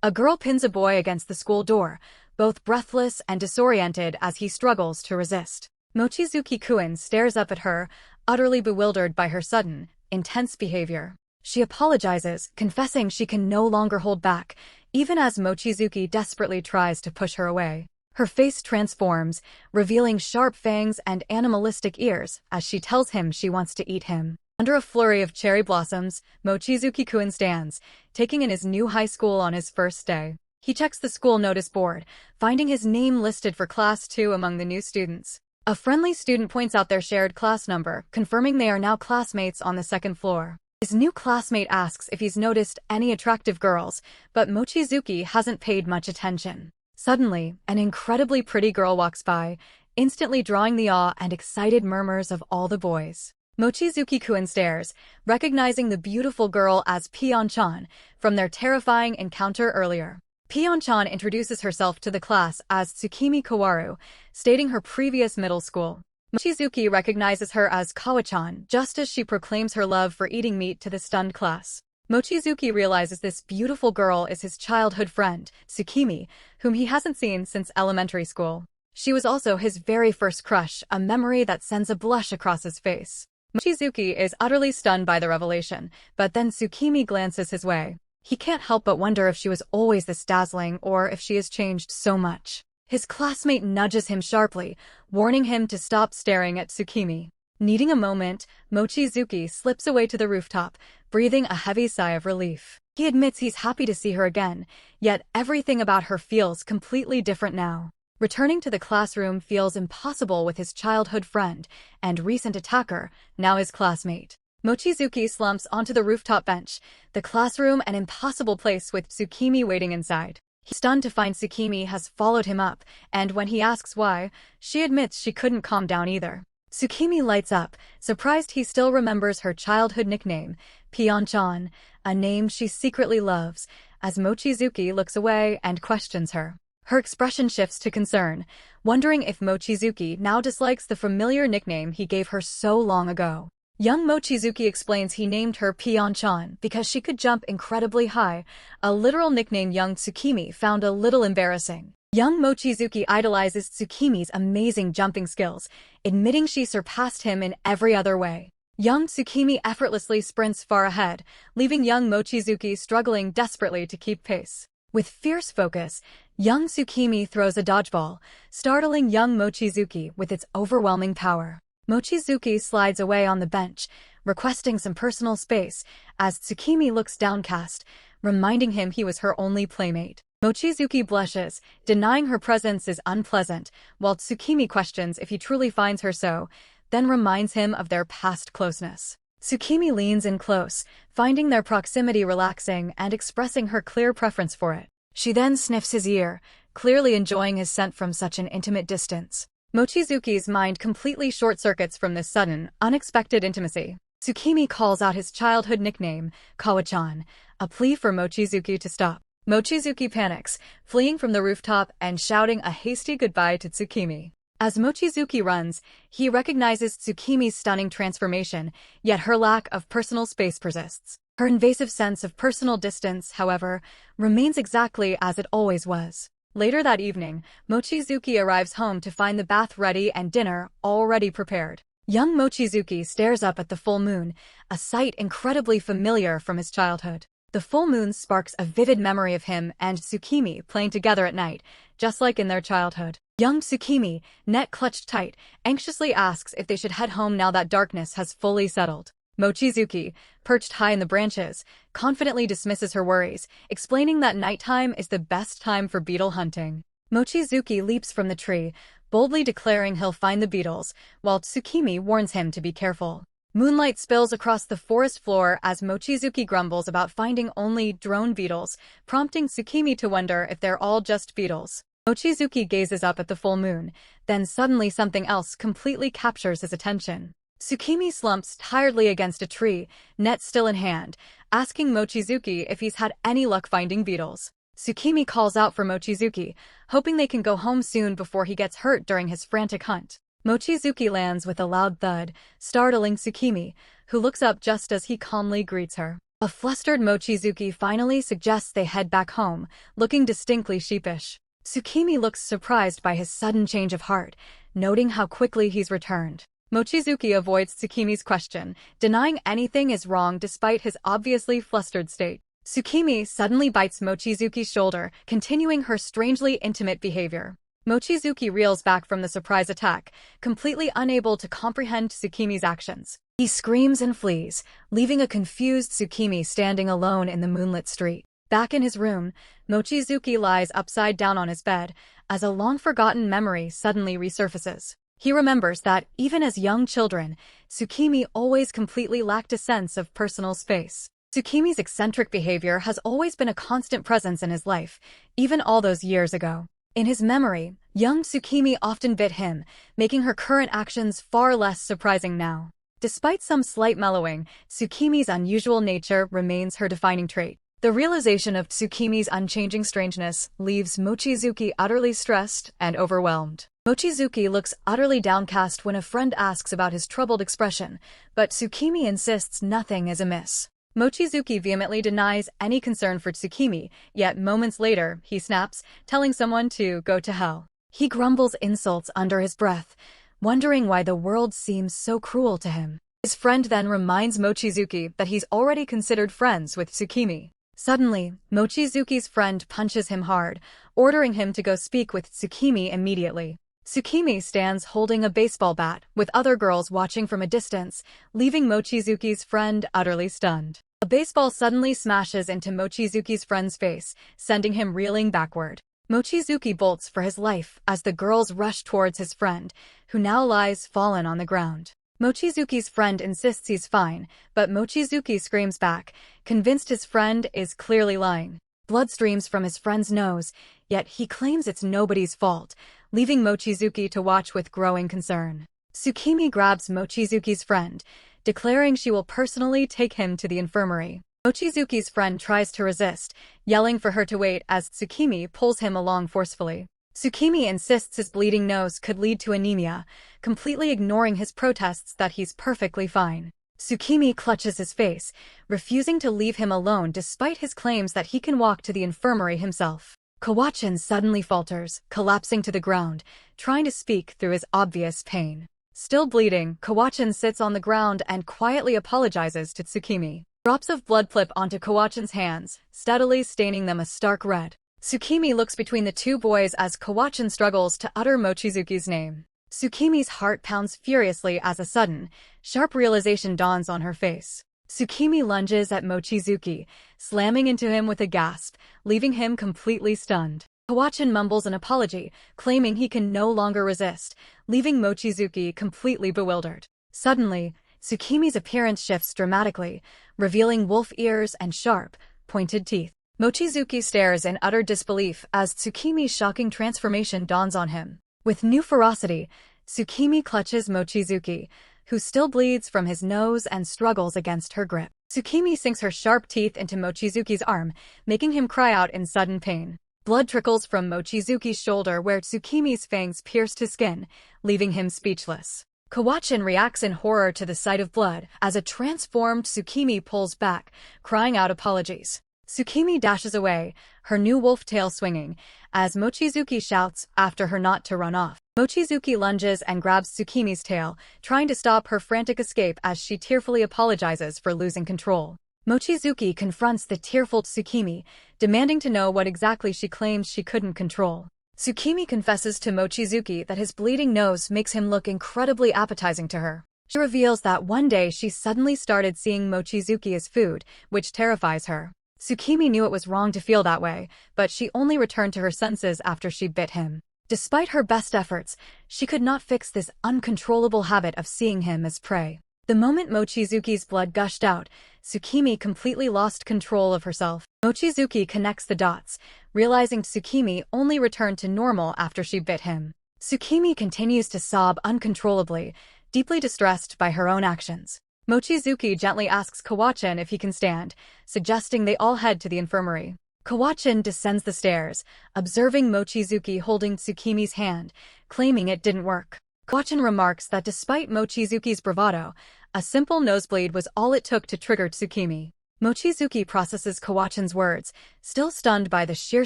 A girl pins a boy against the school door, both breathless and disoriented as he struggles to resist. Mochizuki-kun stares up at her, utterly bewildered by her sudden, intense behavior. She apologizes, confessing she can no longer hold back, even as Mochizuki desperately tries to push her away. Her face transforms, revealing sharp fangs and animalistic ears as she tells him she wants to eat him. Under a flurry of cherry blossoms, Mochizuki-kun stands, taking in his new high school on his first day. He checks the school notice board, finding his name listed for Class 2 among the new students. A friendly student points out their shared class number, confirming they are now classmates on the second floor. His new classmate asks if he's noticed any attractive girls, but Mochizuki hasn't paid much attention. Suddenly, an incredibly pretty girl walks by, instantly drawing the awe and excited murmurs of all the boys. Mochizuki-kun stares, recognizing the beautiful girl as Pyeon-chan from their terrifying encounter earlier. Pyeon-chan introduces herself to the class as Tsukimi Kawaru, stating her previous middle school. Mochizuki recognizes her as Kawa-chan just as she proclaims her love for eating meat to the stunned class. Mochizuki realizes this beautiful girl is his childhood friend, Tsukimi, whom he hasn't seen since elementary school. She was also his very first crush, a memory that sends a blush across his face. Mochizuki is utterly stunned by the revelation, but then Tsukimi glances his way. He can't help but wonder if she was always this dazzling or if she has changed so much. His classmate nudges him sharply, warning him to stop staring at Tsukimi. Needing a moment, Mochizuki slips away to the rooftop, breathing a heavy sigh of relief. He admits he's happy to see her again, yet everything about her feels completely different now. Returning to the classroom feels impossible with his childhood friend and recent attacker, now his classmate. Mochizuki slumps onto the rooftop bench, the classroom an impossible place with Tsukimi waiting inside. He's stunned to find Tsukimi has followed him up, and when he asks why, she admits she couldn't calm down either. Tsukimi lights up, surprised he still remembers her childhood nickname, Pyeon-chan, a name she secretly loves, as Mochizuki looks away and questions her. Her expression shifts to concern, wondering if Mochizuki now dislikes the familiar nickname he gave her so long ago. Young Mochizuki explains he named her Pyeon-chan because she could jump incredibly high, a literal nickname young Tsukimi found a little embarrassing. Young Mochizuki idolizes Tsukimi's amazing jumping skills, admitting she surpassed him in every other way. Young Tsukimi effortlessly sprints far ahead, leaving young Mochizuki struggling desperately to keep pace. With fierce focus, young Tsukimi throws a dodgeball, startling young Mochizuki with its overwhelming power. Mochizuki slides away on the bench, requesting some personal space, as Tsukimi looks downcast, reminding him he was her only playmate. Mochizuki blushes, denying her presence is unpleasant, while Tsukimi questions if he truly finds her so, then reminds him of their past closeness. Tsukimi leans in close, finding their proximity relaxing and expressing her clear preference for it. She then sniffs his ear, clearly enjoying his scent from such an intimate distance. Mochizuki's mind completely short-circuits from this sudden, unexpected intimacy. Tsukimi calls out his childhood nickname, Kawa-chan, a plea for Mochizuki to stop. Mochizuki panics, fleeing from the rooftop and shouting a hasty goodbye to Tsukimi. As Mochizuki runs, he recognizes Tsukimi's stunning transformation, yet her lack of personal space persists. Her invasive sense of personal distance, however, remains exactly as it always was. Later that evening, Mochizuki arrives home to find the bath ready and dinner already prepared. Young Mochizuki stares up at the full moon, a sight incredibly familiar from his childhood. The full moon sparks a vivid memory of him and Tsukimi playing together at night, just like in their childhood. Young Tsukimi, neck clutched tight, anxiously asks if they should head home now that darkness has fully settled. Mochizuki, perched high in the branches, confidently dismisses her worries, explaining that nighttime is the best time for beetle hunting. Mochizuki leaps from the tree, boldly declaring he'll find the beetles, while Tsukimi warns him to be careful. Moonlight spills across the forest floor as Mochizuki grumbles about finding only drone beetles, prompting Tsukimi to wonder if they're all just beetles. Mochizuki gazes up at the full moon, then suddenly something else completely captures his attention. Tsukimi slumps tiredly against a tree, net still in hand, asking Mochizuki if he's had any luck finding beetles. Tsukimi calls out for Mochizuki, hoping they can go home soon before he gets hurt during his frantic hunt. Mochizuki lands with a loud thud, startling Tsukimi, who looks up just as he calmly greets her. A flustered Mochizuki finally suggests they head back home, looking distinctly sheepish. Tsukimi looks surprised by his sudden change of heart, noting how quickly he's returned. Mochizuki avoids Tsukimi's question, denying anything is wrong despite his obviously flustered state. Tsukimi suddenly bites Mochizuki's shoulder, continuing her strangely intimate behavior. Mochizuki reels back from the surprise attack, completely unable to comprehend Tsukimi's actions. He screams and flees, leaving a confused Tsukimi standing alone in the moonlit street. Back in his room, Mochizuki lies upside down on his bed, as a long-forgotten memory suddenly resurfaces. He remembers that, even as young children, Tsukimi always completely lacked a sense of personal space. Tsukimi's eccentric behavior has always been a constant presence in his life, even all those years ago. In his memory, young Tsukimi often bit him, making her current actions far less surprising now. Despite some slight mellowing, Tsukimi's unusual nature remains her defining trait. The realization of Tsukimi's unchanging strangeness leaves Mochizuki utterly stressed and overwhelmed. Mochizuki looks utterly downcast when a friend asks about his troubled expression, but Tsukimi insists nothing is amiss. Mochizuki vehemently denies any concern for Tsukimi, yet moments later, he snaps, telling someone to go to hell. He grumbles insults under his breath, wondering why the world seems so cruel to him. His friend then reminds Mochizuki that he's already considered friends with Tsukimi. Suddenly, Mochizuki's friend punches him hard, ordering him to go speak with Tsukimi immediately. Tsukimi stands holding a baseball bat, with other girls watching from a distance, leaving Mochizuki's friend utterly stunned. A baseball suddenly smashes into Mochizuki's friend's face, sending him reeling backward. Mochizuki bolts for his life as the girls rush towards his friend, who now lies fallen on the ground. Mochizuki's friend insists he's fine, but Mochizuki screams back, convinced his friend is clearly lying. Blood streams from his friend's nose, yet he claims it's nobody's fault, leaving Mochizuki to watch with growing concern. Tsukimi grabs Mochizuki's friend, declaring she will personally take him to the infirmary. Mochizuki's friend tries to resist, yelling for her to wait as Tsukimi pulls him along forcefully. Tsukimi insists his bleeding nose could lead to anemia, completely ignoring his protests that he's perfectly fine. Tsukimi clutches his face, refusing to leave him alone despite his claims that he can walk to the infirmary himself. Kawachin suddenly falters, collapsing to the ground, trying to speak through his obvious pain. Still bleeding, Kawachin sits on the ground and quietly apologizes to Tsukimi. Drops of blood flip onto Kawachin's hands, steadily staining them a stark red. Tsukimi looks between the two boys as Kawachin struggles to utter Mochizuki's name. Tsukimi's heart pounds furiously as a sudden, sharp realization dawns on her face. Tsukimi lunges at Mochizuki, slamming into him with a gasp, leaving him completely stunned. Kawachin mumbles an apology, claiming he can no longer resist, leaving Mochizuki completely bewildered. Suddenly, Tsukimi's appearance shifts dramatically, revealing wolf ears and sharp, pointed teeth. Mochizuki stares in utter disbelief as Tsukimi's shocking transformation dawns on him. With new ferocity, Tsukimi clutches Mochizuki, who still bleeds from his nose and struggles against her grip. Tsukimi sinks her sharp teeth into Mochizuki's arm, making him cry out in sudden pain. Blood trickles from Mochizuki's shoulder where Tsukimi's fangs pierced his skin, leaving him speechless. Kawachin reacts in horror to the sight of blood as a transformed Tsukimi pulls back, crying out apologies. Tsukimi dashes away, her new wolf tail swinging, as Mochizuki shouts after her not to run off. Mochizuki lunges and grabs Tsukimi's tail, trying to stop her frantic escape as she tearfully apologizes for losing control. Mochizuki confronts the tearful Tsukimi, demanding to know what exactly she claims she couldn't control. Tsukimi confesses to Mochizuki that his bleeding nose makes him look incredibly appetizing to her. She reveals that one day she suddenly started seeing Mochizuki as food, which terrifies her. Tsukimi knew it was wrong to feel that way, but she only returned to her senses after she bit him. Despite her best efforts, she could not fix this uncontrollable habit of seeing him as prey. The moment Mochizuki's blood gushed out, Tsukimi completely lost control of herself. Mochizuki connects the dots, realizing Tsukimi only returned to normal after she bit him. Tsukimi continues to sob uncontrollably, deeply distressed by her own actions. Mochizuki gently asks Kawachin if he can stand, suggesting they all head to the infirmary. Kawachin descends the stairs, observing Mochizuki holding Tsukimi's hand, claiming it didn't work. Kawachin remarks that despite Mochizuki's bravado, a simple nosebleed was all it took to trigger Tsukimi. Mochizuki processes Kawachin's words, still stunned by the sheer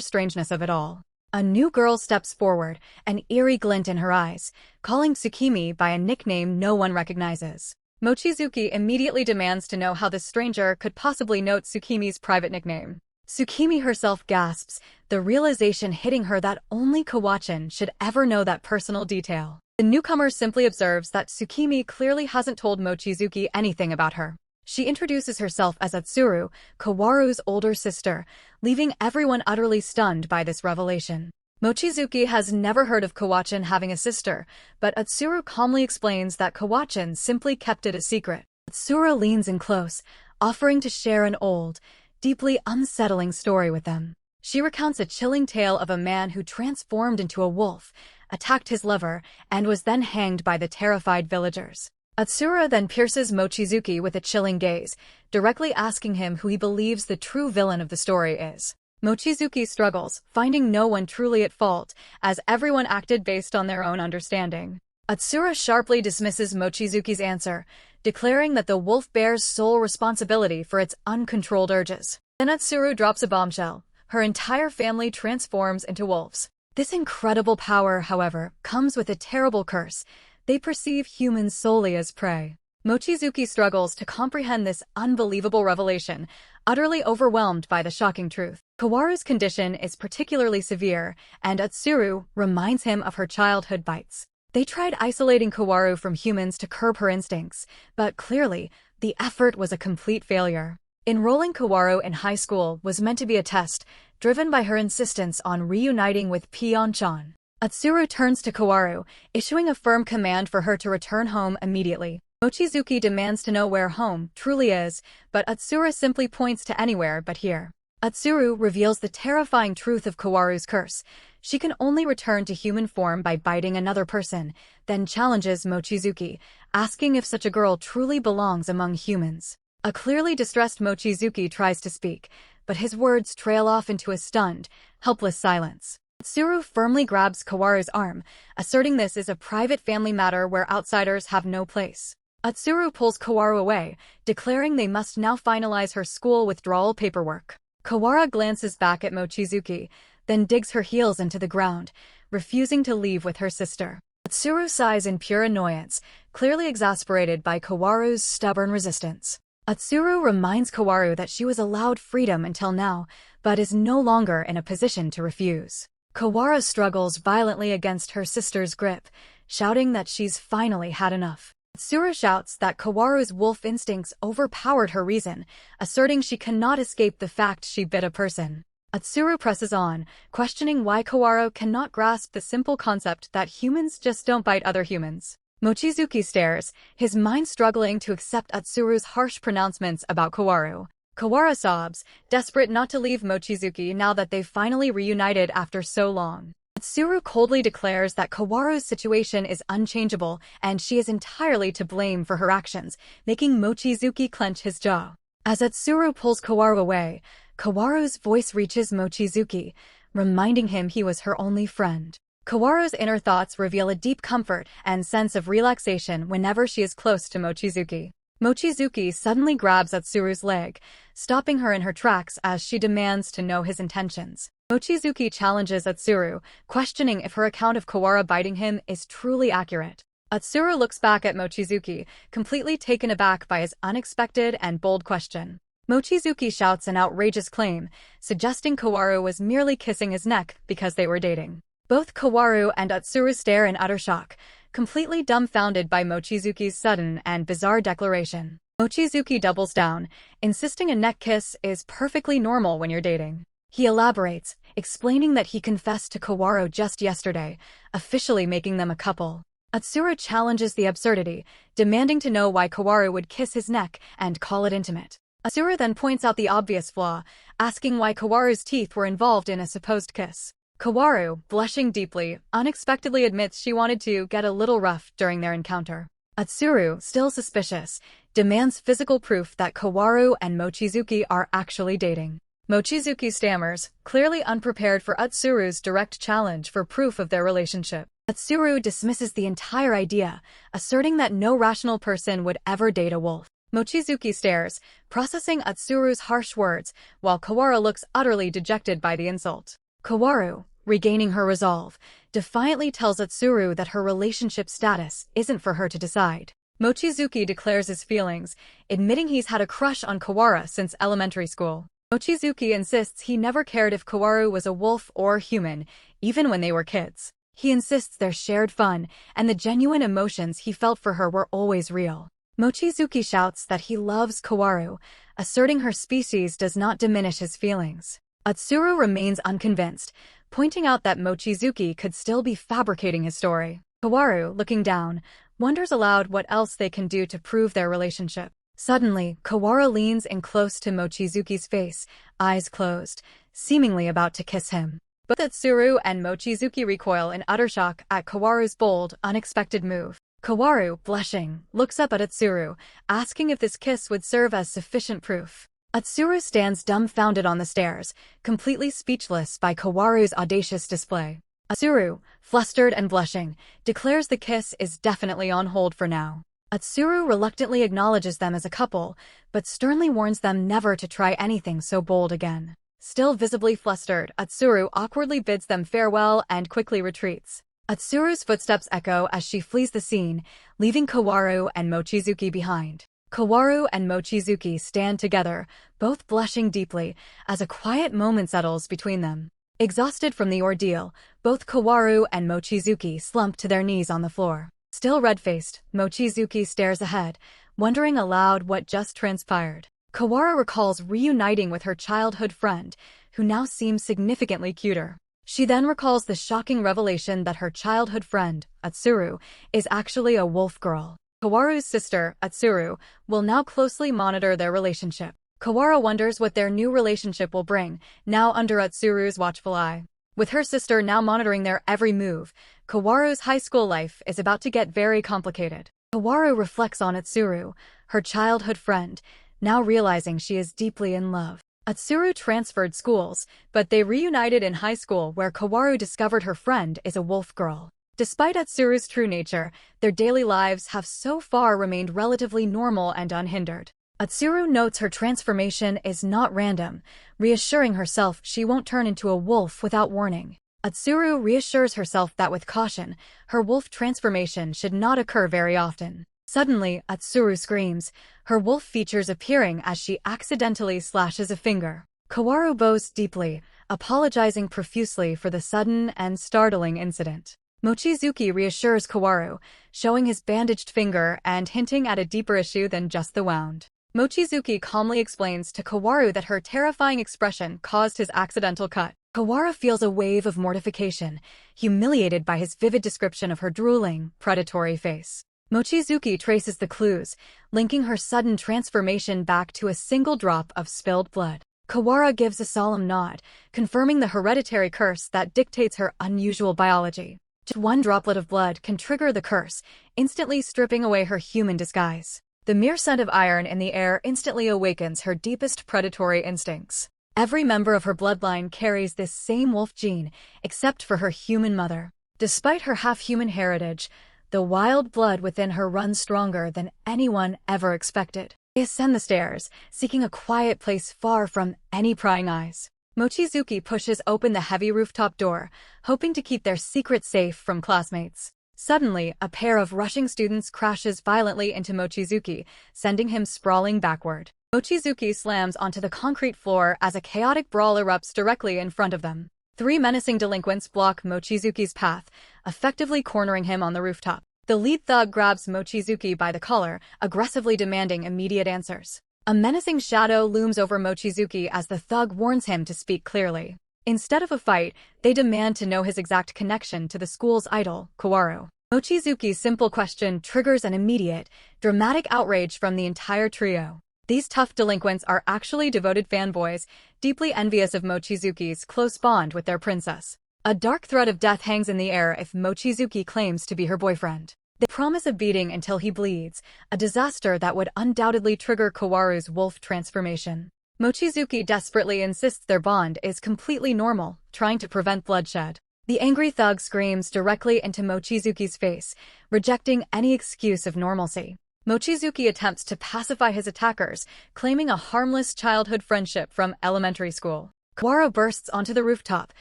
strangeness of it all. A new girl steps forward, an eerie glint in her eyes, calling Tsukimi by a nickname no one recognizes. Mochizuki immediately demands to know how this stranger could possibly note Tsukimi's private nickname. Tsukimi herself gasps, the realization hitting her that only Kawachin should ever know that personal detail. The newcomer simply observes that Tsukimi clearly hasn't told Mochizuki anything about her. She introduces herself as Atsuru, Kawaru's older sister, leaving everyone utterly stunned by this revelation. Mochizuki has never heard of Kawachin having a sister, but Atsuru calmly explains that Kawachin simply kept it a secret. Atsuru leans in close, offering to share an old, deeply unsettling story with them. She recounts a chilling tale of a man who transformed into a wolf, attacked his lover, and was then hanged by the terrified villagers. Atsura then pierces Mochizuki with a chilling gaze, directly asking him who he believes the true villain of the story is. Mochizuki struggles, finding no one truly at fault, as everyone acted based on their own understanding. Atsura sharply dismisses Mochizuki's answer, declaring that the wolf bears sole responsibility for its uncontrolled urges. Then Atsuru drops a bombshell. Her entire family transforms into wolves. This incredible power, however, comes with a terrible curse. They perceive humans solely as prey. Mochizuki struggles to comprehend this unbelievable revelation, utterly overwhelmed by the shocking truth. Kawaru's condition is particularly severe, and Atsuru reminds him of her childhood bites. They tried isolating Kawaru from humans to curb her instincts, but clearly, the effort was a complete failure. Enrolling Kawaru in high school was meant to be a test, driven by her insistence on reuniting with Pyeongchan. Atsuru turns to Kawaru, issuing a firm command for her to return home immediately. Mochizuki demands to know where home truly is, but Atsuru simply points to anywhere but here. Atsuru reveals the terrifying truth of Kawaru's curse. She can only return to human form by biting another person, then challenges Mochizuki, asking if such a girl truly belongs among humans. A clearly distressed Mochizuki tries to speak, but his words trail off into a stunned, helpless silence. Atsuru firmly grabs Kawaru's arm, asserting this is a private family matter where outsiders have no place. Atsuru pulls Kawaru away, declaring they must now finalize her school withdrawal paperwork. Kawaru glances back at Mochizuki, then digs her heels into the ground, refusing to leave with her sister. Atsuru sighs in pure annoyance, clearly exasperated by Kawaru's stubborn resistance. Atsuru reminds Kawaru that she was allowed freedom until now, but is no longer in a position to refuse. Kawaru struggles violently against her sister's grip, shouting that she's finally had enough. Atsuru shouts that Kawaru's wolf instincts overpowered her reason, asserting she cannot escape the fact she bit a person. Atsuru presses on, questioning why Kawaru cannot grasp the simple concept that humans just don't bite other humans. Mochizuki stares, his mind struggling to accept Atsuru's harsh pronouncements about Kawaru. Kawaru sobs, desperate not to leave Mochizuki now that they've finally reunited after so long. Atsuru coldly declares that Kawaru's situation is unchangeable and she is entirely to blame for her actions, making Mochizuki clench his jaw. As Atsuru pulls Kawaru away, Kawaru's voice reaches Mochizuki, reminding him he was her only friend. Kawaru's inner thoughts reveal a deep comfort and sense of relaxation whenever she is close to Mochizuki. Mochizuki suddenly grabs Atsuru's leg, stopping her in her tracks as she demands to know his intentions. Mochizuki challenges Atsuru, questioning if her account of Kawaru biting him is truly accurate. Atsuru looks back at Mochizuki, completely taken aback by his unexpected and bold question. Mochizuki shouts an outrageous claim, suggesting Kawaru was merely kissing his neck because they were dating. Both Kawaru and Atsuru stare in utter shock, completely dumbfounded by Mochizuki's sudden and bizarre declaration. Mochizuki doubles down, insisting a neck kiss is perfectly normal when you're dating. He elaborates, explaining that he confessed to Kawaru just yesterday, officially making them a couple. Atsuru challenges the absurdity, demanding to know why Kawaru would kiss his neck and call it intimate. Atsuru then points out the obvious flaw, asking why Kawaru's teeth were involved in a supposed kiss. Kawaru, blushing deeply, unexpectedly admits she wanted to get a little rough during their encounter. Atsuru, still suspicious, demands physical proof that Kawaru and Mochizuki are actually dating. Mochizuki stammers, clearly unprepared for Atsuru's direct challenge for proof of their relationship. Atsuru dismisses the entire idea, asserting that no rational person would ever date a wolf. Mochizuki stares, processing Atsuru's harsh words, while Kaworu looks utterly dejected by the insult. Kaworu, regaining her resolve, defiantly tells Atsuru that her relationship status isn't for her to decide. Mochizuki declares his feelings, admitting he's had a crush on Kaworu since elementary school. Mochizuki insists he never cared if Kaworu was a wolf or human, even when they were kids. He insists their shared fun and the genuine emotions he felt for her were always real. Mochizuki shouts that he loves Kaworu, asserting her species does not diminish his feelings. Atsuru remains unconvinced, pointing out that Mochizuki could still be fabricating his story. Kaworu, looking down, wonders aloud what else they can do to prove their relationship. Suddenly, Kaworu leans in close to Mochizuki's face, eyes closed, seemingly about to kiss him. Both Atsuru and Mochizuki recoil in utter shock at Kaworu's bold, unexpected move. Kaworu, blushing, looks up at Atsuru, asking if this kiss would serve as sufficient proof. Atsuru stands dumbfounded on the stairs, completely speechless by Kaworu's audacious display. Atsuru, flustered and blushing, declares the kiss is definitely on hold for now. Atsuru reluctantly acknowledges them as a couple, but sternly warns them never to try anything so bold again. Still visibly flustered, Atsuru awkwardly bids them farewell and quickly retreats. Atsuru's footsteps echo as she flees the scene, leaving Kaworu and Mochizuki behind. Kaworu and Mochizuki stand together, both blushing deeply, as a quiet moment settles between them. Exhausted from the ordeal, both Kaworu and Mochizuki slump to their knees on the floor. Still red-faced, Mochizuki stares ahead, wondering aloud what just transpired. Kaworu recalls reuniting with her childhood friend, who now seems significantly cuter. She then recalls the shocking revelation that her childhood friend, Atsuru, is actually a wolf girl. Kaworu's sister, Atsuru, will now closely monitor their relationship. Kaworu wonders what their new relationship will bring, now under Atsuru's watchful eye. With her sister now monitoring their every move, Kaworu's high school life is about to get very complicated. Kaworu reflects on Atsuru, her childhood friend, now realizing she is deeply in love. Atsuru transferred schools, but they reunited in high school where Kaworu discovered her friend is a wolf girl. Despite Atsuru's true nature, their daily lives have so far remained relatively normal and unhindered. Atsuru notes her transformation is not random, reassuring herself she won't turn into a wolf without warning. Atsuru reassures herself that with caution, her wolf transformation should not occur very often. Suddenly, Atsuru screams, her wolf features appearing as she accidentally slashes a finger. Kaworu bows deeply, apologizing profusely for the sudden and startling incident. Mochizuki reassures Kaworu, showing his bandaged finger and hinting at a deeper issue than just the wound. Mochizuki calmly explains to Kaworu that her terrifying expression caused his accidental cut. Kaworu feels a wave of mortification, humiliated by his vivid description of her drooling, predatory face. Mochizuki traces the clues, linking her sudden transformation back to a single drop of spilled blood. Kaworu gives a solemn nod, confirming the hereditary curse that dictates her unusual biology. Just one droplet of blood can trigger the curse, instantly stripping away her human disguise. The mere scent of iron in the air instantly awakens her deepest predatory instincts. Every member of her bloodline carries this same wolf gene, except for her human mother. Despite her half-human heritage, the wild blood within her runs stronger than anyone ever expected. They ascend the stairs, seeking a quiet place far from any prying eyes. Mochizuki pushes open the heavy rooftop door, hoping to keep their secret safe from classmates. Suddenly, a pair of rushing students crashes violently into Mochizuki, sending him sprawling backward. Mochizuki slams onto the concrete floor as a chaotic brawl erupts directly in front of them. 3 menacing delinquents block Mochizuki's path, effectively cornering him on the rooftop. The lead thug grabs Mochizuki by the collar, aggressively demanding immediate answers. A menacing shadow looms over Mochizuki as the thug warns him to speak clearly. Instead of a fight, they demand to know his exact connection to the school's idol, Kaworu. Mochizuki's simple question triggers an immediate, dramatic outrage from the entire trio. These tough delinquents are actually devoted fanboys, deeply envious of Mochizuki's close bond with their princess. A dark threat of death hangs in the air if Mochizuki claims to be her boyfriend. They promise a beating until he bleeds, a disaster that would undoubtedly trigger Kaworu's wolf transformation. Mochizuki desperately insists their bond is completely normal, trying to prevent bloodshed. The angry thug screams directly into Mochizuki's face, rejecting any excuse of normalcy. Mochizuki attempts to pacify his attackers, claiming a harmless childhood friendship from elementary school. Kaworu bursts onto the rooftop,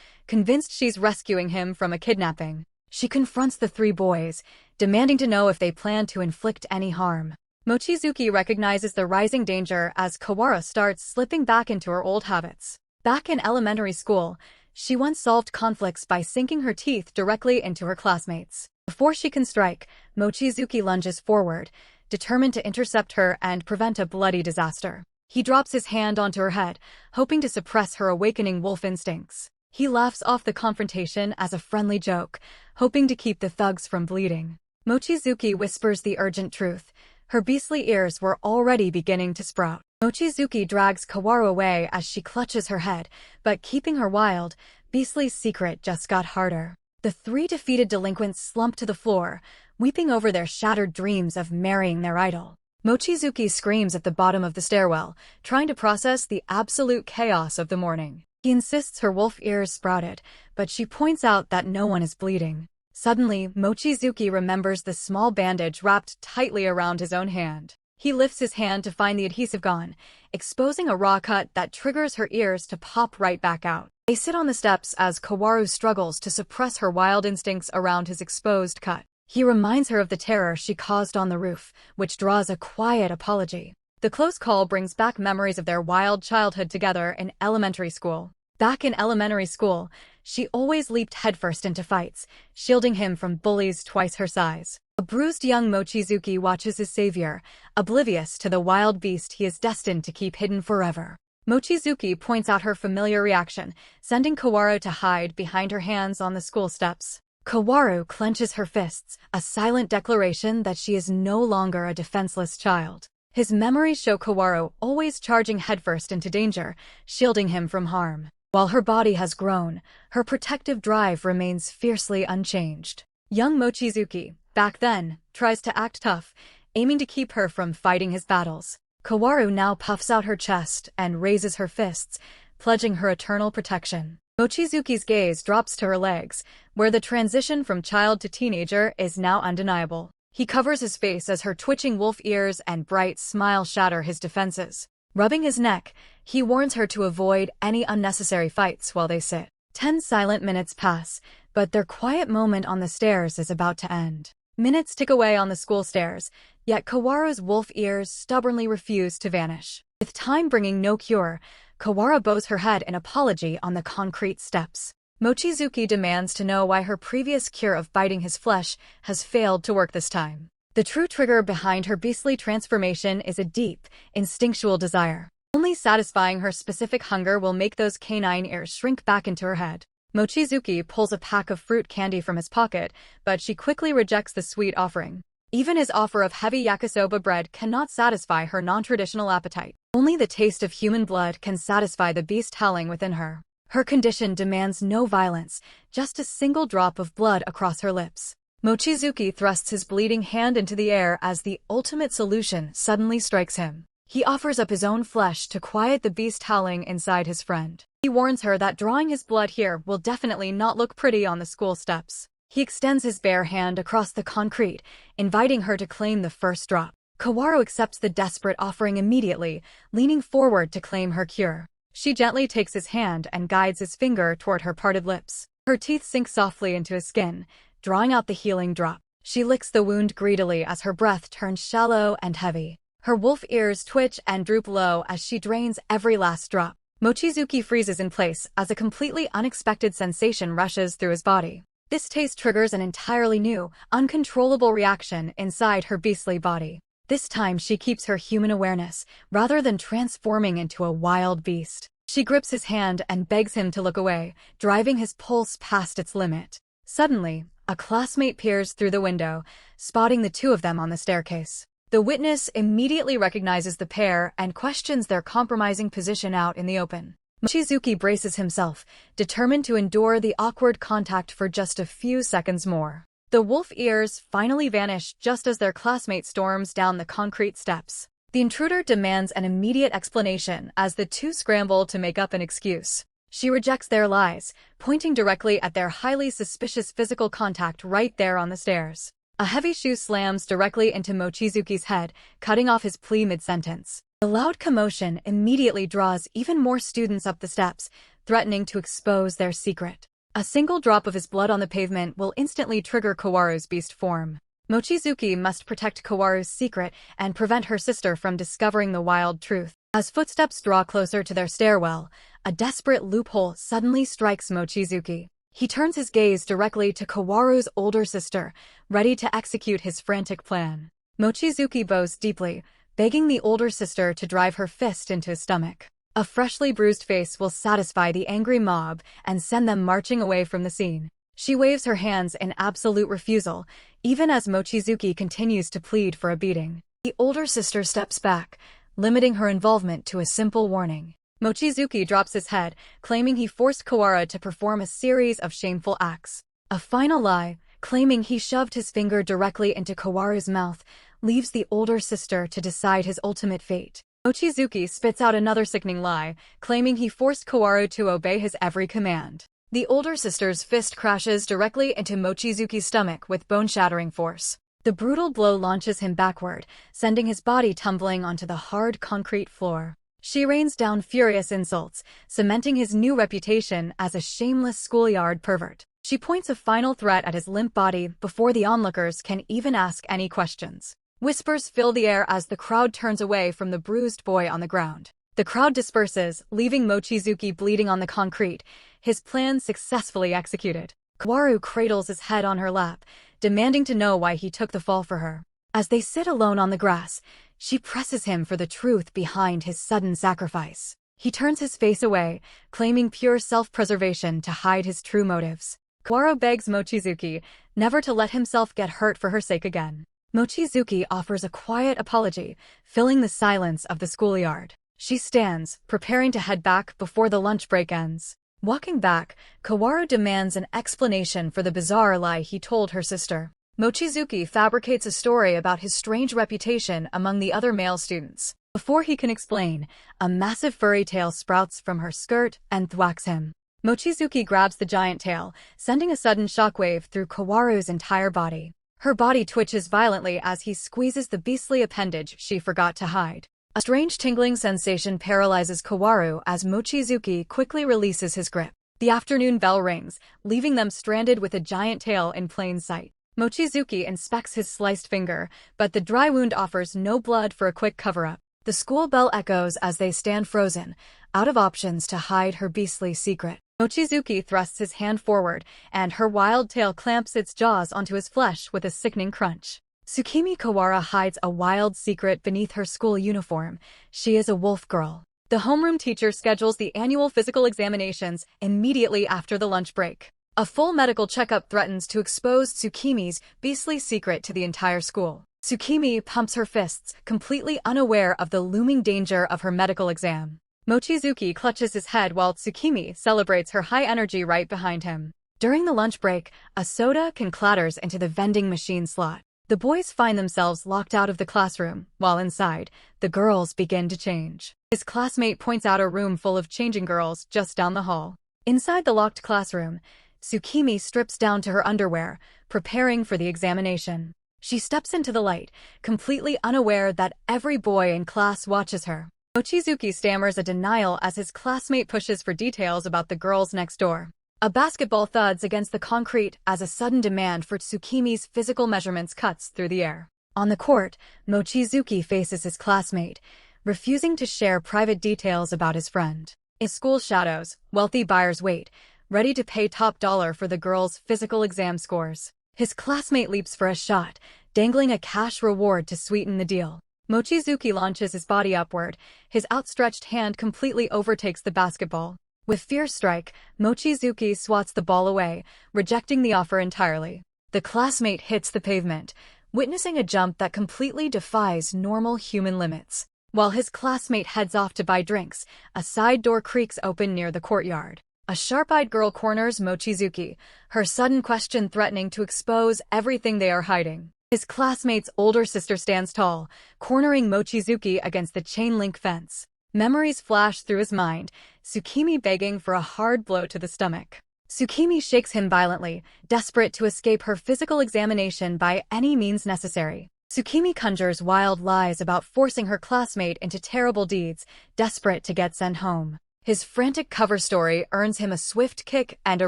convinced she's rescuing him from a kidnapping. She confronts the three boys, demanding to know if they plan to inflict any harm. Mochizuki recognizes the rising danger as Kaworu starts slipping back into her old habits. Back in elementary school, she once solved conflicts by sinking her teeth directly into her classmates. Before she can strike, Mochizuki lunges forward, determined to intercept her and prevent a bloody disaster. He drops his hand onto her head, hoping to suppress her awakening wolf instincts. He laughs off the confrontation as a friendly joke, hoping to keep the thugs from bleeding. Mochizuki whispers the urgent truth. Her beastly ears were already beginning to sprout. Mochizuki drags Kaworu away as she clutches her head, but keeping her wild, Beastly's secret just got harder. The three defeated delinquents slump to the floor, weeping over their shattered dreams of marrying their idol. Mochizuki screams at the bottom of the stairwell, trying to process the absolute chaos of the morning. He insists her wolf ears sprouted, but she points out that no one is bleeding. Suddenly, Mochizuki remembers the small bandage wrapped tightly around his own hand. He lifts his hand to find the adhesive gone, exposing a raw cut that triggers her ears to pop right back out. They sit on the steps as Kaworu struggles to suppress her wild instincts around his exposed cut. He reminds her of the terror she caused on the roof, which draws a quiet apology. The close call brings back memories of their wild childhood together in elementary school. Back in elementary school, she always leaped headfirst into fights, shielding him from bullies twice her size. A bruised young Mochizuki watches his savior, oblivious to the wild beast he is destined to keep hidden forever. Mochizuki points out her familiar reaction, sending Kaworu to hide behind her hands on the school steps. Kaworu clenches her fists, a silent declaration that she is no longer a defenseless child. His memories show Kaworu always charging headfirst into danger, shielding him from harm. While her body has grown, her protective drive remains fiercely unchanged. Young Mochizuki, back then, tries to act tough, aiming to keep her from fighting his battles. Kaworu now puffs out her chest and raises her fists, pledging her eternal protection. Mochizuki's gaze drops to her legs, where the transition from child to teenager is now undeniable. He covers his face as her twitching wolf ears and bright smile shatter his defenses. Rubbing his neck, he warns her to avoid any unnecessary fights while they sit. 10 silent minutes pass, but their quiet moment on the stairs is about to end. Minutes tick away on the school stairs, yet Kaworu's wolf ears stubbornly refuse to vanish. With time bringing no cure, Kaworu bows her head in apology on the concrete steps. Mochizuki demands to know why her previous cure of biting his flesh has failed to work this time. The true trigger behind her beastly transformation is a deep, instinctual desire. Only satisfying her specific hunger will make those canine ears shrink back into her head. Mochizuki pulls a pack of fruit candy from his pocket, but she quickly rejects the sweet offering. Even his offer of heavy yakisoba bread cannot satisfy her non-traditional appetite. Only the taste of human blood can satisfy the beast howling within her. Her condition demands no violence, just a single drop of blood across her lips. Mochizuki thrusts his bleeding hand into the air as the ultimate solution suddenly strikes him. He offers up his own flesh to quiet the beast howling inside his friend. He warns her that drawing his blood here will definitely not look pretty on the school steps. He extends his bare hand across the concrete, inviting her to claim the first drop. Kaworu accepts the desperate offering immediately, leaning forward to claim her cure. She gently takes his hand and guides his finger toward her parted lips. Her teeth sink softly into his skin, drawing out the healing drop. She licks the wound greedily as her breath turns shallow and heavy. Her wolf ears twitch and droop low as she drains every last drop. Mochizuki freezes in place as a completely unexpected sensation rushes through his body. This taste triggers an entirely new, uncontrollable reaction inside her beastly body. This time she keeps her human awareness, rather than transforming into a wild beast. She grips his hand and begs him to look away, driving his pulse past its limit. Suddenly, a classmate peers through the window, spotting the two of them on the staircase. The witness immediately recognizes the pair and questions their compromising position out in the open. Mochizuki braces himself, determined to endure the awkward contact for just a few seconds more. The wolf ears finally vanish just as their classmate storms down the concrete steps. The intruder demands an immediate explanation as the two scramble to make up an excuse. She rejects their lies, pointing directly at their highly suspicious physical contact right there on the stairs. A heavy shoe slams directly into Mochizuki's head, cutting off his plea mid-sentence. The loud commotion immediately draws even more students up the steps, threatening to expose their secret. A single drop of his blood on the pavement will instantly trigger Kawaru's beast form. Mochizuki must protect Kawaru's secret and prevent her sister from discovering the wild truth. As footsteps draw closer to their stairwell, a desperate loophole suddenly strikes Mochizuki. He turns his gaze directly to Kawaru's older sister, ready to execute his frantic plan. Mochizuki bows deeply, begging the older sister to drive her fist into his stomach. A freshly bruised face will satisfy the angry mob and send them marching away from the scene. She waves her hands in absolute refusal, even as Mochizuki continues to plead for a beating. The older sister steps back, limiting her involvement to a simple warning. Mochizuki drops his head, claiming he forced Kawaru to perform a series of shameful acts. A final lie, claiming he shoved his finger directly into Kawaru's mouth, leaves the older sister to decide his ultimate fate. Mochizuki spits out another sickening lie, claiming he forced Kawaru to obey his every command. The older sister's fist crashes directly into Mochizuki's stomach with bone-shattering force. The brutal blow launches him backward, sending his body tumbling onto the hard concrete floor. She rains down furious insults, cementing his new reputation as a shameless schoolyard pervert. She points a final threat at his limp body before the onlookers can even ask any questions. Whispers fill the air as the crowd turns away from the bruised boy on the ground. The crowd disperses, leaving Mochizuki bleeding on the concrete, his plan successfully executed. Kawaru cradles his head on her lap, demanding to know why he took the fall for her. As they sit alone on the grass, she presses him for the truth behind his sudden sacrifice. He turns his face away, claiming pure self-preservation to hide his true motives. Kawaru begs Mochizuki never to let himself get hurt for her sake again. Mochizuki offers a quiet apology, filling the silence of the schoolyard. She stands, preparing to head back before the lunch break ends. Walking back, Kawaru demands an explanation for the bizarre lie he told her sister. Mochizuki fabricates a story about his strange reputation among the other male students. Before he can explain, a massive furry tail sprouts from her skirt and thwacks him. Mochizuki grabs the giant tail, sending a sudden shockwave through Kawaru's entire body. Her body twitches violently as he squeezes the beastly appendage she forgot to hide. A strange tingling sensation paralyzes Kawaru as Mochizuki quickly releases his grip. The afternoon bell rings, leaving them stranded with a giant tail in plain sight. Mochizuki inspects his sliced finger, but the dry wound offers no blood for a quick cover-up. The school bell echoes as they stand frozen, out of options to hide her beastly secret. Mochizuki thrusts his hand forward, and her wild tail clamps its jaws onto his flesh with a sickening crunch. Tsukimi Kawara hides a wild secret beneath her school uniform. She is a wolf girl. The homeroom teacher schedules the annual physical examinations immediately after the lunch break. A full medical checkup threatens to expose Tsukimi's beastly secret to the entire school. Tsukimi pumps her fists, completely unaware of the looming danger of her medical exam. Mochizuki clutches his head while Tsukimi celebrates her high energy right behind him. During the lunch break, a soda can clatters into the vending machine slot. The boys find themselves locked out of the classroom, while inside, the girls begin to change. His classmate points out a room full of changing girls just down the hall. Inside the locked classroom, Tsukimi strips down to her underwear, preparing for the examination. She steps into the light, completely unaware that every boy in class watches her. Mochizuki stammers a denial as his classmate pushes for details about the girls next door. A basketball thuds against the concrete as a sudden demand for Tsukimi's physical measurements cuts through the air. On the court, Mochizuki faces his classmate, refusing to share private details about his friend. In school shadows, wealthy buyers wait, ready to pay top dollar for the girl's physical exam scores. His classmate leaps for a shot, dangling a cash reward to sweeten the deal. Mochizuki launches his body upward, his outstretched hand completely overtakes the basketball. With fierce strike, Mochizuki swats the ball away, rejecting the offer entirely. The classmate hits the pavement, witnessing a jump that completely defies normal human limits. While his classmate heads off to buy drinks, a side door creaks open near the courtyard. A sharp-eyed girl corners Mochizuki, her sudden question threatening to expose everything they are hiding. His classmate's older sister stands tall, cornering Mochizuki against the chain-link fence. Memories flash through his mind, Tsukimi begging for a hard blow to the stomach. Tsukimi shakes him violently, desperate to escape her physical examination by any means necessary. Tsukimi conjures wild lies about forcing her classmate into terrible deeds, desperate to get sent home. His frantic cover story earns him a swift kick and a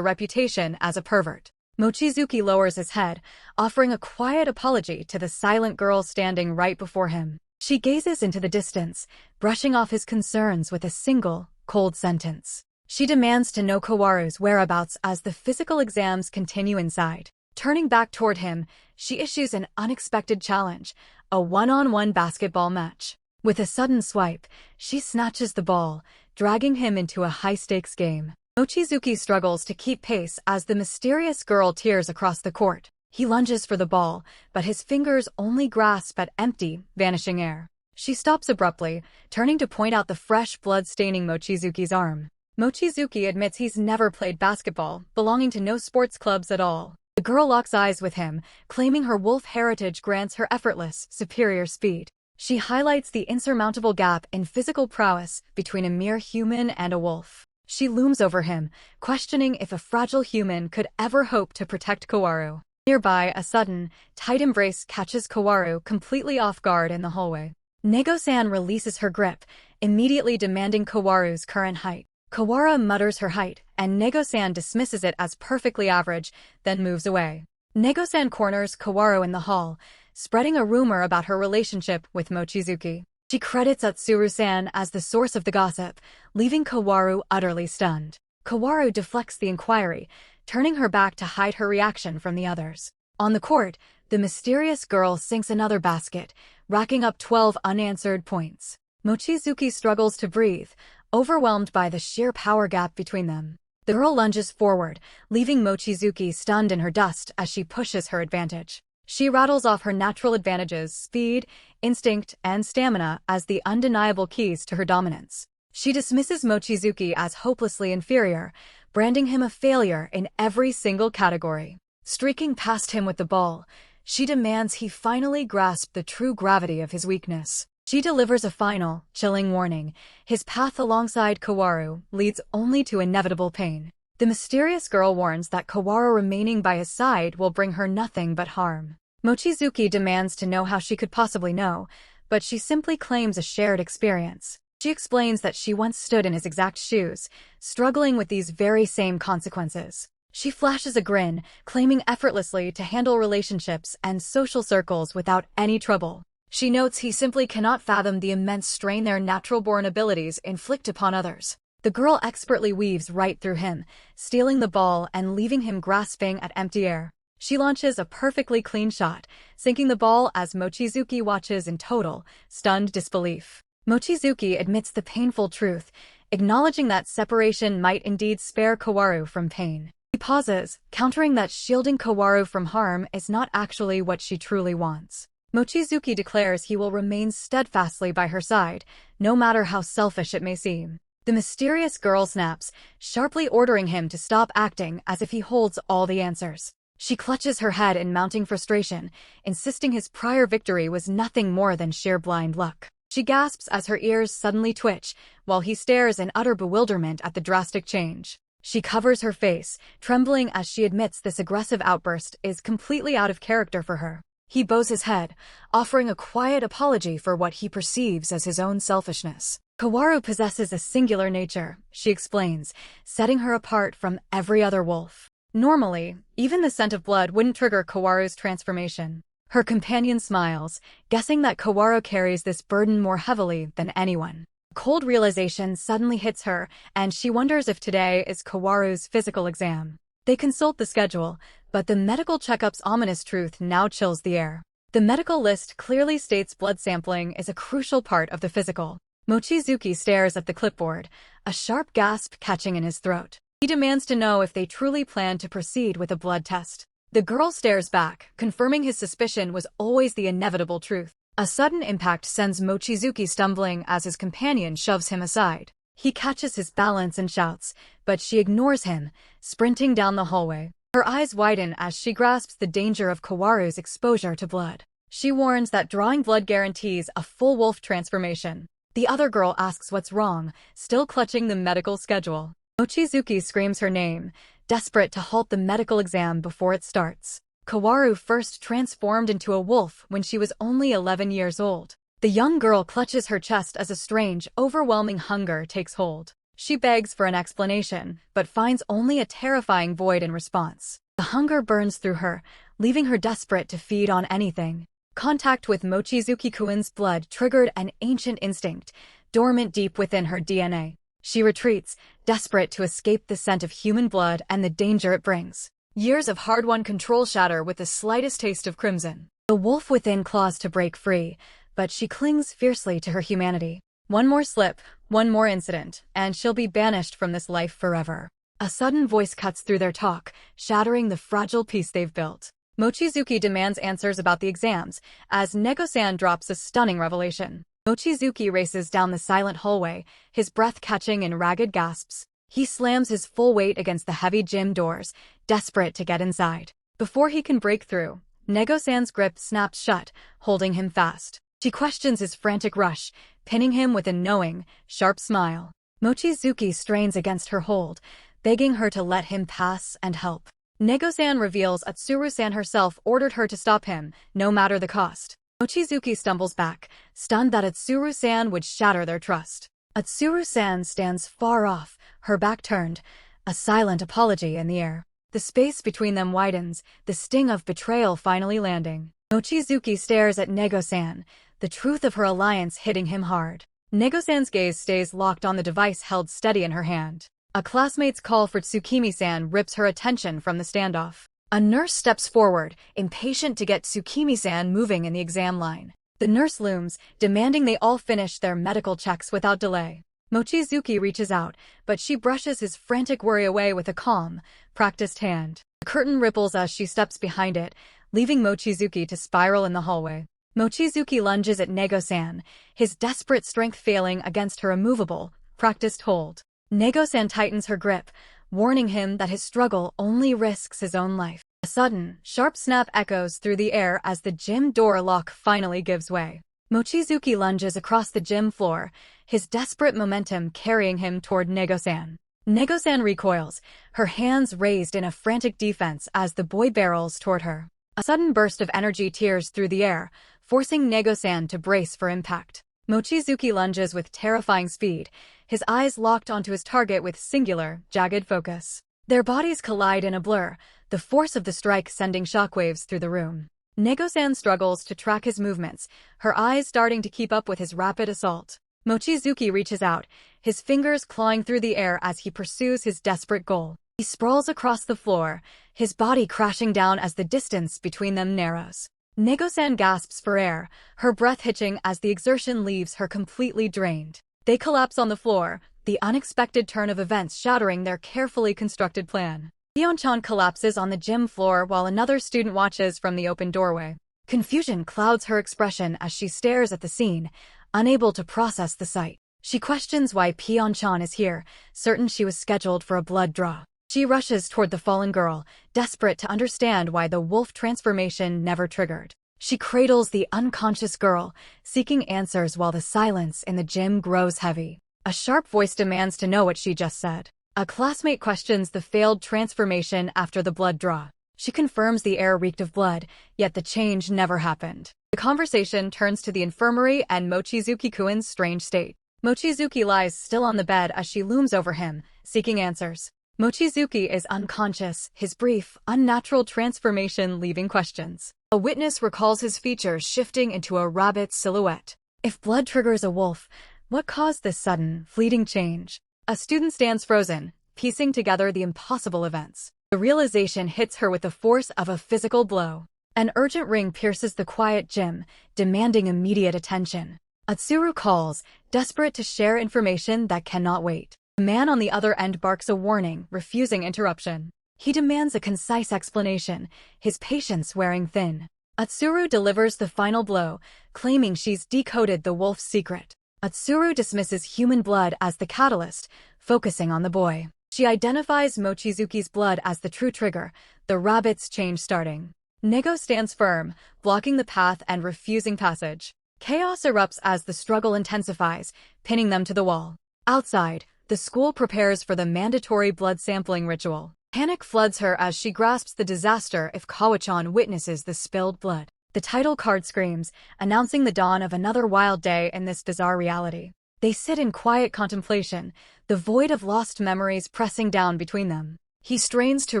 reputation as a pervert. Mochizuki lowers his head, offering a quiet apology to the silent girl standing right before him. She gazes into the distance, brushing off his concerns with a single, cold sentence. She demands to know Kawaru's whereabouts as the physical exams continue inside. Turning back toward him, she issues an unexpected challenge, a one-on-one basketball match. With a sudden swipe, she snatches the ball, dragging him into a high-stakes game. Mochizuki struggles to keep pace as the mysterious girl tears across the court. He lunges for the ball, but his fingers only grasp at empty, vanishing air. She stops abruptly, turning to point out the fresh blood staining Mochizuki's arm. Mochizuki admits he's never played basketball, belonging to no sports clubs at all. The girl locks eyes with him, claiming her wolf heritage grants her effortless, superior speed. She highlights the insurmountable gap in physical prowess between a mere human and a wolf. She looms over him, questioning if a fragile human could ever hope to protect Kawaru. Nearby, a sudden, tight embrace catches Kawaru completely off guard in the hallway. Nego-san releases her grip, immediately demanding Kawaru's current height. Kawaru mutters her height, and Nego-san dismisses it as perfectly average, then moves away. Nego-san corners Kawaru in the hall, spreading a rumor about her relationship with Mochizuki. She credits Atsuru-san as the source of the gossip, leaving Kawaru utterly stunned. Kawaru deflects the inquiry, turning her back to hide her reaction from the others. On the court, the mysterious girl sinks another basket, racking up 12 unanswered points. Mochizuki struggles to breathe, overwhelmed by the sheer power gap between them. The girl lunges forward, leaving Mochizuki stunned in her dust as she pushes her advantage. She rattles off her natural advantages, speed, instinct, and stamina as the undeniable keys to her dominance. She dismisses Mochizuki as hopelessly inferior, branding him a failure in every single category. Streaking past him with the ball, she demands he finally grasp the true gravity of his weakness. She delivers a final, chilling warning. His path alongside Kawaru leads only to inevitable pain. The mysterious girl warns that Kawaru remaining by his side will bring her nothing but harm. Mochizuki demands to know how she could possibly know, but she simply claims a shared experience. She explains that she once stood in his exact shoes, struggling with these very same consequences. She flashes a grin, claiming effortlessly to handle relationships and social circles without any trouble. She notes he simply cannot fathom the immense strain their natural-born abilities inflict upon others. The girl expertly weaves right through him, stealing the ball and leaving him grasping at empty air. She launches a perfectly clean shot, sinking the ball as Mochizuki watches in total, stunned disbelief. Mochizuki admits the painful truth, acknowledging that separation might indeed spare Kawaru from pain. He pauses, countering that shielding Kawaru from harm is not actually what she truly wants. Mochizuki declares he will remain steadfastly by her side, no matter how selfish it may seem. The mysterious girl snaps, sharply ordering him to stop acting as if he holds all the answers. She clutches her head in mounting frustration, insisting his prior victory was nothing more than sheer blind luck. She gasps as her ears suddenly twitch, while he stares in utter bewilderment at the drastic change. She covers her face, trembling as she admits this aggressive outburst is completely out of character for her. He bows his head, offering a quiet apology for what he perceives as his own selfishness. Kawaru possesses a singular nature, she explains, setting her apart from every other wolf. Normally, even the scent of blood wouldn't trigger Kawaru's transformation. Her companion smiles, guessing that Kawaru carries this burden more heavily than anyone. A cold realization suddenly hits her, and she wonders if today is Kawaru's physical exam. They consult the schedule, but the medical checkup's ominous truth now chills the air. The medical list clearly states blood sampling is a crucial part of the physical. Mochizuki stares at the clipboard, a sharp gasp catching in his throat. He demands to know if they truly plan to proceed with a blood test. The girl stares back, confirming his suspicion was always the inevitable truth. A sudden impact sends Mochizuki stumbling as his companion shoves him aside. He catches his balance and shouts, but she ignores him, sprinting down the hallway. Her eyes widen as she grasps the danger of Kawaru's exposure to blood. She warns that drawing blood guarantees a full wolf transformation. The other girl asks what's wrong, still clutching the medical schedule. Mochizuki screams her name, desperate to halt the medical exam before it starts. Kaworu first transformed into a wolf when she was only 11 years old. The young girl clutches her chest as a strange, overwhelming hunger takes hold. She begs for an explanation, but finds only a terrifying void in response. The hunger burns through her, leaving her desperate to feed on anything. Contact with Mochizuki-kun's blood triggered an ancient instinct, dormant deep within her DNA. She retreats, desperate to escape the scent of human blood and the danger it brings. Years of hard-won control shatter with the slightest taste of crimson. The wolf within claws to break free, but she clings fiercely to her humanity. One more slip, one more incident, and she'll be banished from this life forever. A sudden voice cuts through their talk, shattering the fragile peace they've built. Mochizuki demands answers about the exams, as Nego-san drops a stunning revelation. Mochizuki races down the silent hallway, his breath catching in ragged gasps. He slams his full weight against the heavy gym doors, desperate to get inside. Before he can break through, Nego-san's grip snaps shut, holding him fast. She questions his frantic rush, pinning him with a knowing, sharp smile. Mochizuki strains against her hold, begging her to let him pass and help. Nego-san reveals Atsuru-san herself ordered her to stop him, no matter the cost. Mochizuki stumbles back, stunned that Atsuru-san would shatter their trust. Atsuru-san stands far off, her back turned, a silent apology in the air. The space between them widens, the sting of betrayal finally landing. Mochizuki stares at Nego-san, the truth of her alliance hitting him hard. Nego-san's gaze stays locked on the device held steady in her hand. A classmate's call for Tsukimi-san rips her attention from the standoff. A nurse steps forward, impatient to get Tsukimi-san moving in the exam line. The nurse looms, demanding they all finish their medical checks without delay. Mochizuki reaches out, but she brushes his frantic worry away with a calm, practiced hand. The curtain ripples as she steps behind it, leaving Mochizuki to spiral in the hallway. Mochizuki lunges at Nego-san, his desperate strength failing against her immovable, practiced hold. Nego-san tightens her grip, warning him that his struggle only risks his own life. A sudden, sharp snap echoes through the air as the gym door lock finally gives way. Mochizuki lunges across the gym floor, his desperate momentum carrying him toward Nego-san. Nego-san recoils, her hands raised in a frantic defense as the boy barrels toward her. A sudden burst of energy tears through the air, forcing Nego-san to brace for impact. Mochizuki lunges with terrifying speed, his eyes locked onto his target with singular, jagged focus. Their bodies collide in a blur, the force of the strike sending shockwaves through the room. Nego-san struggles to track his movements, her eyes starting to keep up with his rapid assault. Mochizuki reaches out, his fingers clawing through the air as he pursues his desperate goal. He sprawls across the floor, his body crashing down as the distance between them narrows. Nego-san gasps for air, her breath hitching as the exertion leaves her completely drained. They collapse on the floor, the unexpected turn of events shattering their carefully constructed plan. Hyeon-chan collapses on the gym floor while another student watches from the open doorway. Confusion clouds her expression as she stares at the scene, unable to process the sight. She questions why Hyeon-chan is here, certain she was scheduled for a blood draw. She rushes toward the fallen girl, desperate to understand why the wolf transformation never triggered. She cradles the unconscious girl, seeking answers while the silence in the gym grows heavy. A sharp voice demands to know what she just said. A classmate questions the failed transformation after the blood draw. She confirms the air reeked of blood, yet the change never happened. The conversation turns to the infirmary and Mochizuki-kun's strange state. Mochizuki lies still on the bed as she looms over him, seeking answers. Mochizuki is unconscious, his brief, unnatural transformation leaving questions. A witness recalls his features shifting into a rabbit's silhouette. If blood triggers a wolf, what caused this sudden, fleeting change? A student stands frozen, piecing together the impossible events. The realization hits her with the force of a physical blow. An urgent ring pierces the quiet gym, demanding immediate attention. Atsuru calls, desperate to share information that cannot wait. The man on the other end barks a warning, refusing interruption. He demands a concise explanation, his patience wearing thin. Atsuru delivers the final blow, claiming she's decoded the wolf's secret. Atsuru dismisses human blood as the catalyst, focusing on the boy. She identifies Mochizuki's blood as the true trigger, the rabbit's change starting. Nego stands firm, blocking the path and refusing passage. Chaos erupts as the struggle intensifies, pinning them to the wall. Outside, the school prepares for the mandatory blood sampling ritual. Panic floods her as she grasps the disaster if Kawa-chan witnesses the spilled blood. The title card screams, announcing the dawn of another wild day in this bizarre reality. They sit in quiet contemplation, the void of lost memories pressing down between them. He strains to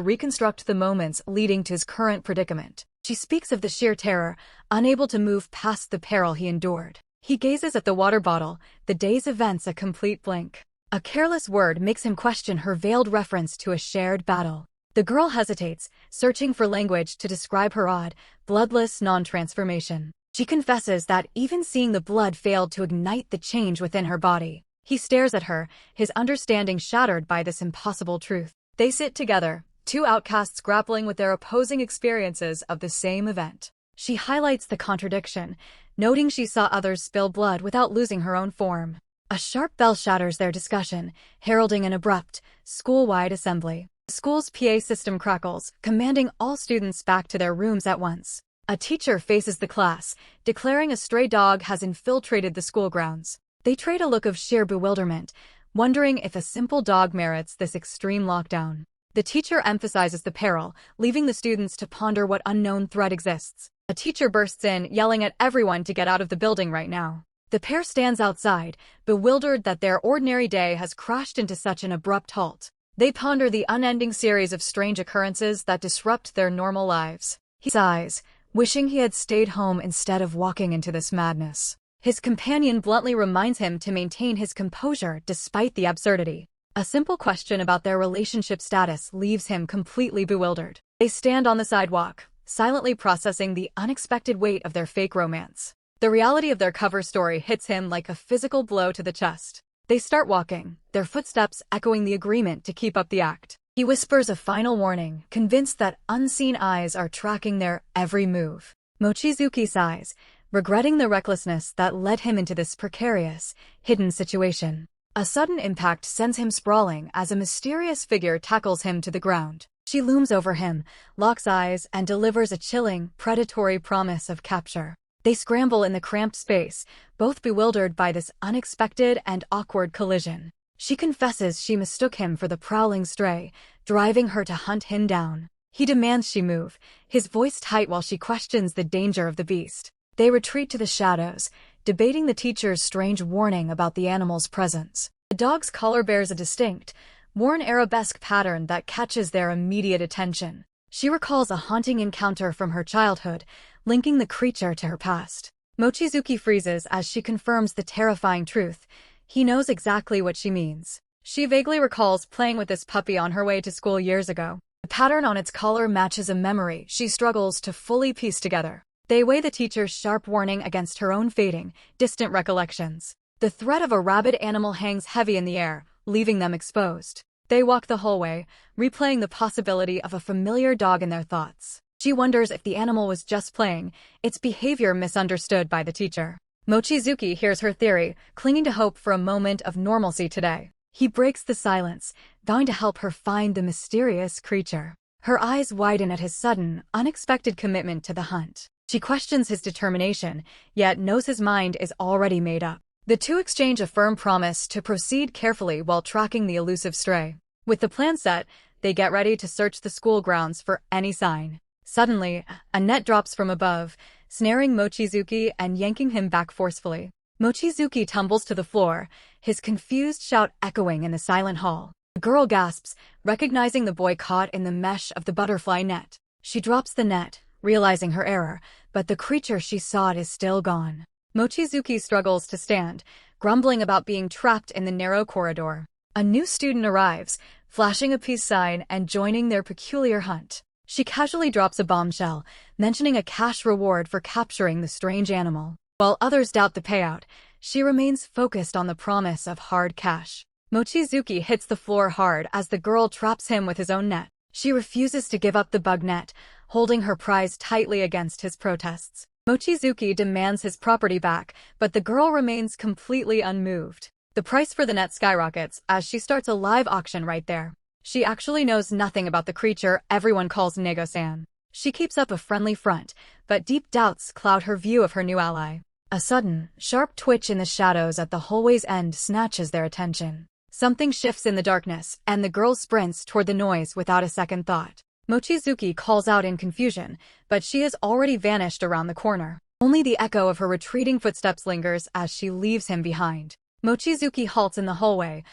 reconstruct the moments leading to his current predicament. She speaks of the sheer terror, unable to move past the peril he endured. He gazes at the water bottle, the day's events a complete blank. A careless word makes him question her veiled reference to a shared battle. The girl hesitates, searching for language to describe her odd, bloodless non-transformation. She confesses that even seeing the blood failed to ignite the change within her body. He stares at her, his understanding shattered by this impossible truth. They sit together, two outcasts grappling with their opposing experiences of the same event. She highlights the contradiction, noting she saw others spill blood without losing her own form. A sharp bell shatters their discussion, heralding an abrupt, school-wide assembly. The school's PA system crackles, commanding all students back to their rooms at once. A teacher faces the class, declaring a stray dog has infiltrated the school grounds. They trade a look of sheer bewilderment, wondering if a simple dog merits this extreme lockdown. The teacher emphasizes the peril, leaving the students to ponder what unknown threat exists. A teacher bursts in, yelling at everyone to get out of the building right now. The pair stands outside, bewildered that their ordinary day has crashed into such an abrupt halt. They ponder the unending series of strange occurrences that disrupt their normal lives. He sighs, wishing he had stayed home instead of walking into this madness. His companion bluntly reminds him to maintain his composure despite the absurdity. A simple question about their relationship status leaves him completely bewildered. They stand on the sidewalk, silently processing the unexpected weight of their fake romance. The reality of their cover story hits him like a physical blow to the chest. They start walking, their footsteps echoing the agreement to keep up the act. He whispers a final warning, convinced that unseen eyes are tracking their every move. Mochizuki sighs, regretting the recklessness that led him into this precarious, hidden situation. A sudden impact sends him sprawling as a mysterious figure tackles him to the ground. She looms over him, locks eyes, and delivers a chilling, predatory promise of capture. They scramble in the cramped space, both bewildered by this unexpected and awkward collision. She confesses she mistook him for the prowling stray, driving her to hunt him down. He demands she move, his voice tight while she questions the danger of the beast. They retreat to the shadows, debating the teacher's strange warning about the animal's presence. The dog's collar bears a distinct, worn arabesque pattern that catches their immediate attention. She recalls a haunting encounter from her childhood, linking the creature to her past. Mochizuki freezes as she confirms the terrifying truth. He knows exactly what she means. She vaguely recalls playing with this puppy on her way to school years ago. The pattern on its collar matches a memory she struggles to fully piece together. They weigh the teacher's sharp warning against her own fading, distant recollections. The threat of a rabid animal hangs heavy in the air, leaving them exposed. They walk the hallway, replaying the possibility of a familiar dog in their thoughts. She wonders if the animal was just playing, its behavior misunderstood by the teacher. Mochizuki hears her theory, clinging to hope for a moment of normalcy today. He breaks the silence, vowing to help her find the mysterious creature. Her eyes widen at his sudden, unexpected commitment to the hunt. She questions his determination, yet knows his mind is already made up. The two exchange a firm promise to proceed carefully while tracking the elusive stray. With the plan set, they get ready to search the school grounds for any sign. Suddenly, a net drops from above, snaring Mochizuki and yanking him back forcefully. Mochizuki tumbles to the floor, his confused shout echoing in the silent hall. The girl gasps, recognizing the boy caught in the mesh of the butterfly net. She drops the net, realizing her error, but the creature she sought is still gone. Mochizuki struggles to stand, grumbling about being trapped in the narrow corridor. A new student arrives, flashing a peace sign and joining their peculiar hunt. She casually drops a bombshell, mentioning a cash reward for capturing the strange animal. While others doubt the payout, she remains focused on the promise of hard cash. Mochizuki hits the floor hard as the girl traps him with his own net. She refuses to give up the bug net, holding her prize tightly against his protests. Mochizuki demands his property back, but the girl remains completely unmoved. The price for the net skyrockets as she starts a live auction right there. She actually knows nothing about the creature everyone calls Nego-san. She keeps up a friendly front, but deep doubts cloud her view of her new ally. A sudden, sharp twitch in the shadows at the hallway's end snatches their attention. Something shifts in the darkness, and the girl sprints toward the noise without a second thought. Mochizuki calls out in confusion, but she has already vanished around the corner. Only the echo of her retreating footsteps lingers as she leaves him behind. Mochizuki halts in the hallway,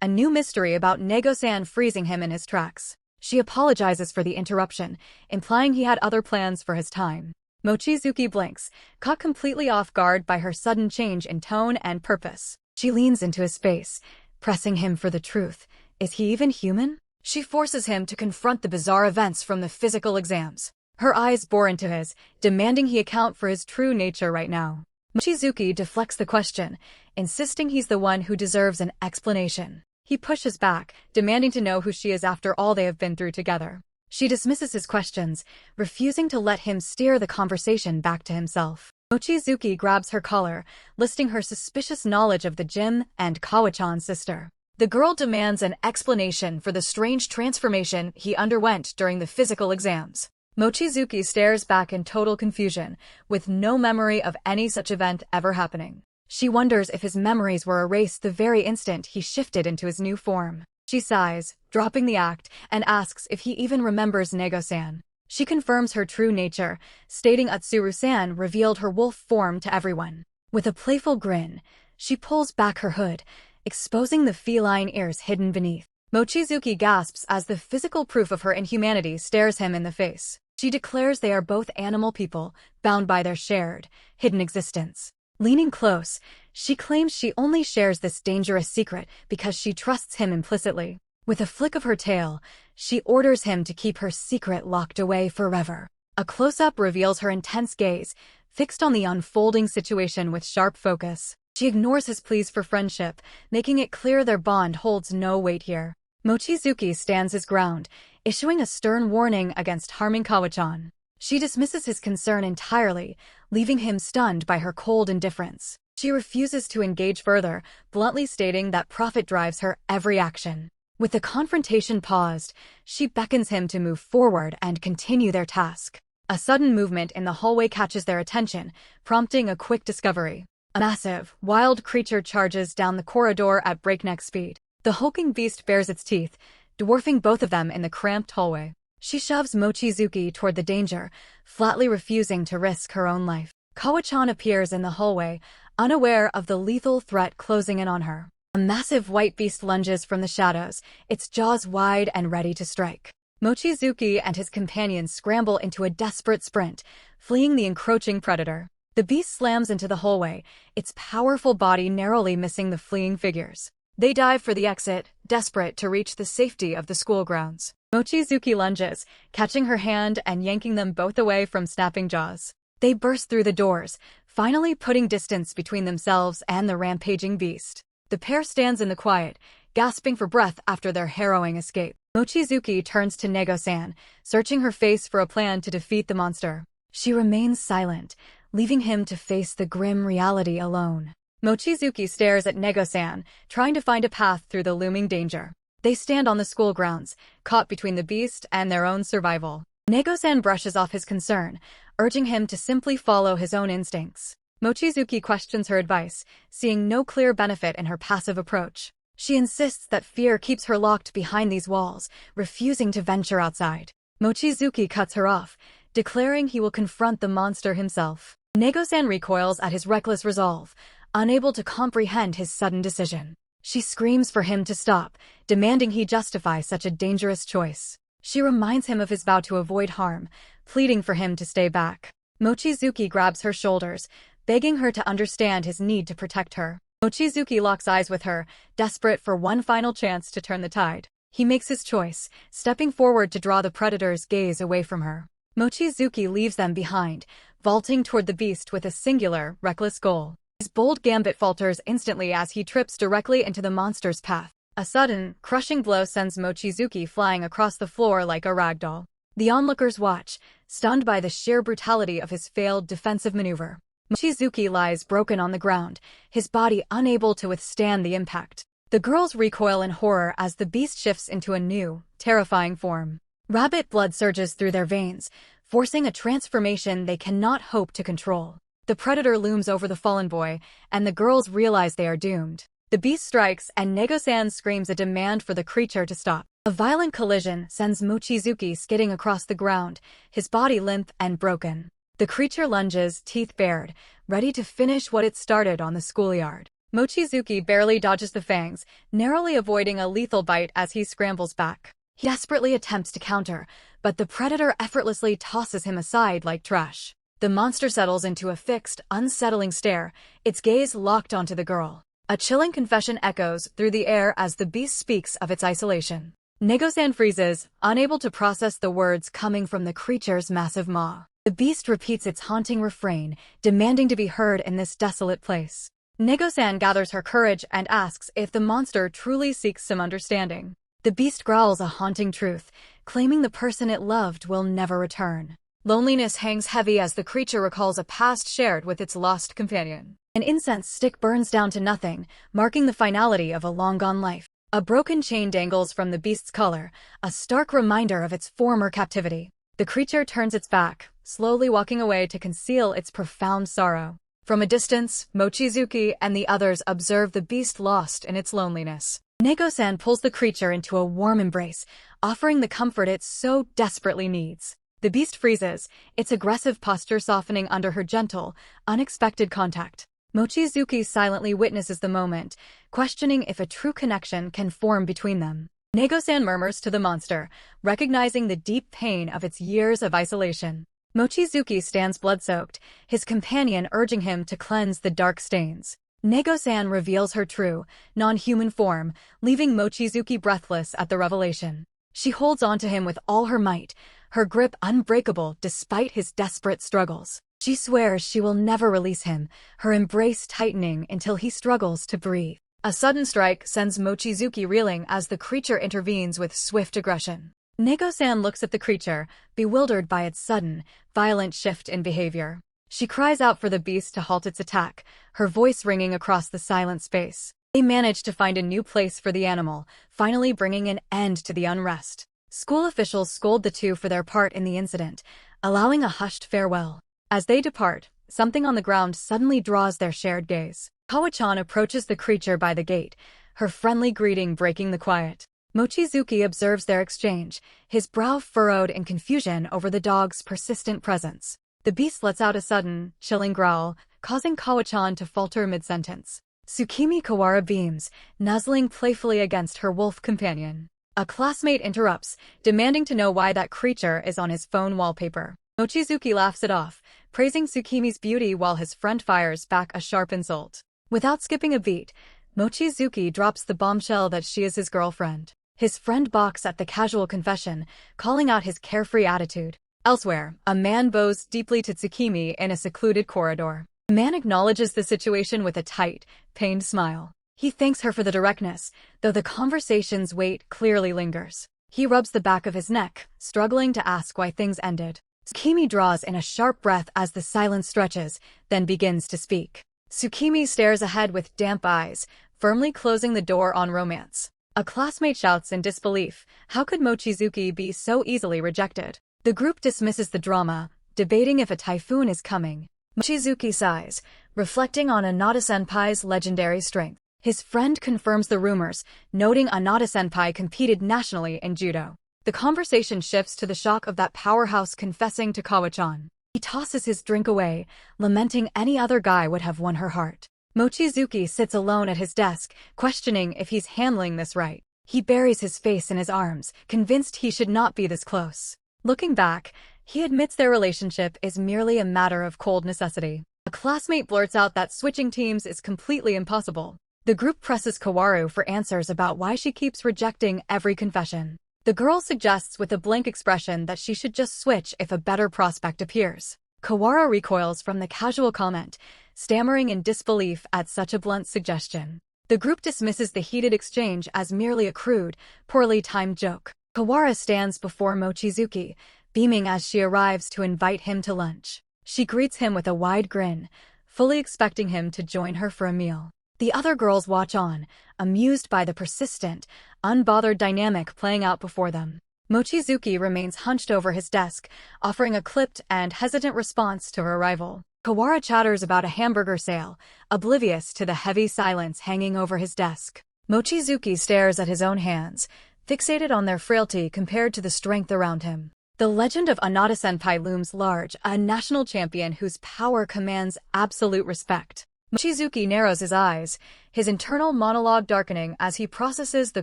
a new mystery about Nego-san freezing him in his tracks. She apologizes for the interruption, implying he had other plans for his time. Mochizuki blinks, caught completely off guard by her sudden change in tone and purpose. She leans into his face, pressing him for the truth. Is he even human? She forces him to confront the bizarre events from the physical exams. Her eyes bore into his, demanding he account for his true nature right now. Mochizuki deflects the question, insisting he's the one who deserves an explanation. He pushes back, demanding to know who she is after all they have been through together. She dismisses his questions, refusing to let him steer the conversation back to himself. Mochizuki grabs her collar, listing her suspicious knowledge of the gym and Kawachan's sister. The girl demands an explanation for the strange transformation he underwent during the physical exams. Mochizuki stares back in total confusion, with no memory of any such event ever happening. She wonders if his memories were erased the very instant he shifted into his new form. She sighs, dropping the act, and asks if he even remembers Nego-san. She confirms her true nature, stating Atsuru-san revealed her wolf form to everyone. With a playful grin, she pulls back her hood, exposing the feline ears hidden beneath. Mochizuki gasps as the physical proof of her inhumanity stares him in the face. She declares they are both animal people, bound by their shared, hidden existence. Leaning close, she claims she only shares this dangerous secret because she trusts him implicitly. With a flick of her tail, she orders him to keep her secret locked away forever. A close-up reveals her intense gaze, fixed on the unfolding situation with sharp focus. She ignores his pleas for friendship, making it clear their bond holds no weight here. Mochizuki stands his ground, issuing a stern warning against harming Kawachan. She dismisses his concern entirely, leaving him stunned by her cold indifference. She refuses to engage further, bluntly stating that profit drives her every action. With the confrontation paused, she beckons him to move forward and continue their task. A sudden movement in the hallway catches their attention, prompting a quick discovery. A massive, wild creature charges down the corridor at breakneck speed. The hulking beast bares its teeth, dwarfing both of them in the cramped hallway. She shoves Mochizuki toward the danger, flatly refusing to risk her own life. Kawachan appears in the hallway, unaware of the lethal threat closing in on her. A massive white beast lunges from the shadows, its jaws wide and ready to strike. Mochizuki and his companions scramble into a desperate sprint, fleeing the encroaching predator. The beast slams into the hallway, its powerful body narrowly missing the fleeing figures. They dive for the exit, desperate to reach the safety of the school grounds. Mochizuki lunges, catching her hand and yanking them both away from snapping jaws. They burst through the doors, finally putting distance between themselves and the rampaging beast. The pair stands in the quiet, gasping for breath after their harrowing escape. Mochizuki turns to Nego-san, searching her face for a plan to defeat the monster. She remains silent, leaving him to face the grim reality alone. Mochizuki stares at Nego-san, trying to find a path through the looming danger. They stand on the school grounds, caught between the beast and their own survival. Nego-san brushes off his concern, urging him to simply follow his own instincts. Mochizuki questions her advice, seeing no clear benefit in her passive approach. She insists that fear keeps her locked behind these walls, refusing to venture outside. Mochizuki cuts her off, declaring he will confront the monster himself. Nego-san recoils at his reckless resolve, unable to comprehend his sudden decision. She screams for him to stop, demanding he justify such a dangerous choice. She reminds him of his vow to avoid harm, pleading for him to stay back. Mochizuki grabs her shoulders, begging her to understand his need to protect her. Mochizuki locks eyes with her, desperate for one final chance to turn the tide. He makes his choice, stepping forward to draw the predator's gaze away from her. Mochizuki leaves them behind, vaulting toward the beast with a singular, reckless goal. His bold gambit falters instantly as he trips directly into the monster's path. A sudden, crushing blow sends Mochizuki flying across the floor like a ragdoll. The onlookers watch, stunned by the sheer brutality of his failed defensive maneuver. Mochizuki lies broken on the ground, his body unable to withstand the impact. The girls recoil in horror as the beast shifts into a new, terrifying form. Rabbit blood surges through their veins, forcing a transformation they cannot hope to control. The predator looms over the fallen boy, and the girls realize they are doomed. The beast strikes, and Nego-san screams a demand for the creature to stop. A violent collision sends Mochizuki skidding across the ground, his body limp and broken. The creature lunges, teeth bared, ready to finish what it started on the schoolyard. Mochizuki barely dodges the fangs, narrowly avoiding a lethal bite as he scrambles back. He desperately attempts to counter, but the predator effortlessly tosses him aside like trash. The monster settles into a fixed, unsettling stare, its gaze locked onto the girl. A chilling confession echoes through the air as the beast speaks of its isolation. Nego-san freezes, unable to process the words coming from the creature's massive maw. The beast repeats its haunting refrain, demanding to be heard in this desolate place. Nego-san gathers her courage and asks if the monster truly seeks some understanding. The beast growls a haunting truth, claiming the person it loved will never return. Loneliness hangs heavy as the creature recalls a past shared with its lost companion. An incense stick burns down to nothing, marking the finality of a long-gone life. A broken chain dangles from the beast's collar, a stark reminder of its former captivity. The creature turns its back, slowly walking away to conceal its profound sorrow. From a distance, Mochizuki and the others observe the beast lost in its loneliness. Nego-san pulls the creature into a warm embrace, offering the comfort it so desperately needs. The beast freezes, its aggressive posture softening under her gentle, unexpected contact. Mochizuki silently witnesses the moment, questioning if a true connection can form between them. Nego-san murmurs to the monster, recognizing the deep pain of its years of isolation. Mochizuki stands blood-soaked, his companion urging him to cleanse the dark stains. Nego-san reveals her true, non-human form, leaving Mochizuki breathless at the revelation. She holds on to him with all her might, her grip unbreakable despite his desperate struggles. She swears she will never release him, her embrace tightening until he struggles to breathe. A sudden strike sends Mochizuki reeling as the creature intervenes with swift aggression. Nego-san looks at the creature, bewildered by its sudden, violent shift in behavior. She cries out for the beast to halt its attack, her voice ringing across the silent space. They manage to find a new place for the animal, finally bringing an end to the unrest. School officials scold the two for their part in the incident, allowing a hushed farewell. As they depart, something on the ground suddenly draws their shared gaze. Kawa-chan approaches the creature by the gate, her friendly greeting breaking the quiet. Mochizuki observes their exchange, his brow furrowed in confusion over the dog's persistent presence. The beast lets out a sudden, chilling growl, causing Kawa-chan to falter mid-sentence. Tsukimi Kawara beams, nuzzling playfully against her wolf companion. A classmate interrupts, demanding to know why that creature is on his phone wallpaper. Mochizuki laughs it off, praising Tsukimi's beauty while his friend fires back a sharp insult. Without skipping a beat, Mochizuki drops the bombshell that she is his girlfriend. His friend balks at the casual confession, calling out his carefree attitude. Elsewhere, a man bows deeply to Tsukimi in a secluded corridor. The man acknowledges the situation with a tight, pained smile. He thanks her for the directness, though the conversation's weight clearly lingers. He rubs the back of his neck, struggling to ask why things ended. Tsukimi draws in a sharp breath as the silence stretches, then begins to speak. Tsukimi stares ahead with damp eyes, firmly closing the door on romance. A classmate shouts in disbelief, how could Mochizuki be so easily rejected? The group dismisses the drama, debating if a typhoon is coming. Mochizuki sighs, reflecting on Anata-senpai's legendary strength. His friend confirms the rumors, noting Anata-senpai competed nationally in judo. The conversation shifts to the shock of that powerhouse confessing to Kawa-chan. He tosses his drink away, lamenting any other guy would have won her heart. Mochizuki sits alone at his desk, questioning if he's handling this right. He buries his face in his arms, convinced he should not be this close. Looking back, he admits their relationship is merely a matter of cold necessity. A classmate blurts out that switching teams is completely impossible. The group presses Kawaru for answers about why she keeps rejecting every confession. The girl suggests with a blank expression that she should just switch if a better prospect appears. Kawaru recoils from the casual comment, stammering in disbelief at such a blunt suggestion. The group dismisses the heated exchange as merely a crude, poorly timed joke. Kawaru stands before Mochizuki, beaming as she arrives to invite him to lunch. She greets him with a wide grin, fully expecting him to join her for a meal. The other girls watch on, amused by the persistent, unbothered dynamic playing out before them. Mochizuki remains hunched over his desk, offering a clipped and hesitant response to her arrival. Kawara chatters about a hamburger sale, oblivious to the heavy silence hanging over his desk. Mochizuki stares at his own hands, fixated on their frailty compared to the strength around him. The legend of Anata-senpai looms large, a national champion whose power commands absolute respect. Mochizuki narrows his eyes, his internal monologue darkening as he processes the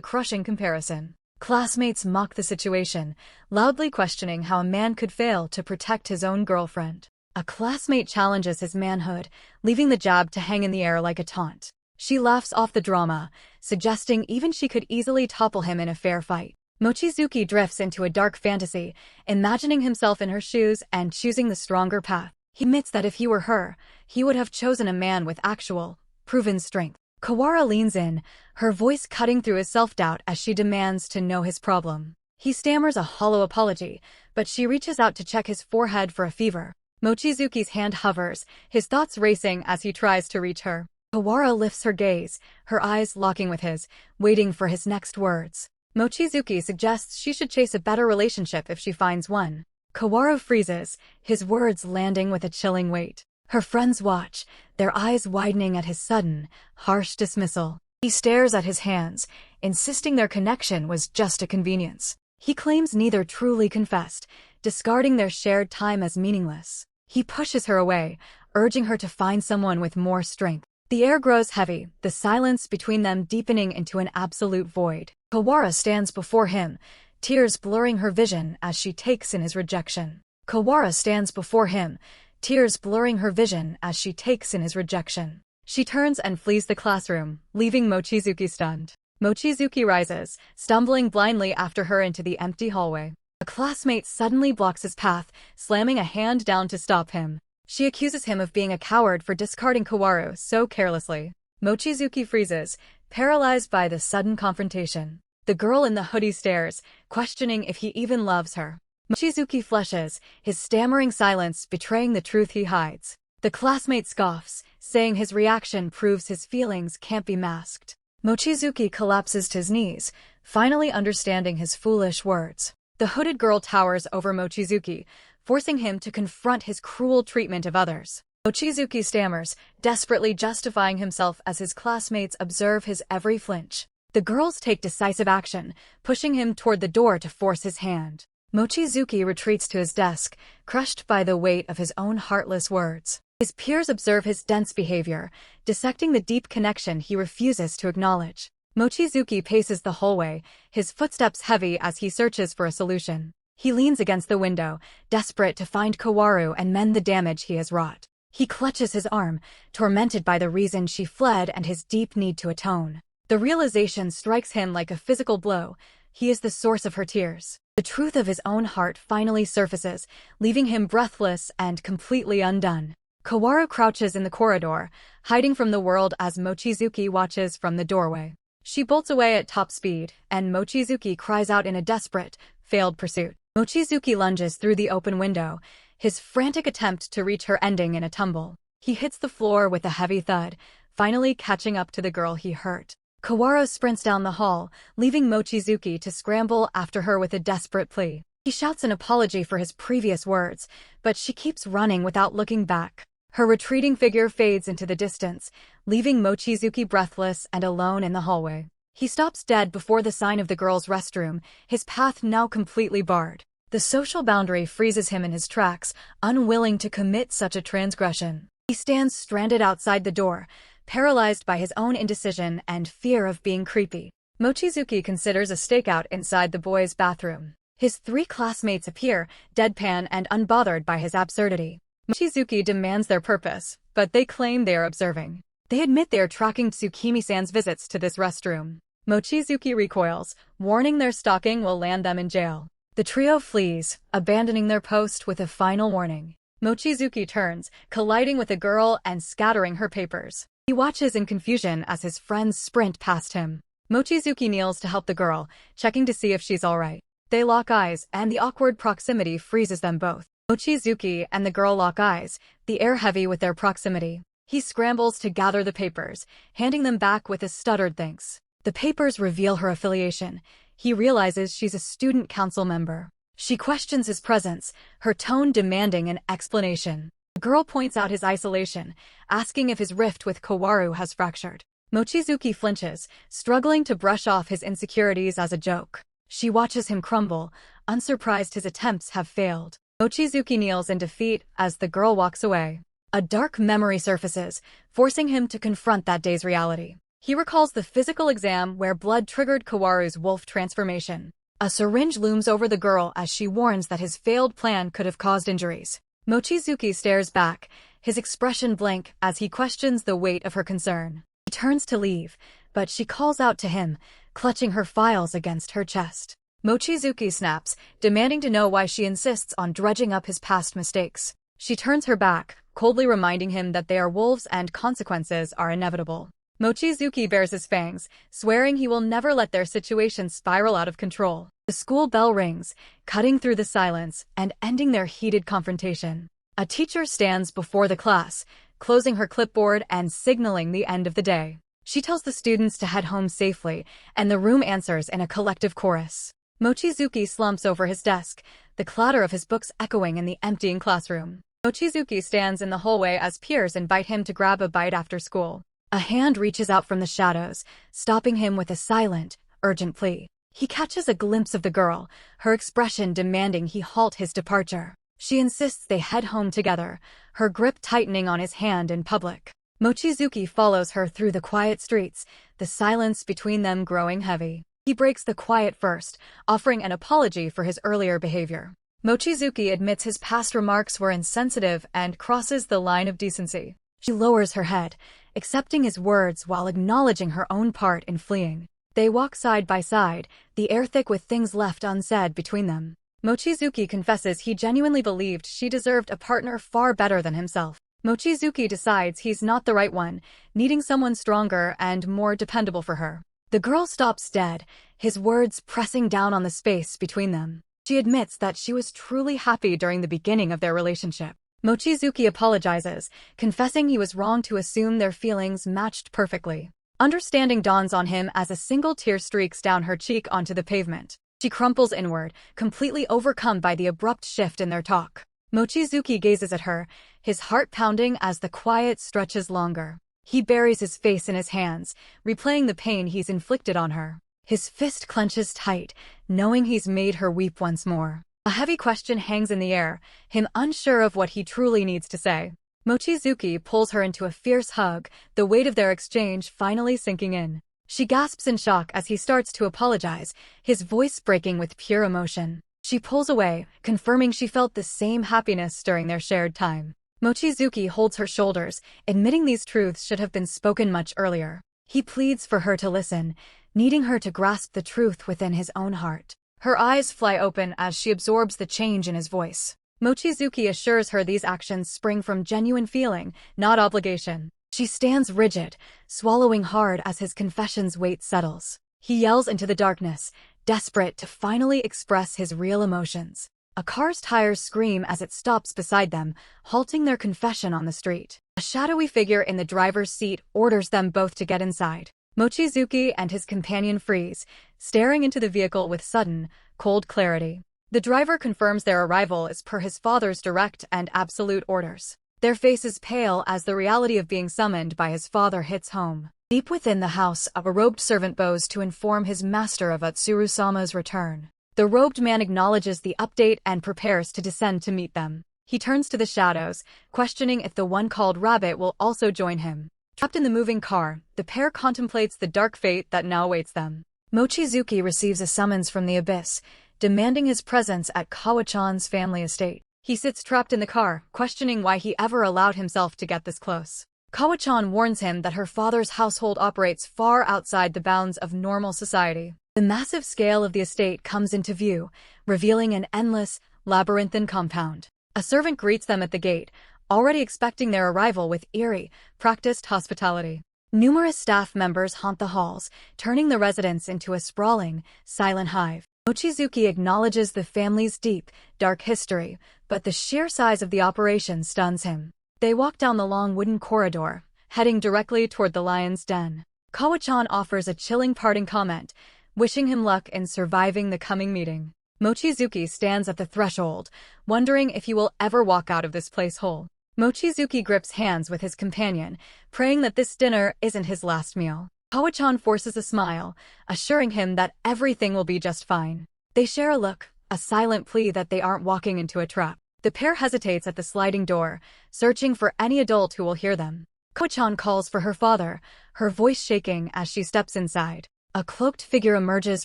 crushing comparison. Classmates mock the situation, loudly questioning how a man could fail to protect his own girlfriend. A classmate challenges his manhood, leaving the jab to hang in the air like a taunt. She laughs off the drama, suggesting even she could easily topple him in a fair fight. Mochizuki drifts into a dark fantasy, imagining himself in her shoes and choosing the stronger path. He admits that if he were her, he would have chosen a man with actual, proven strength. Kawara leans in, her voice cutting through his self-doubt as she demands to know his problem. He stammers a hollow apology, but she reaches out to check his forehead for a fever. Mochizuki's hand hovers, his thoughts racing as he tries to reach her. Kawara lifts her gaze, her eyes locking with his, waiting for his next words. Mochizuki suggests she should chase a better relationship if she finds one. Kawara freezes, his words landing with a chilling weight. Her friends watch, their eyes widening at his sudden, harsh dismissal. He stares at his hands, insisting their connection was just a convenience. He claims neither truly confessed, discarding their shared time as meaningless. He pushes her away, urging her to find someone with more strength. The air grows heavy, the silence between them deepening into an absolute void. Kawara stands before him, tears blurring her vision as she takes in his rejection. Kawara stands before him, tears blurring her vision as she takes in his rejection. She turns and flees the classroom, leaving Mochizuki stunned. Mochizuki rises, stumbling blindly after her into the empty hallway. A classmate suddenly blocks his path, slamming a hand down to stop him. She accuses him of being a coward for discarding Kawaru so carelessly. Mochizuki freezes, paralyzed by the sudden confrontation. The girl in the hoodie stares, questioning if he even loves her. Mochizuki flushes, his stammering silence betraying the truth he hides. The classmate scoffs, saying his reaction proves his feelings can't be masked. Mochizuki collapses to his knees, finally understanding his foolish words. The hooded girl towers over Mochizuki, forcing him to confront his cruel treatment of others. Mochizuki stammers, desperately justifying himself as his classmates observe his every flinch. The girls take decisive action, pushing him toward the door to force his hand. Mochizuki retreats to his desk, crushed by the weight of his own heartless words. His peers observe his dense behavior, dissecting the deep connection he refuses to acknowledge. Mochizuki paces the hallway, his footsteps heavy as he searches for a solution. He leans against the window, desperate to find Kawaru and mend the damage he has wrought. He clutches his arm, tormented by the reason she fled and his deep need to atone. The realization strikes him like a physical blow. He is the source of her tears. The truth of his own heart finally surfaces, leaving him breathless and completely undone. Kawaru crouches in the corridor, hiding from the world as Mochizuki watches from the doorway. She bolts away at top speed, and Mochizuki cries out in a desperate, failed pursuit. Mochizuki lunges through the open window, his frantic attempt to reach her ending in a tumble. He hits the floor with a heavy thud, finally catching up to the girl he hurt. Kawaru sprints down the hall, leaving Mochizuki to scramble after her with a desperate plea. He shouts an apology for his previous words, but she keeps running without looking back. Her retreating figure fades into the distance, leaving Mochizuki breathless and alone in the hallway. He stops dead before the sign of the girls' restroom, his path now completely barred. The social boundary freezes him in his tracks, unwilling to commit such a transgression. He stands stranded outside the door, paralyzed by his own indecision and fear of being creepy. Mochizuki considers a stakeout inside the boys' bathroom. His 3 classmates appear, deadpan and unbothered by his absurdity. Mochizuki demands their purpose, but they claim they are observing. They admit they are tracking Tsukimi-san's visits to this restroom. Mochizuki recoils, warning their stalking will land them in jail. The trio flees, abandoning their post with a final warning. Mochizuki turns, colliding with a girl and scattering her papers. He watches in confusion as his friends sprint past him. Mochizuki kneels to help the girl, checking to see if she's alright. They lock eyes, and the awkward proximity freezes them both. Mochizuki and the girl lock eyes, the air heavy with their proximity. He scrambles to gather the papers, handing them back with a stuttered thanks. The papers reveal her affiliation. He realizes she's a student council member. She questions his presence, her tone demanding an explanation. The girl points out his isolation, asking if his rift with Kaworu has fractured. Mochizuki flinches, struggling to brush off his insecurities as a joke. She watches him crumble, unsurprised his attempts have failed. Mochizuki kneels in defeat as the girl walks away. A dark memory surfaces, forcing him to confront that day's reality. He recalls the physical exam where blood triggered Kaworu's wolf transformation. A syringe looms over the girl as she warns that his failed plan could have caused injuries. Mochizuki stares back, his expression blank as he questions the weight of her concern. He turns to leave, but she calls out to him, clutching her files against her chest. Mochizuki snaps, demanding to know why she insists on dredging up his past mistakes. She turns her back, coldly reminding him that they are wolves and consequences are inevitable. Mochizuki bares his fangs, swearing he will never let their situation spiral out of control. The school bell rings, cutting through the silence and ending their heated confrontation. A teacher stands before the class, closing her clipboard and signaling the end of the day. She tells the students to head home safely, and the room answers in a collective chorus. Mochizuki slumps over his desk, the clatter of his books echoing in the emptying classroom. Mochizuki stands in the hallway as peers invite him to grab a bite after school. A hand reaches out from the shadows, stopping him with a silent, urgent plea. He catches a glimpse of the girl, her expression demanding he halt his departure. She insists they head home together, her grip tightening on his hand in public. Mochizuki follows her through the quiet streets, the silence between them growing heavy. He breaks the quiet first, offering an apology for his earlier behavior. Mochizuki admits his past remarks were insensitive and crosses the line of decency. She lowers her head, accepting his words while acknowledging her own part in fleeing. They walk side by side, the air thick with things left unsaid between them. Mochizuki confesses he genuinely believed she deserved a partner far better than himself. Mochizuki decides he's not the right one, needing someone stronger and more dependable for her. The girl stops dead, his words pressing down on the space between them. She admits that she was truly happy during the beginning of their relationship. Mochizuki apologizes, confessing he was wrong to assume their feelings matched perfectly. Understanding dawns on him as a single tear streaks down her cheek onto the pavement. She crumples inward, completely overcome by the abrupt shift in their talk. Mochizuki gazes at her, his heart pounding as the quiet stretches longer. He buries his face in his hands, replaying the pain he's inflicted on her. His fist clenches tight, knowing he's made her weep once more. A heavy question hangs in the air, him unsure of what he truly needs to say. Mochizuki pulls her into a fierce hug, the weight of their exchange finally sinking in. She gasps in shock as he starts to apologize, his voice breaking with pure emotion. She pulls away, confirming she felt the same happiness during their shared time. Mochizuki holds her shoulders, admitting these truths should have been spoken much earlier. He pleads for her to listen, needing her to grasp the truth within his own heart. Her eyes fly open as she absorbs the change in his voice. Mochizuki assures her these actions spring from genuine feeling, not obligation. She stands rigid, swallowing hard as his confession's weight settles. He yells into the darkness, desperate to finally express his real emotions. A car's tires scream as it stops beside them, halting their confession on the street. A shadowy figure in the driver's seat orders them both to get inside. Mochizuki and his companion freeze, staring into the vehicle with sudden, cold clarity. The driver confirms their arrival as per his father's direct and absolute orders. Their faces pale as the reality of being summoned by his father hits home. Deep within the house, a robed servant bows to inform his master of Atsuru-sama's return. The robed man acknowledges the update and prepares to descend to meet them. He turns to the shadows, questioning if the one called Rabbit will also join him. Trapped in the moving car, the pair contemplates the dark fate that now awaits them. Mochizuki receives a summons from the abyss, demanding his presence at Kawa-chan's family estate. He sits trapped in the car, questioning why he ever allowed himself to get this close. Kawa-chan warns him that her father's household operates far outside the bounds of normal society. The massive scale of the estate comes into view, revealing an endless, labyrinthine compound. A servant greets them at the gate, already expecting their arrival with eerie, practiced hospitality. Numerous staff members haunt the halls, turning the residence into a sprawling, silent hive. Mochizuki acknowledges the family's deep, dark history, but the sheer size of the operation stuns him. They walk down the long wooden corridor, heading directly toward the lion's den. Kawa-chan offers a chilling parting comment, wishing him luck in surviving the coming meeting. Mochizuki stands at the threshold, wondering if he will ever walk out of this place whole. Mochizuki grips hands with his companion, praying that this dinner isn't his last meal. Kawa-chan forces a smile, assuring him that everything will be just fine. They share a look, a silent plea that they aren't walking into a trap. The pair hesitates at the sliding door, searching for any adult who will hear them. Kawa-chan calls for her father, her voice shaking as she steps inside. A cloaked figure emerges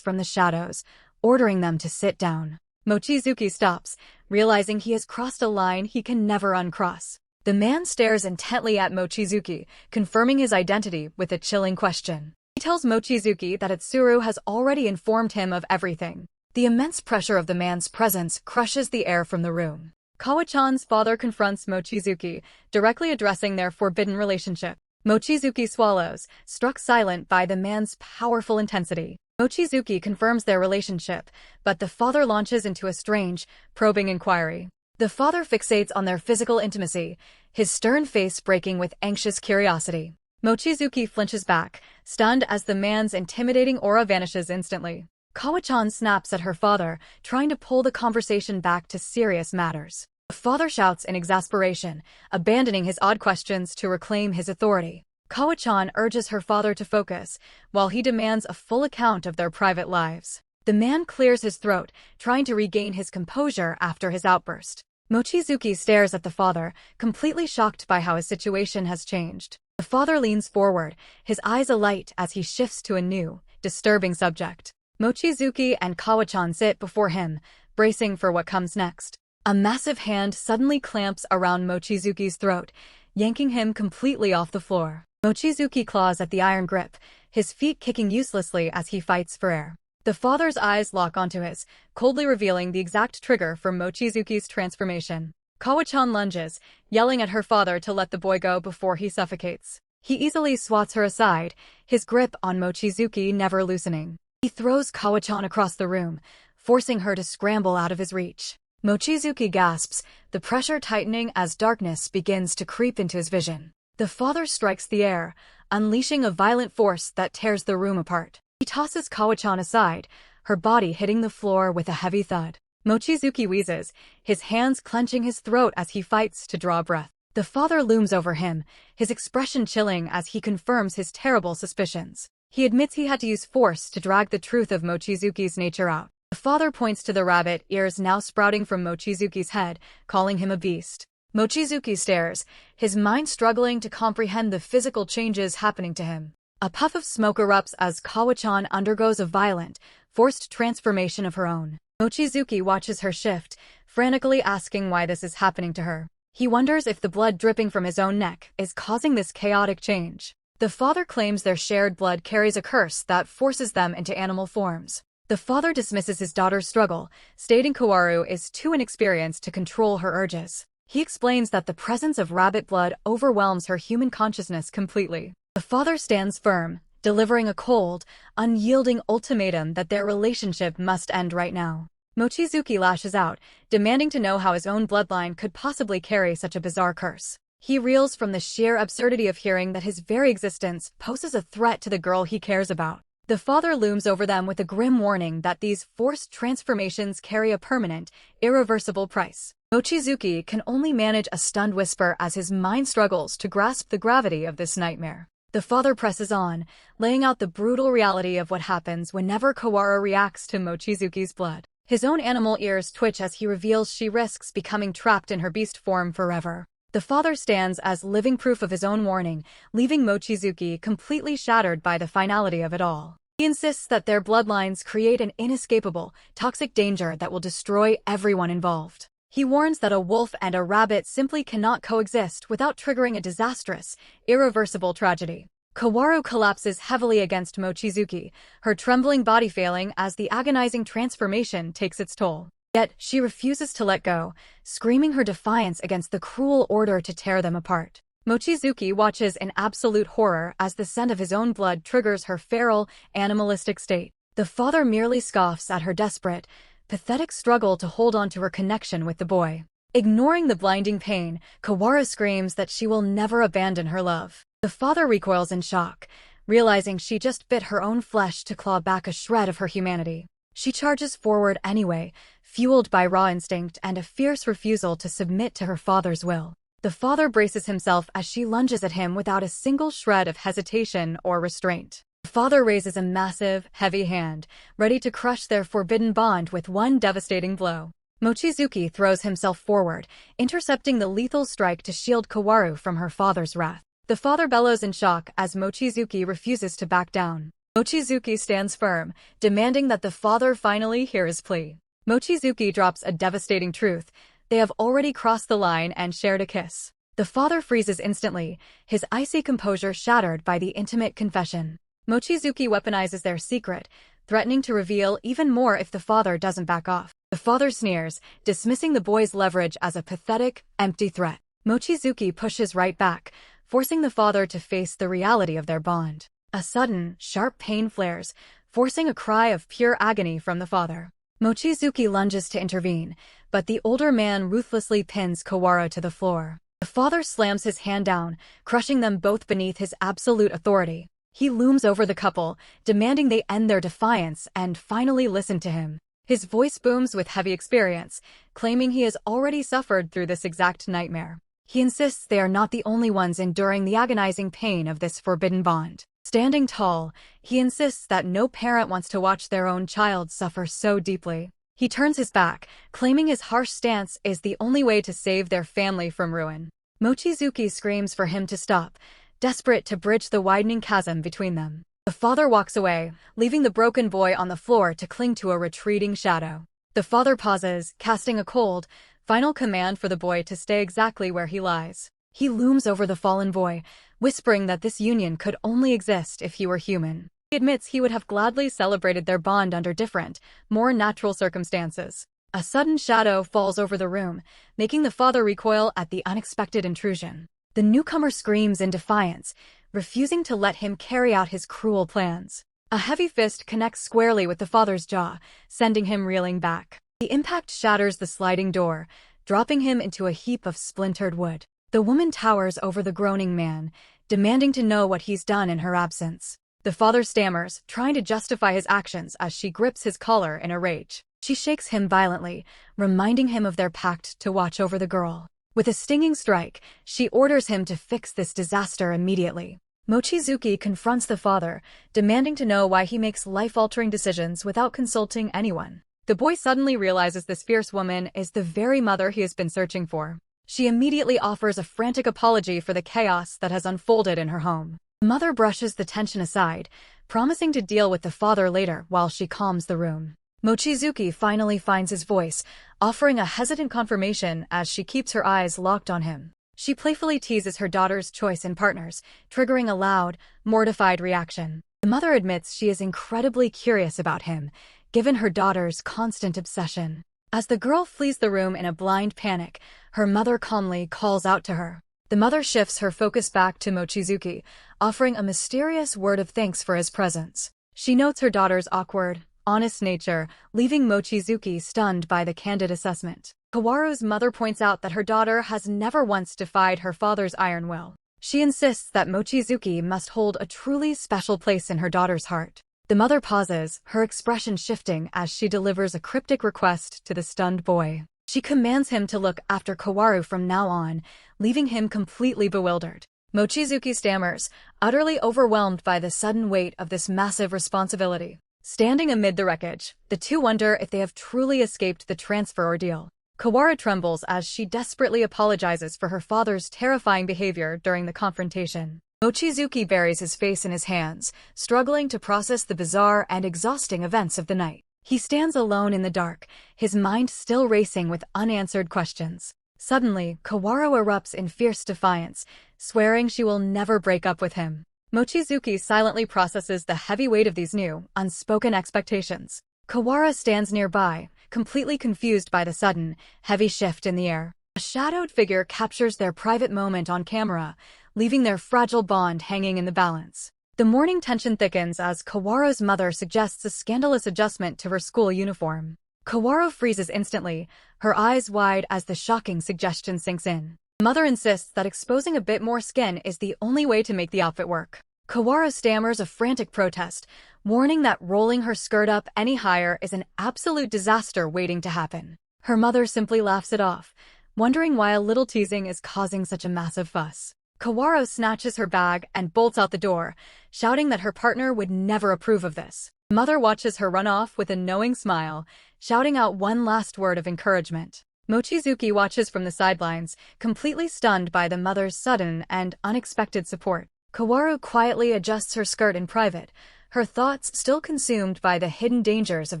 from the shadows, ordering them to sit down. Mochizuki stops, realizing he has crossed a line he can never uncross. The man stares intently at Mochizuki, confirming his identity with a chilling question. He tells Mochizuki that Itsuru has already informed him of everything. The immense pressure of the man's presence crushes the air from the room. Kawa-chan's father confronts Mochizuki, directly addressing their forbidden relationship. Mochizuki swallows, struck silent by the man's powerful intensity. Mochizuki confirms their relationship, but the father launches into a strange, probing inquiry. The father fixates on their physical intimacy, his stern face breaking with anxious curiosity. Mochizuki flinches back, stunned as the man's intimidating aura vanishes instantly. Kawa-chan snaps at her father, trying to pull the conversation back to serious matters. The father shouts in exasperation, abandoning his odd questions to reclaim his authority. Kawa-chan urges her father to focus, while he demands a full account of their private lives. The man clears his throat, trying to regain his composure after his outburst. Mochizuki stares at the father, completely shocked by how his situation has changed. The father leans forward, his eyes alight as he shifts to a new, disturbing subject. Mochizuki and Kawa-chan sit before him, bracing for what comes next. A massive hand suddenly clamps around Mochizuki's throat, yanking him completely off the floor. Mochizuki claws at the iron grip, his feet kicking uselessly as he fights for air. The father's eyes lock onto his, coldly revealing the exact trigger for Mochizuki's transformation. Kawa-chan lunges, yelling at her father to let the boy go before he suffocates. He easily swats her aside, his grip on Mochizuki never loosening. He throws Kawa-chan across the room, forcing her to scramble out of his reach. Mochizuki gasps, the pressure tightening as darkness begins to creep into his vision. The father strikes the air, unleashing a violent force that tears the room apart. He tosses Kawa-chan aside, her body hitting the floor with a heavy thud. Mochizuki wheezes, his hands clenching his throat as he fights to draw breath. The father looms over him, his expression chilling as he confirms his terrible suspicions. He admits he had to use force to drag the truth of Mochizuki's nature out. The father points to the rabbit ears now sprouting from Mochizuki's head, calling him a beast. Mochizuki stares, his mind struggling to comprehend the physical changes happening to him. A puff of smoke erupts as Kawa-chan undergoes a violent, forced transformation of her own. Mochizuki watches her shift, frantically asking why this is happening to her. He wonders if the blood dripping from his own neck is causing this chaotic change. The father claims their shared blood carries a curse that forces them into animal forms. The father dismisses his daughter's struggle, stating Kaworu is too inexperienced to control her urges. He explains that the presence of rabbit blood overwhelms her human consciousness completely. The father stands firm, delivering a cold, unyielding ultimatum that their relationship must end right now. Mochizuki lashes out, demanding to know how his own bloodline could possibly carry such a bizarre curse. He reels from the sheer absurdity of hearing that his very existence poses a threat to the girl he cares about. The father looms over them with a grim warning that these forced transformations carry a permanent, irreversible price. Mochizuki can only manage a stunned whisper as his mind struggles to grasp the gravity of this nightmare. The father presses on, laying out the brutal reality of what happens whenever Kaworu reacts to Mochizuki's blood. His own animal ears twitch as he reveals she risks becoming trapped in her beast form forever. The father stands as living proof of his own warning, leaving Mochizuki completely shattered by the finality of it all. He insists that their bloodlines create an inescapable, toxic danger that will destroy everyone involved. He warns that a wolf and a rabbit simply cannot coexist without triggering a disastrous, irreversible tragedy. Kaworu collapses heavily against Mochizuki, her trembling body failing as the agonizing transformation takes its toll. Yet, she refuses to let go, screaming her defiance against the cruel order to tear them apart. Mochizuki watches in absolute horror as the scent of his own blood triggers her feral, animalistic state. The father merely scoffs at her desperate, pathetic struggle to hold on to her connection with the boy. Ignoring the blinding pain, Kaworu screams that she will never abandon her love. The father recoils in shock, realizing she just bit her own flesh to claw back a shred of her humanity. She charges forward anyway, fueled by raw instinct and a fierce refusal to submit to her father's will. The father braces himself as she lunges at him without a single shred of hesitation or restraint. The father raises a massive, heavy hand, ready to crush their forbidden bond with one devastating blow. Mochizuki throws himself forward, intercepting the lethal strike to shield Kaworu from her father's wrath. The father bellows in shock as Mochizuki refuses to back down. Mochizuki stands firm, demanding that the father finally hear his plea. Mochizuki drops a devastating truth: they have already crossed the line and shared a kiss. The father freezes instantly, his icy composure shattered by the intimate confession. Mochizuki weaponizes their secret, threatening to reveal even more if the father doesn't back off. The father sneers, dismissing the boy's leverage as a pathetic, empty threat. Mochizuki pushes right back, forcing the father to face the reality of their bond. A sudden, sharp pain flares, forcing a cry of pure agony from the father. Mochizuki lunges to intervene, but the older man ruthlessly pins Kaworu to the floor. The father slams his hand down, crushing them both beneath his absolute authority. He looms over the couple, demanding they end their defiance and finally listen to him. His voice booms with heavy experience, claiming he has already suffered through this exact nightmare. He insists they are not the only ones enduring the agonizing pain of this forbidden bond. Standing tall, he insists that no parent wants to watch their own child suffer so deeply. He turns his back, claiming his harsh stance is the only way to save their family from ruin. Mochizuki screams for him to stop, desperate to bridge the widening chasm between them. The father walks away, leaving the broken boy on the floor to cling to a retreating shadow. The father pauses, casting a cold, final command for the boy to stay exactly where he lies. He looms over the fallen boy, whispering that this union could only exist if he were human. He admits he would have gladly celebrated their bond under different, more natural circumstances. A sudden shadow falls over the room, making the father recoil at the unexpected intrusion. The newcomer screams in defiance, refusing to let him carry out his cruel plans. A heavy fist connects squarely with the father's jaw, sending him reeling back. The impact shatters the sliding door, dropping him into a heap of splintered wood. The woman towers over the groaning man, demanding to know what he's done in her absence. The father stammers, trying to justify his actions as she grips his collar in a rage. She shakes him violently, reminding him of their pact to watch over the girl. With a stinging strike, she orders him to fix this disaster immediately. Mochizuki confronts the father, demanding to know why he makes life-altering decisions without consulting anyone. The boy suddenly realizes this fierce woman is the very mother he has been searching for. She immediately offers a frantic apology for the chaos that has unfolded in her home. The mother brushes the tension aside, promising to deal with the father later while she calms the room. Mochizuki finally finds his voice, offering a hesitant confirmation as she keeps her eyes locked on him. She playfully teases her daughter's choice in partners, triggering a loud, mortified reaction. The mother admits she is incredibly curious about him, given her daughter's constant obsession. As the girl flees the room in a blind panic, her mother calmly calls out to her. The mother shifts her focus back to Mochizuki, offering a mysterious word of thanks for his presence. She notes her daughter's awkward, honest nature, leaving Mochizuki stunned by the candid assessment. Kaworu's mother points out that her daughter has never once defied her father's iron will. She insists that Mochizuki must hold a truly special place in her daughter's heart. The mother pauses, her expression shifting as she delivers a cryptic request to the stunned boy. She commands him to look after Kaworu from now on, leaving him completely bewildered. Mochizuki stammers, utterly overwhelmed by the sudden weight of this massive responsibility. Standing amid the wreckage, the two wonder if they have truly escaped the transfer ordeal. Kaworu trembles as she desperately apologizes for her father's terrifying behavior during the confrontation. Mochizuki buries his face in his hands, struggling to process the bizarre and exhausting events of the night. He stands alone in the dark, his mind still racing with unanswered questions. Suddenly, Kaworu erupts in fierce defiance, swearing she will never break up with him. Mochizuki silently processes the heavy weight of these new, unspoken expectations. Kaworu stands nearby, completely confused by the sudden, heavy shift in the air. A shadowed figure captures their private moment on camera, leaving their fragile bond hanging in the balance. The morning tension thickens as Kaworu's mother suggests a scandalous adjustment to her school uniform. Kaworu freezes instantly, her eyes wide as the shocking suggestion sinks in. The mother insists that exposing a bit more skin is the only way to make the outfit work. Kaworu stammers a frantic protest, warning that rolling her skirt up any higher is an absolute disaster waiting to happen. Her mother simply laughs it off, wondering why a little teasing is causing such a massive fuss. Kaworu snatches her bag and bolts out the door, shouting that her partner would never approve of this. Mother watches her run off with a knowing smile, shouting out one last word of encouragement. Mochizuki watches from the sidelines, completely stunned by the mother's sudden and unexpected support. Kaworu quietly adjusts her skirt in private, her thoughts still consumed by the hidden dangers of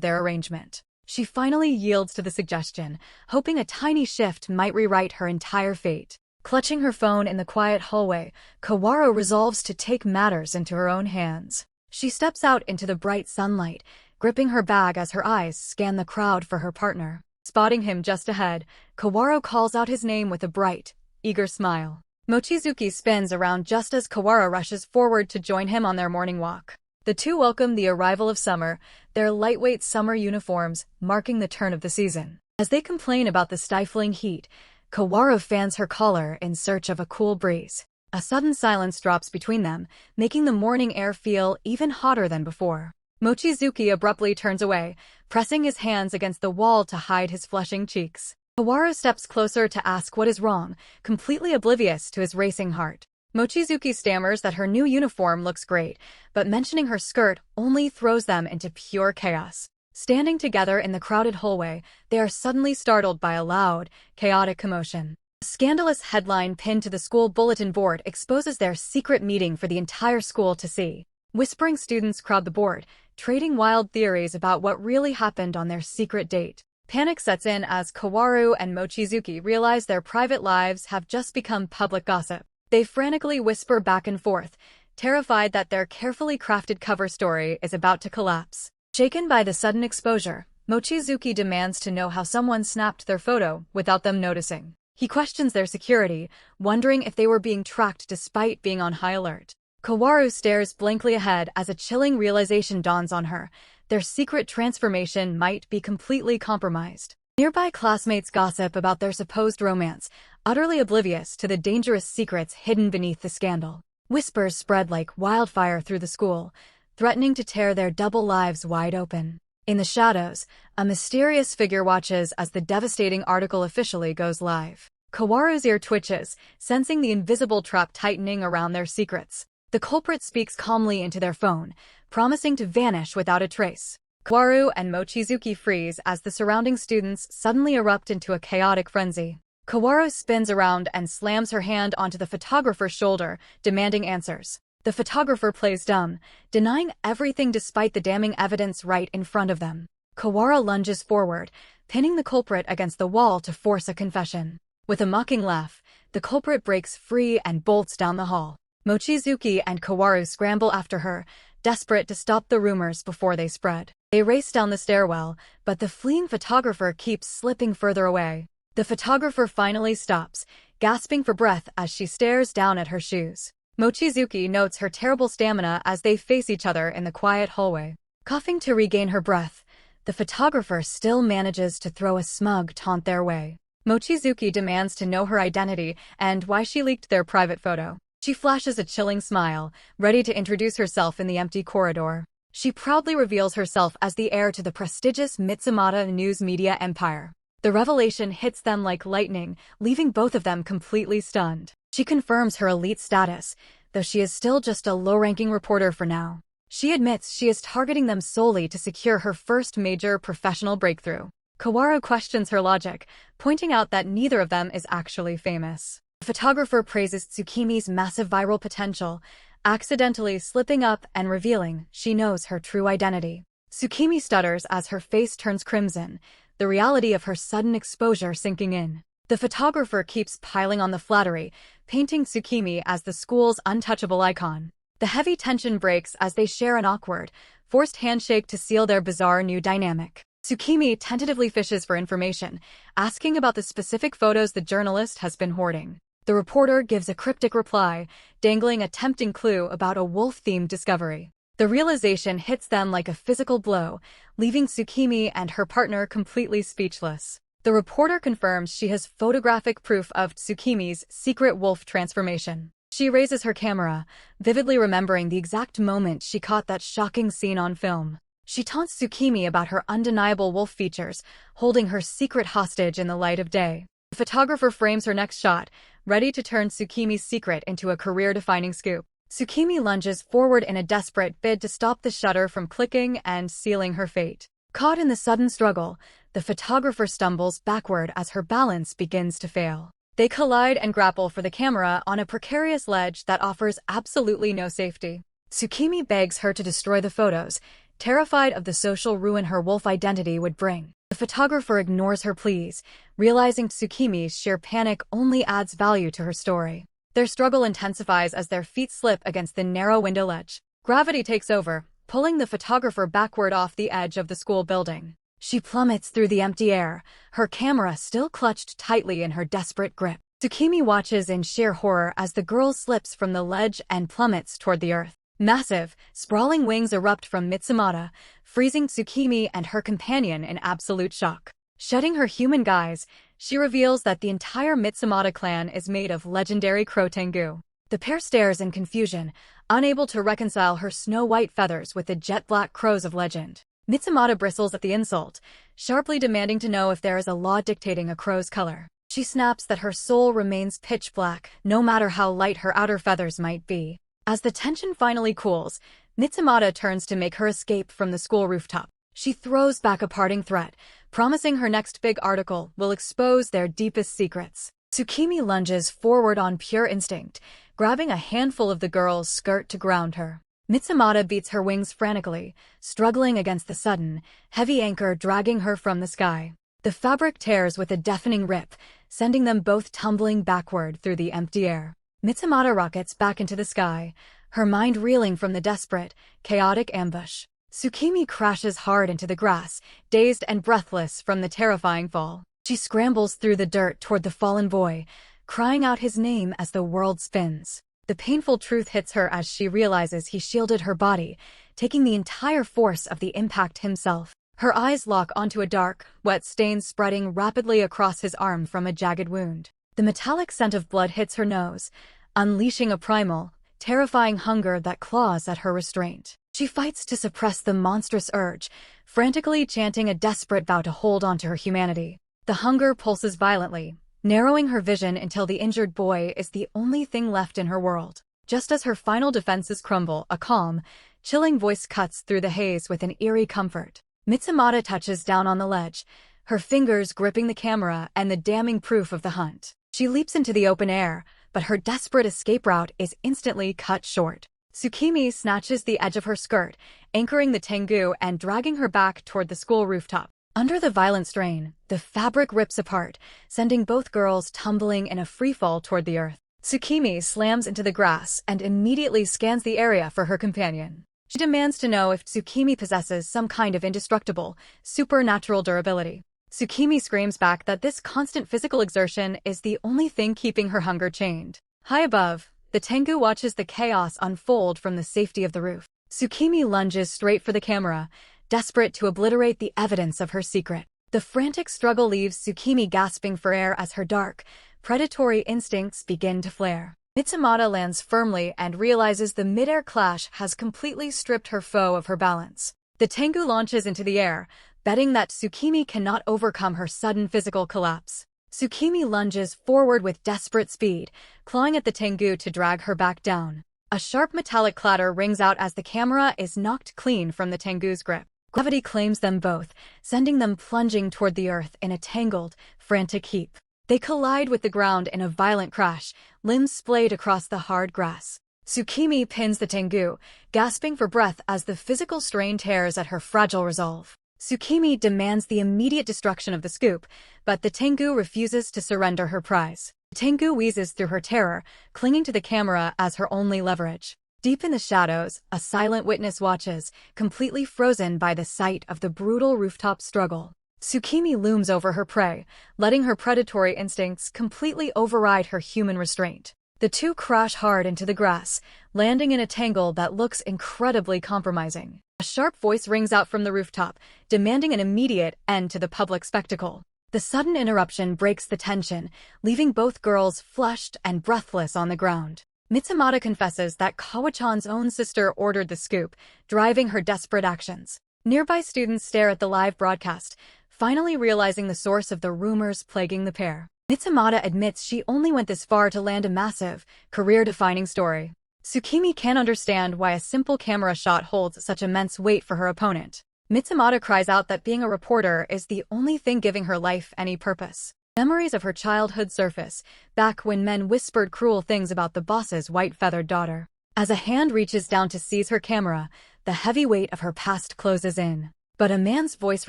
their arrangement. She finally yields to the suggestion, hoping a tiny shift might rewrite her entire fate. Clutching her phone in the quiet hallway, Kaworu resolves to take matters into her own hands. She steps out into the bright sunlight, gripping her bag as her eyes scan the crowd for her partner. Spotting him just ahead, Kaworu calls out his name with a bright, eager smile. Mochizuki spins around just as Kaworu rushes forward to join him on their morning walk. The two welcome the arrival of summer, their lightweight summer uniforms marking the turn of the season. As they complain about the stifling heat, Kaworu fans her collar in search of a cool breeze. A sudden silence drops between them, making the morning air feel even hotter than before. Mochizuki abruptly turns away, pressing his hands against the wall to hide his flushing cheeks. Kaworu steps closer to ask what is wrong, completely oblivious to his racing heart. Mochizuki stammers that her new uniform looks great, but mentioning her skirt only throws them into pure chaos. Standing together in the crowded hallway, they are suddenly startled by a loud, chaotic commotion. A scandalous headline pinned to the school bulletin board exposes their secret meeting for the entire school to see. Whispering students crowd the board, trading wild theories about what really happened on their secret date. Panic sets in as Kaworu and Mochizuki realize their private lives have just become public gossip. They frantically whisper back and forth, terrified that their carefully crafted cover story is about to collapse. Shaken by the sudden exposure, Mochizuki demands to know how someone snapped their photo without them noticing. He questions their security, wondering if they were being tracked despite being on high alert. Kaworu stares blankly ahead as a chilling realization dawns on her. Their secret transformation might be completely compromised. Nearby classmates gossip about their supposed romance, utterly oblivious to the dangerous secrets hidden beneath the scandal. Whispers spread like wildfire through the school, threatening to tear their double lives wide open. In the shadows, a mysterious figure watches as the devastating article officially goes live. Kaworu's ear twitches, sensing the invisible trap tightening around their secrets. The culprit speaks calmly into their phone, promising to vanish without a trace. Kaworu and Mochizuki freeze as the surrounding students suddenly erupt into a chaotic frenzy. Kaworu spins around and slams her hand onto the photographer's shoulder, demanding answers. The photographer plays dumb, denying everything despite the damning evidence right in front of them. Kaworu lunges forward, pinning the culprit against the wall to force a confession. With a mocking laugh, the culprit breaks free and bolts down the hall. Mochizuki and Kaworu scramble after her, desperate to stop the rumors before they spread. They race down the stairwell, but the fleeing photographer keeps slipping further away. The photographer finally stops, gasping for breath as she stares down at her shoes. Mochizuki notes her terrible stamina as they face each other in the quiet hallway. Coughing to regain her breath, the photographer still manages to throw a smug taunt their way. Mochizuki demands to know her identity and why she leaked their private photo. She flashes a chilling smile, ready to introduce herself in the empty corridor. She proudly reveals herself as the heir to the prestigious Mitsumata news media empire. The revelation hits them like lightning, leaving both of them completely stunned. She confirms her elite status, though she is still just a low-ranking reporter for now. She admits she is targeting them solely to secure her first major professional breakthrough. Kaworu questions her logic, pointing out that neither of them is actually famous. The photographer praises Tsukimi's massive viral potential, accidentally slipping up and revealing she knows her true identity. Tsukimi stutters as her face turns crimson, the reality of her sudden exposure sinking in. The photographer keeps piling on the flattery, painting Tsukimi as the school's untouchable icon. The heavy tension breaks as they share an awkward, forced handshake to seal their bizarre new dynamic. Tsukimi tentatively fishes for information, asking about the specific photos the journalist has been hoarding. The reporter gives a cryptic reply, dangling a tempting clue about a wolf-themed discovery. The realization hits them like a physical blow, leaving Tsukimi and her partner completely speechless. The reporter confirms she has photographic proof of Tsukimi's secret wolf transformation. She raises her camera, vividly remembering the exact moment she caught that shocking scene on film. She taunts Tsukimi about her undeniable wolf features, holding her secret hostage in the light of day. The photographer frames her next shot, ready to turn Tsukimi's secret into a career-defining scoop. Tsukimi lunges forward in a desperate bid to stop the shutter from clicking and sealing her fate. Caught in the sudden struggle, the photographer stumbles backward as her balance begins to fail. They collide and grapple for the camera on a precarious ledge that offers absolutely no safety. Tsukimi begs her to destroy the photos, terrified of the social ruin her wolf identity would bring. The photographer ignores her pleas, realizing Tsukimi's sheer panic only adds value to her story. Their struggle intensifies as their feet slip against the narrow window ledge. Gravity takes over, pulling the photographer backward off the edge of the school building. She plummets through the empty air, her camera still clutched tightly in her desperate grip. Tsukimi watches in sheer horror as the girl slips from the ledge and plummets toward the earth. Massive, sprawling wings erupt from Mitsumata, freezing Tsukimi and her companion in absolute shock. Shedding her human guise, she reveals that the entire Mitsumata clan is made of legendary crow tengu. The pair stares in confusion, unable to reconcile her snow-white feathers with the jet-black crows of legend. Mitsumata bristles at the insult, sharply demanding to know if there is a law dictating a crow's color. She snaps that her soul remains pitch black, no matter how light her outer feathers might be. As the tension finally cools, Mitsumata turns to make her escape from the school rooftop. She throws back a parting threat, promising her next big article will expose their deepest secrets. Tsukimi lunges forward on pure instinct, grabbing a handful of the girl's skirt to ground her. Mitsumata beats her wings frantically, struggling against the sudden, heavy anchor dragging her from the sky. The fabric tears with a deafening rip, sending them both tumbling backward through the empty air. Mitsumata rockets back into the sky, her mind reeling from the desperate, chaotic ambush. Tsukimi crashes hard into the grass, dazed and breathless from the terrifying fall. She scrambles through the dirt toward the fallen boy, crying out his name as the world spins. The painful truth hits her as she realizes he shielded her body, taking the entire force of the impact himself. Her eyes lock onto a dark, wet stain spreading rapidly across his arm from a jagged wound. The metallic scent of blood hits her nose, unleashing a primal, terrifying hunger that claws at her restraint. She fights to suppress the monstrous urge, frantically chanting a desperate vow to hold onto her humanity. The hunger pulses violently, narrowing her vision until the injured boy is the only thing left in her world. Just as her final defenses crumble, a calm, chilling voice cuts through the haze with an eerie comfort. Mitsumata touches down on the ledge, her fingers gripping the camera and the damning proof of the hunt. She leaps into the open air, but her desperate escape route is instantly cut short. Tsukimi snatches the edge of her skirt, anchoring the tengu and dragging her back toward the school rooftop. Under the violent strain, the fabric rips apart, sending both girls tumbling in a freefall toward the earth. Tsukimi slams into the grass and immediately scans the area for her companion. She demands to know if Tsukimi possesses some kind of indestructible, supernatural durability. Tsukimi screams back that this constant physical exertion is the only thing keeping her hunger chained. High above, the tengu watches the chaos unfold from the safety of the roof. Tsukimi lunges straight for the camera, desperate to obliterate the evidence of her secret. The frantic struggle leaves Tsukimi gasping for air as her dark, predatory instincts begin to flare. Mitsumata lands firmly and realizes the mid-air clash has completely stripped her foe of her balance. The tengu launches into the air, betting that Tsukimi cannot overcome her sudden physical collapse. Tsukimi lunges forward with desperate speed, clawing at the tengu to drag her back down. A sharp metallic clatter rings out as the camera is knocked clean from the tengu's grip. Gravity claims them both, sending them plunging toward the earth in a tangled, frantic heap. They collide with the ground in a violent crash, limbs splayed across the hard grass. Tsukimi pins the tengu, gasping for breath as the physical strain tears at her fragile resolve. Tsukimi demands the immediate destruction of the scoop, but the tengu refuses to surrender her prize. The tengu wheezes through her terror, clinging to the camera as her only leverage. Deep in the shadows, a silent witness watches, completely frozen by the sight of the brutal rooftop struggle. Tsukimi looms over her prey, letting her predatory instincts completely override her human restraint. The two crash hard into the grass, landing in a tangle that looks incredibly compromising. A sharp voice rings out from the rooftop, demanding an immediate end to the public spectacle. The sudden interruption breaks the tension, leaving both girls flushed and breathless on the ground. Mitsumata confesses that Kawachan's own sister ordered the scoop, driving her desperate actions. Nearby students stare at the live broadcast, finally realizing the source of the rumors plaguing the pair. Mitsumata admits she only went this far to land a massive, career-defining story. Tsukimi can't understand why a simple camera shot holds such immense weight for her opponent. Mitsumata cries out that being a reporter is the only thing giving her life any purpose. Memories of her childhood surface, back when men whispered cruel things about the boss's white-feathered daughter. As a hand reaches down to seize her camera, the heavy weight of her past closes in. But a man's voice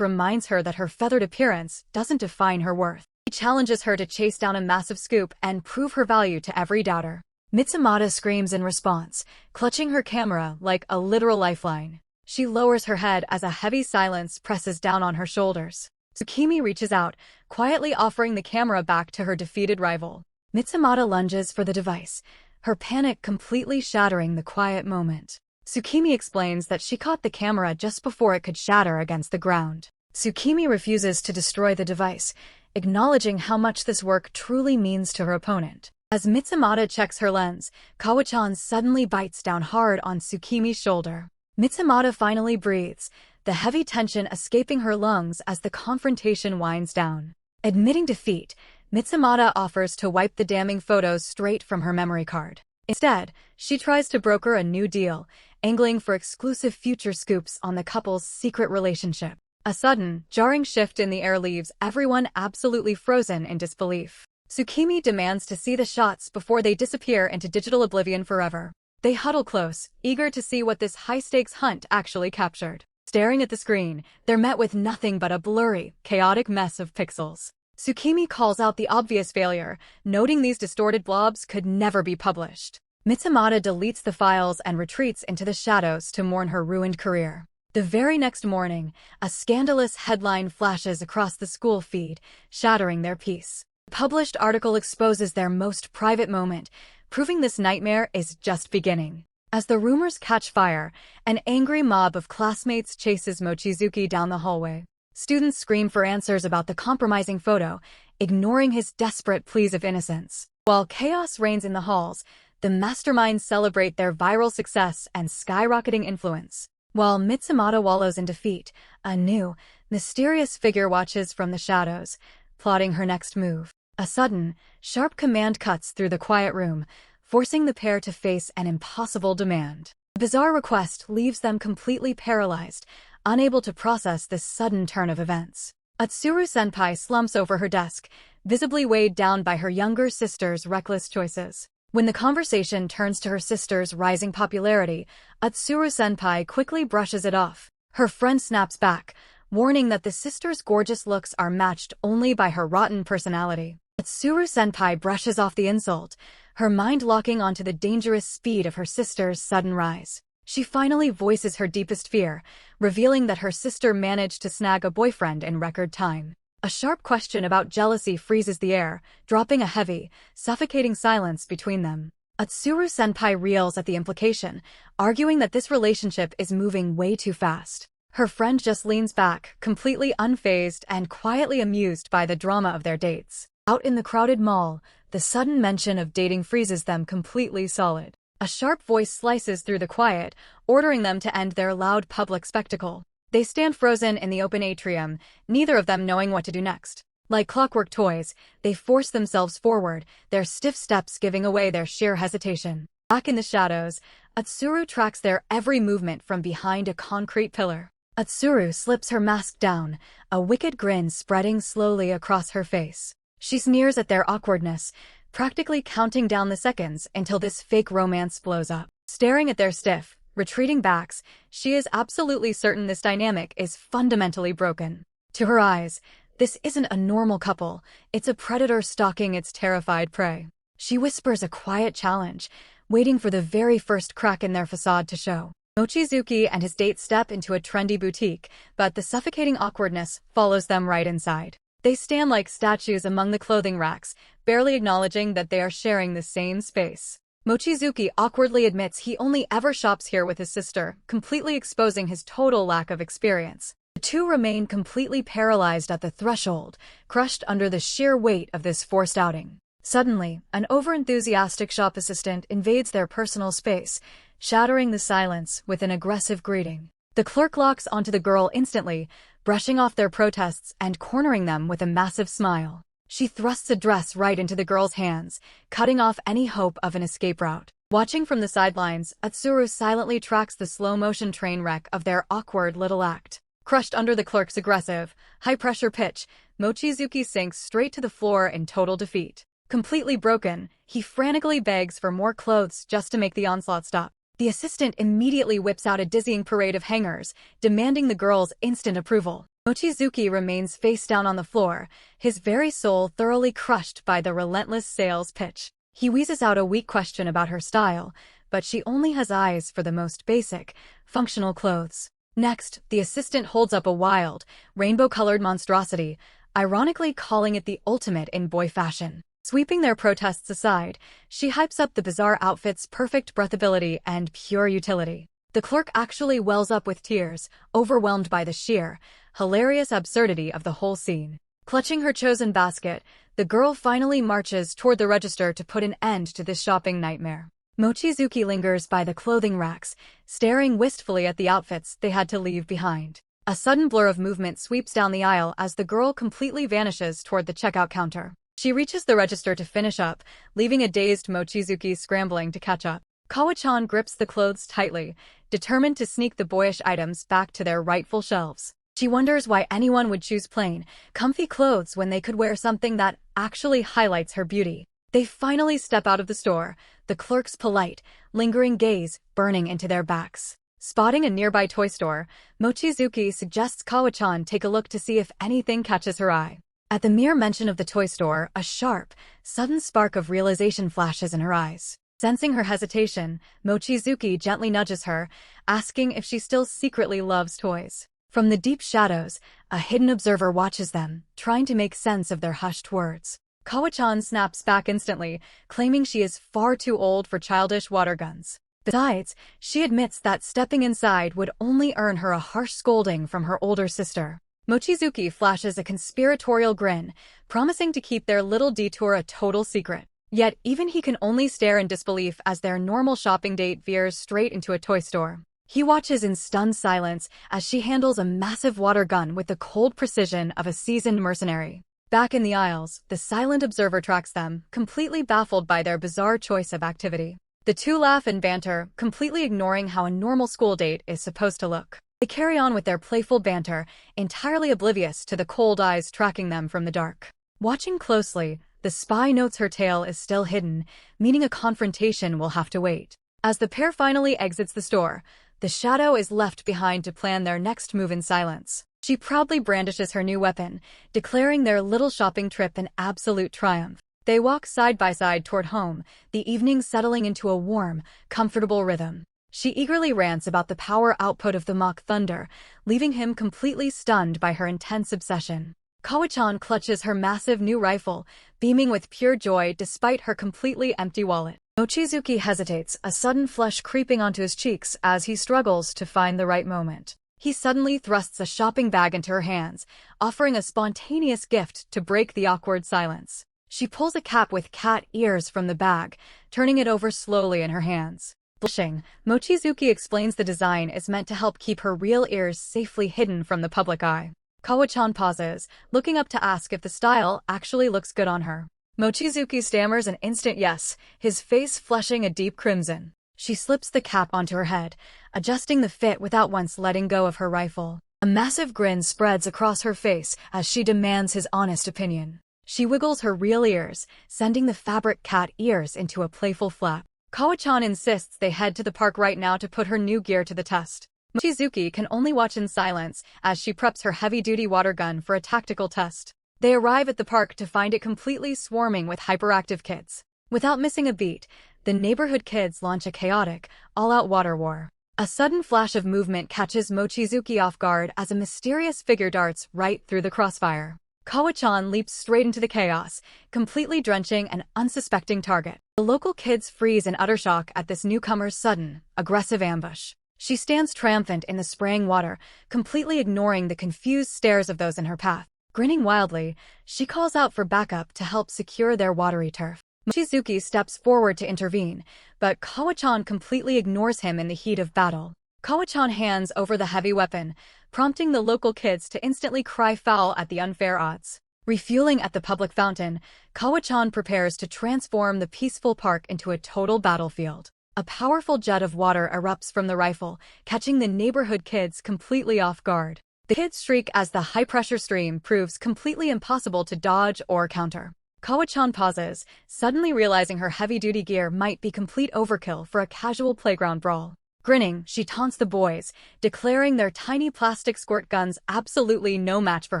reminds her that her feathered appearance doesn't define her worth. He challenges her to chase down a massive scoop and prove her value to every doubter. Mitsumata screams in response, clutching her camera like a literal lifeline. She lowers her head as a heavy silence presses down on her shoulders. Tsukimi reaches out, quietly offering the camera back to her defeated rival. Mitsumata lunges for the device, her panic completely shattering the quiet moment. Tsukimi explains that she caught the camera just before it could shatter against the ground. Tsukimi refuses to destroy the device, acknowledging how much this work truly means to her opponent. As Mitsumata checks her lens, Kawachan suddenly bites down hard on Tsukimi's shoulder. Mitsumata finally breathes, the heavy tension escaping her lungs as the confrontation winds down. Admitting defeat, Mitsumata offers to wipe the damning photos straight from her memory card. Instead, she tries to broker a new deal, angling for exclusive future scoops on the couple's secret relationship. A sudden, jarring shift in the air leaves everyone absolutely frozen in disbelief. Tsukimi demands to see the shots before they disappear into digital oblivion forever. They huddle close, eager to see what this high-stakes hunt actually captured. Staring at the screen, they're met with nothing but a blurry, chaotic mess of pixels. Tsukimi calls out the obvious failure, noting these distorted blobs could never be published. Mitsumata deletes the files and retreats into the shadows to mourn her ruined career. The very next morning, a scandalous headline flashes across the school feed, shattering their peace. The published article exposes their most private moment, proving this nightmare is just beginning. As the rumors catch fire, an angry mob of classmates chases Mochizuki down the hallway. Students scream for answers about the compromising photo, ignoring his desperate pleas of innocence. While chaos reigns in the halls, the masterminds celebrate their viral success and skyrocketing influence. While Mitsumata wallows in defeat, a new, mysterious figure watches from the shadows, plotting her next move. A sudden, sharp command cuts through the quiet room, forcing the pair to face an impossible demand. The bizarre request leaves them completely paralyzed, unable to process this sudden turn of events. Atsuru-senpai slumps over her desk, visibly weighed down by her younger sister's reckless choices. When the conversation turns to her sister's rising popularity, Atsuru-senpai quickly brushes it off. Her friend snaps back, warning that the sister's gorgeous looks are matched only by her rotten personality. Atsuru-senpai brushes off the insult, her mind locking onto the dangerous speed of her sister's sudden rise. She finally voices her deepest fear, revealing that her sister managed to snag a boyfriend in record time. A sharp question about jealousy freezes the air, dropping a heavy, suffocating silence between them. Atsuru-senpai reels at the implication, arguing that this relationship is moving way too fast. Her friend just leans back, completely unfazed and quietly amused by the drama of their dates. Out in the crowded mall, the sudden mention of dating freezes them completely solid. A sharp voice slices through the quiet, ordering them to end their loud public spectacle. They stand frozen in the open atrium, neither of them knowing what to do next. Like clockwork toys, they force themselves forward, their stiff steps giving away their sheer hesitation. Back in the shadows, Atsuru tracks their every movement from behind a concrete pillar. Atsuru slips her mask down, a wicked grin spreading slowly across her face. She sneers at their awkwardness, practically counting down the seconds until this fake romance blows up. Staring at their stiff, retreating backs, she is absolutely certain this dynamic is fundamentally broken. To her eyes, this isn't a normal couple, it's a predator stalking its terrified prey. She whispers a quiet challenge, waiting for the very first crack in their facade to show. Mochizuki and his date step into a trendy boutique, but the suffocating awkwardness follows them right inside. They stand like statues among the clothing racks, barely acknowledging that they are sharing the same space. Mochizuki awkwardly admits he only ever shops here with his sister, completely exposing his total lack of experience. The two remain completely paralyzed at the threshold, crushed under the sheer weight of this forced outing. Suddenly, an overenthusiastic shop assistant invades their personal space, shattering the silence with an aggressive greeting. The clerk locks onto the girl instantly, brushing off their protests and cornering them with a massive smile. She thrusts a dress right into the girl's hands, cutting off any hope of an escape route. Watching from the sidelines, Atsuru silently tracks the slow-motion train wreck of their awkward little act. Crushed under the clerk's aggressive, high-pressure pitch, Mochizuki sinks straight to the floor in total defeat. Completely broken, he frantically begs for more clothes just to make the onslaught stop. The assistant immediately whips out a dizzying parade of hangers, demanding the girl's instant approval. Mochizuki remains face down on the floor, his very soul thoroughly crushed by the relentless sales pitch. He wheezes out a weak question about her style, but she only has eyes for the most basic, functional clothes. Next, the assistant holds up a wild, rainbow-colored monstrosity, ironically calling it the ultimate in boy fashion. Sweeping their protests aside, she hypes up the bizarre outfit's perfect breathability and pure utility. The clerk actually wells up with tears, overwhelmed by the sheer, hilarious absurdity of the whole scene. Clutching her chosen basket, the girl finally marches toward the register to put an end to this shopping nightmare. Mochizuki lingers by the clothing racks, staring wistfully at the outfits they had to leave behind. A sudden blur of movement sweeps down the aisle as the girl completely vanishes toward the checkout counter. She reaches the register to finish up, leaving a dazed Mochizuki scrambling to catch up. Kawa-chan grips the clothes tightly, determined to sneak the boyish items back to their rightful shelves. She wonders why anyone would choose plain, comfy clothes when they could wear something that actually highlights her beauty. They finally step out of the store, the clerk's polite, lingering gaze burning into their backs. Spotting a nearby toy store, Mochizuki suggests Kawa-chan take a look to see if anything catches her eye. At the mere mention of the toy store, a sharp, sudden spark of realization flashes in her eyes. Sensing her hesitation, Mochizuki gently nudges her, asking if she still secretly loves toys. From the deep shadows, a hidden observer watches them, trying to make sense of their hushed words. Kawa-chan snaps back instantly, claiming she is far too old for childish water guns. Besides, she admits that stepping inside would only earn her a harsh scolding from her older sister. Mochizuki flashes a conspiratorial grin, promising to keep their little detour a total secret. Yet even he can only stare in disbelief as their normal shopping date veers straight into a toy store. He watches in stunned silence as she handles a massive water gun with the cold precision of a seasoned mercenary. Back in the aisles, the silent observer tracks them, completely baffled by their bizarre choice of activity. The two laugh and banter, completely ignoring how a normal school date is supposed to look. They carry on with their playful banter, entirely oblivious to the cold eyes tracking them from the dark. Watching closely, the spy notes her tail is still hidden, meaning a confrontation will have to wait. As the pair finally exits the store, the shadow is left behind to plan their next move in silence. She proudly brandishes her new weapon, declaring their little shopping trip an absolute triumph. They walk side by side toward home, the evening settling into a warm, comfortable rhythm. She eagerly rants about the power output of the Mach Thunder, leaving him completely stunned by her intense obsession. Kawa-chan clutches her massive new rifle, beaming with pure joy despite her completely empty wallet. Mochizuki hesitates, a sudden flush creeping onto his cheeks as he struggles to find the right moment. He suddenly thrusts a shopping bag into her hands, offering a spontaneous gift to break the awkward silence. She pulls a cap with cat ears from the bag, turning it over slowly in her hands. Blushing, Mochizuki explains the design is meant to help keep her real ears safely hidden from the public eye. Kawa-chan pauses, looking up to ask if the style actually looks good on her. Mochizuki stammers an instant yes, his face flushing a deep crimson. She slips the cap onto her head, adjusting the fit without once letting go of her rifle. A massive grin spreads across her face as she demands his honest opinion. She wiggles her real ears, sending the fabric cat ears into a playful flap. Kawa-chan insists they head to the park right now to put her new gear to the test. Mochizuki can only watch in silence as she preps her heavy-duty water gun for a tactical test. They arrive at the park to find it completely swarming with hyperactive kids. Without missing a beat, the neighborhood kids launch a chaotic, all-out water war. A sudden flash of movement catches Mochizuki off guard as a mysterious figure darts right through the crossfire. Kawa-chan leaps straight into the chaos, completely drenching an unsuspecting target. The local kids freeze in utter shock at this newcomer's sudden, aggressive ambush. She stands triumphant in the spraying water, completely ignoring the confused stares of those in her path. Grinning wildly, she calls out for backup to help secure their watery turf. Mochizuki steps forward to intervene, but Kawa-chan completely ignores him in the heat of battle. Kawa-chan hands over the heavy weapon, prompting the local kids to instantly cry foul at the unfair odds. Refueling at the public fountain, Kawa-chan prepares to transform the peaceful park into a total battlefield. A powerful jet of water erupts from the rifle, catching the neighborhood kids completely off guard. The kids shriek as the high-pressure stream proves completely impossible to dodge or counter. Kawa-chan pauses, suddenly realizing her heavy-duty gear might be complete overkill for a casual playground brawl. Grinning, she taunts the boys, declaring their tiny plastic squirt guns absolutely no match for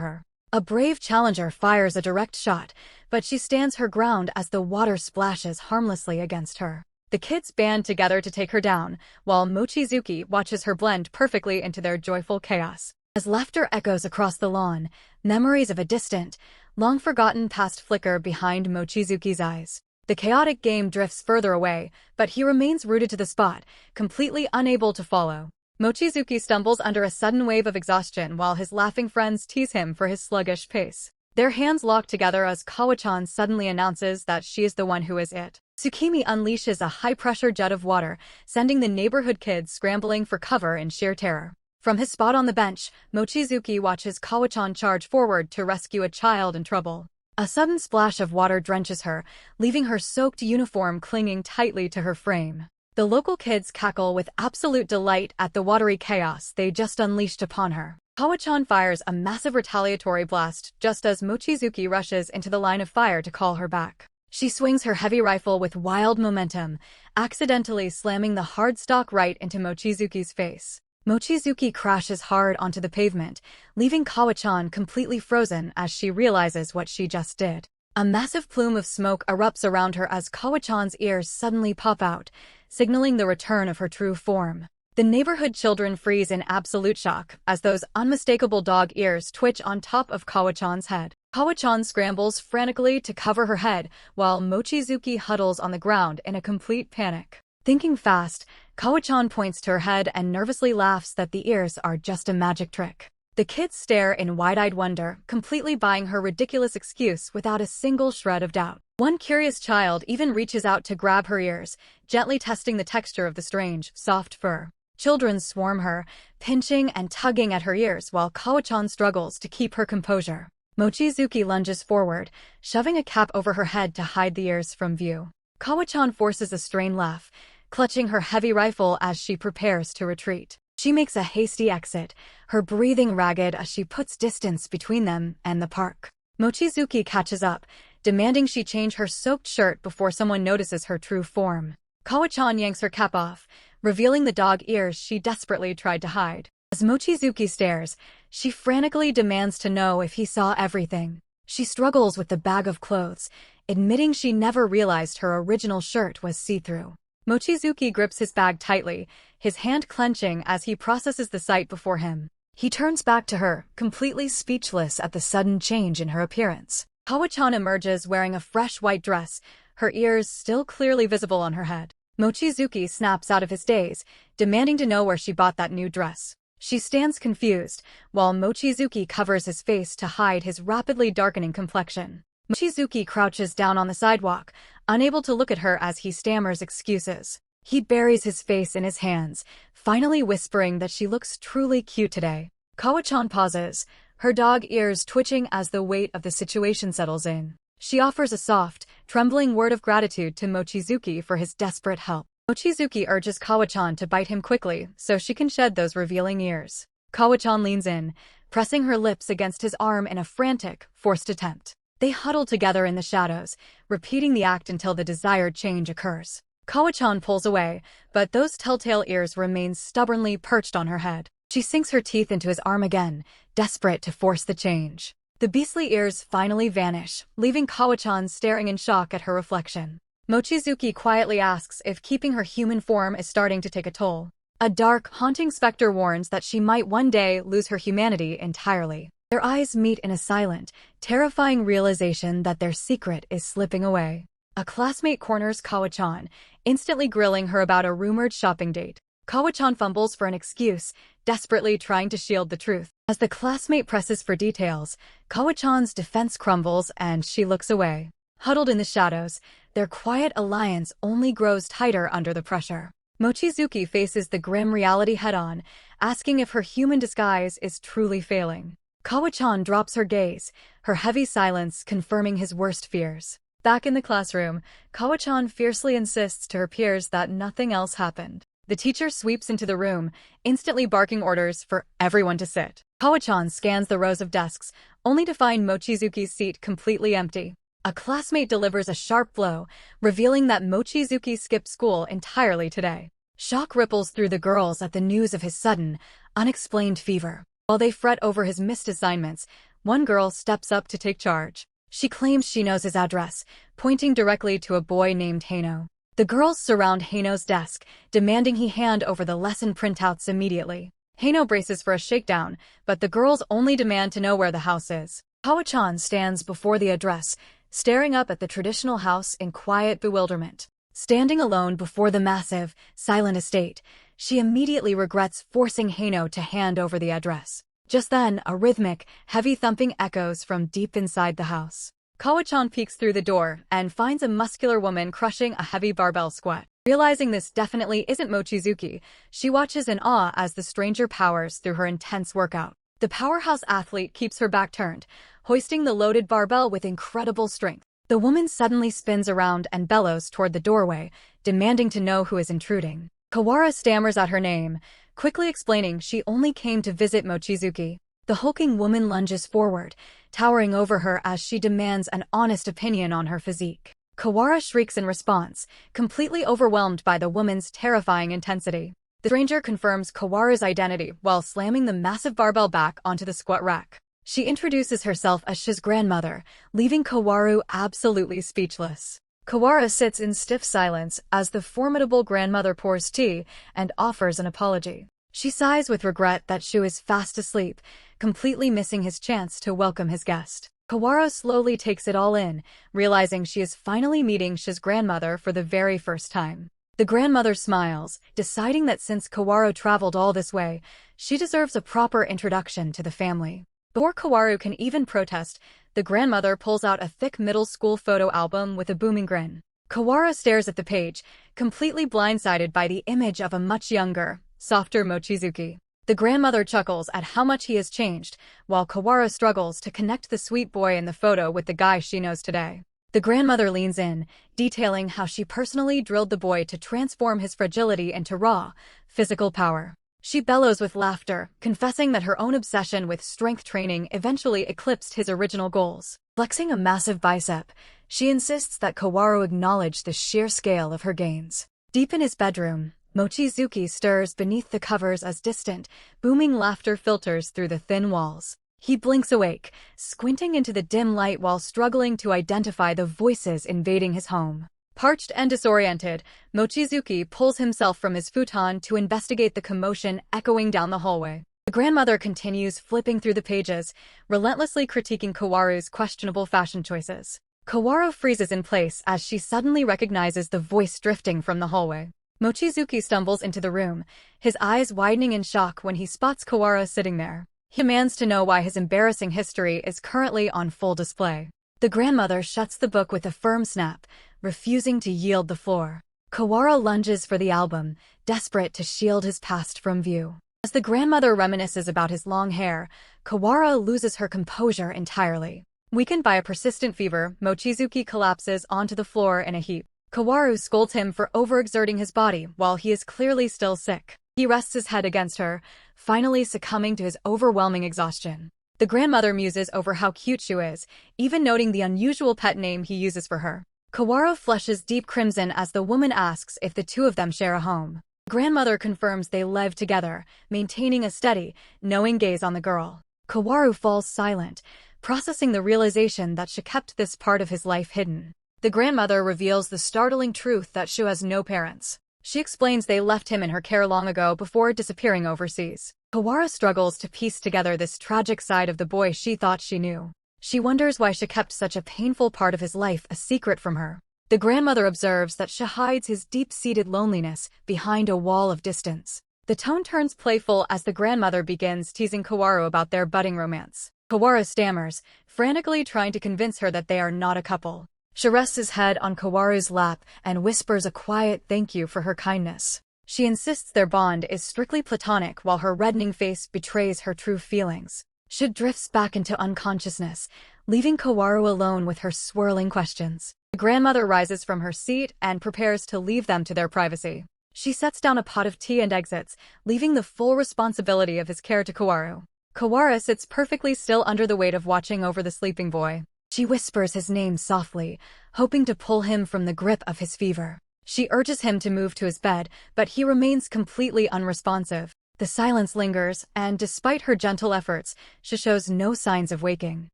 her. A brave challenger fires a direct shot, but she stands her ground as the water splashes harmlessly against her. The kids band together to take her down, while Mochizuki watches her blend perfectly into their joyful chaos. As laughter echoes across the lawn, memories of a distant, long-forgotten past flicker behind Mochizuki's eyes. The chaotic game drifts further away, but he remains rooted to the spot, completely unable to follow. Mochizuki stumbles under a sudden wave of exhaustion while his laughing friends tease him for his sluggish pace. Their hands lock together as Kawa-chan suddenly announces that she is the one who is it. Tsukimi unleashes a high-pressure jet of water, sending the neighborhood kids scrambling for cover in sheer terror. From his spot on the bench, Mochizuki watches Kawa-chan charge forward to rescue a child in trouble. A sudden splash of water drenches her, leaving her soaked uniform clinging tightly to her frame. The local kids cackle with absolute delight at the watery chaos they just unleashed upon her. Kawa-chan fires a massive retaliatory blast just as Mochizuki rushes into the line of fire to call her back. She swings her heavy rifle with wild momentum, accidentally slamming the hard stock right into Mochizuki's face. Mochizuki crashes hard onto the pavement, leaving Kawa-chan completely frozen as she realizes what she just did. A massive plume of smoke erupts around her as Kawa-chan's ears suddenly pop out, signaling the return of her true form. The neighborhood children freeze in absolute shock as those unmistakable dog ears twitch on top of Kawa-chan's head. Kawa-chan scrambles frantically to cover her head, while Mochizuki huddles on the ground in a complete panic. Thinking fast, Kawa-chan points to her head and nervously laughs that the ears are just a magic trick. The kids stare in wide-eyed wonder, completely buying her ridiculous excuse without a single shred of doubt. One curious child even reaches out to grab her ears, gently testing the texture of the strange, soft fur. Children swarm her, pinching and tugging at her ears while Kawa-chan struggles to keep her composure. Mochizuki lunges forward, shoving a cap over her head to hide the ears from view. Kawa-chan forces a strained laugh, clutching her heavy rifle as she prepares to retreat. She makes a hasty exit, her breathing ragged as she puts distance between them and the park. Mochizuki catches up, demanding she change her soaked shirt before someone notices her true form. Kawa-chan yanks her cap off, revealing the dog ears she desperately tried to hide. As Mochizuki stares, she frantically demands to know if he saw everything. She struggles with the bag of clothes, admitting she never realized her original shirt was see-through. Mochizuki grips his bag tightly, his hand clenching as he processes the sight before him. He turns back to her, completely speechless at the sudden change in her appearance. Kawa-chan emerges wearing a fresh white dress, her ears still clearly visible on her head. Mochizuki snaps out of his daze, demanding to know where she bought that new dress. She stands confused, while Mochizuki covers his face to hide his rapidly darkening complexion. Mochizuki crouches down on the sidewalk, unable to look at her as he stammers excuses. He buries his face in his hands, finally whispering that she looks truly cute today. Kawa-chan pauses, her dog ears twitching as the weight of the situation settles in. She offers a soft, trembling word of gratitude to Mochizuki for his desperate help. Mochizuki urges Kawa-chan to bite him quickly so she can shed those revealing ears. Kawa-chan leans in, pressing her lips against his arm in a frantic, forced attempt. They huddle together in the shadows, repeating the act until the desired change occurs. Kawa-chan pulls away, but those telltale ears remain stubbornly perched on her head. She sinks her teeth into his arm again, desperate to force the change. The beastly ears finally vanish, leaving Kawa-chan staring in shock at her reflection. Mochizuki quietly asks if keeping her human form is starting to take a toll. A dark, haunting specter warns that she might one day lose her humanity entirely. Their eyes meet in a silent, terrifying realization that their secret is slipping away. A classmate corners Kawa-chan, instantly grilling her about a rumored shopping date. Kawa-chan fumbles for an excuse, desperately trying to shield the truth. As the classmate presses for details, Kawa-chan's defense crumbles and she looks away. Huddled in the shadows, their quiet alliance only grows tighter under the pressure. Mochizuki faces the grim reality head-on, asking if her human disguise is truly failing. Kawa-chan drops her gaze, her heavy silence confirming his worst fears. Back in the classroom, Kawa-chan fiercely insists to her peers that nothing else happened. The teacher sweeps into the room, instantly barking orders for everyone to sit. Kawa-chan scans the rows of desks, only to find Mochizuki's seat completely empty. A classmate delivers a sharp blow, revealing that Mochizuki skipped school entirely today. Shock ripples through the girls at the news of his sudden, unexplained fever. While they fret over his missed assignments, one girl steps up to take charge. She claims she knows his address, pointing directly to a boy named Hano. The girls surround Hano's desk, demanding he hand over the lesson printouts immediately. Hano braces for a shakedown, but the girls only demand to know where the house is. Kawa-chan stands before the address, staring up at the traditional house in quiet bewilderment. Standing alone before the massive, silent estate, she immediately regrets forcing Hano to hand over the address. Just then, a rhythmic, heavy thumping echoes from deep inside the house. Kawa-chan peeks through the door and finds a muscular woman crushing a heavy barbell squat. Realizing this definitely isn't Mochizuki, she watches in awe as the stranger powers through her intense workout. The powerhouse athlete keeps her back turned, hoisting the loaded barbell with incredible strength. The woman suddenly spins around and bellows toward the doorway, demanding to know who is intruding. Kawara stammers out her name, quickly explaining she only came to visit Mochizuki. The hulking woman lunges forward, towering over her as she demands an honest opinion on her physique. Kawara shrieks in response, completely overwhelmed by the woman's terrifying intensity. The stranger confirms Kawara's identity while slamming the massive barbell back onto the squat rack. She introduces herself as Shi's grandmother, leaving Kawaru absolutely speechless. Kawara sits in stiff silence as the formidable grandmother pours tea and offers an apology. She sighs with regret that Shu is fast asleep, completely missing his chance to welcome his guest. Kawaru slowly takes it all in, realizing she is finally meeting Shi's grandmother for the very first time. The grandmother smiles, deciding that since Kawaru traveled all this way, she deserves a proper introduction to the family. Before Kawaru can even protest, the grandmother pulls out a thick middle school photo album with a booming grin. Kawaru stares at the page, completely blindsided by the image of a much younger, softer Mochizuki. The grandmother chuckles at how much he has changed, while Kawaru struggles to connect the sweet boy in the photo with the guy she knows today. The grandmother leans in, detailing how she personally drilled the boy to transform his fragility into raw, physical power. She bellows with laughter, confessing that her own obsession with strength training eventually eclipsed his original goals. Flexing a massive bicep, she insists that Kawaru acknowledge the sheer scale of her gains. Deep in his bedroom, Mochizuki stirs beneath the covers as distant, booming laughter filters through the thin walls. He blinks awake, squinting into the dim light while struggling to identify the voices invading his home. Parched and disoriented, Mochizuki pulls himself from his futon to investigate the commotion echoing down the hallway. The grandmother continues flipping through the pages, relentlessly critiquing Kawaru's questionable fashion choices. Kawaru freezes in place as she suddenly recognizes the voice drifting from the hallway. Mochizuki stumbles into the room, his eyes widening in shock when he spots Kawaru sitting there. He demands to know why his embarrassing history is currently on full display. The grandmother shuts the book with a firm snap, refusing to yield the floor. Kawaru lunges for the album, desperate to shield his past from view. As the grandmother reminisces about his long hair, Kawaru loses her composure entirely. Weakened by a persistent fever, Mochizuki collapses onto the floor in a heap. Kawaru scolds him for overexerting his body while he is clearly still sick. He rests his head against her, finally succumbing to his overwhelming exhaustion. The grandmother muses over how cute Shu is, even noting the unusual pet name he uses for her. Kawaru flushes deep crimson as the woman asks if the two of them share a home. The grandmother confirms they live together, maintaining a steady, knowing gaze on the girl. Kawaru falls silent, processing the realization that she kept this part of his life hidden. The grandmother reveals the startling truth that Shu has no parents. She explains they left him in her care long ago before disappearing overseas. Kawaru struggles to piece together this tragic side of the boy she thought she knew. She wonders why she kept such a painful part of his life a secret from her. The grandmother observes that Shu hides his deep-seated loneliness behind a wall of distance. The tone turns playful as the grandmother begins teasing Kawaru about their budding romance. Kawaru stammers, frantically trying to convince her that they are not a couple. She rests his head on Kawaru's lap and whispers a quiet thank you for her kindness. She insists their bond is strictly platonic while her reddening face betrays her true feelings. She drifts back into unconsciousness, leaving Kaworu alone with her swirling questions. The grandmother rises from her seat and prepares to leave them to their privacy. She sets down a pot of tea and exits, leaving the full responsibility of his care to Kaworu. Kaworu sits perfectly still under the weight of watching over the sleeping boy. She whispers his name softly, hoping to pull him from the grip of his fever. She urges him to move to his bed, but he remains completely unresponsive. The silence lingers, and despite her gentle efforts, she shows no signs of waking.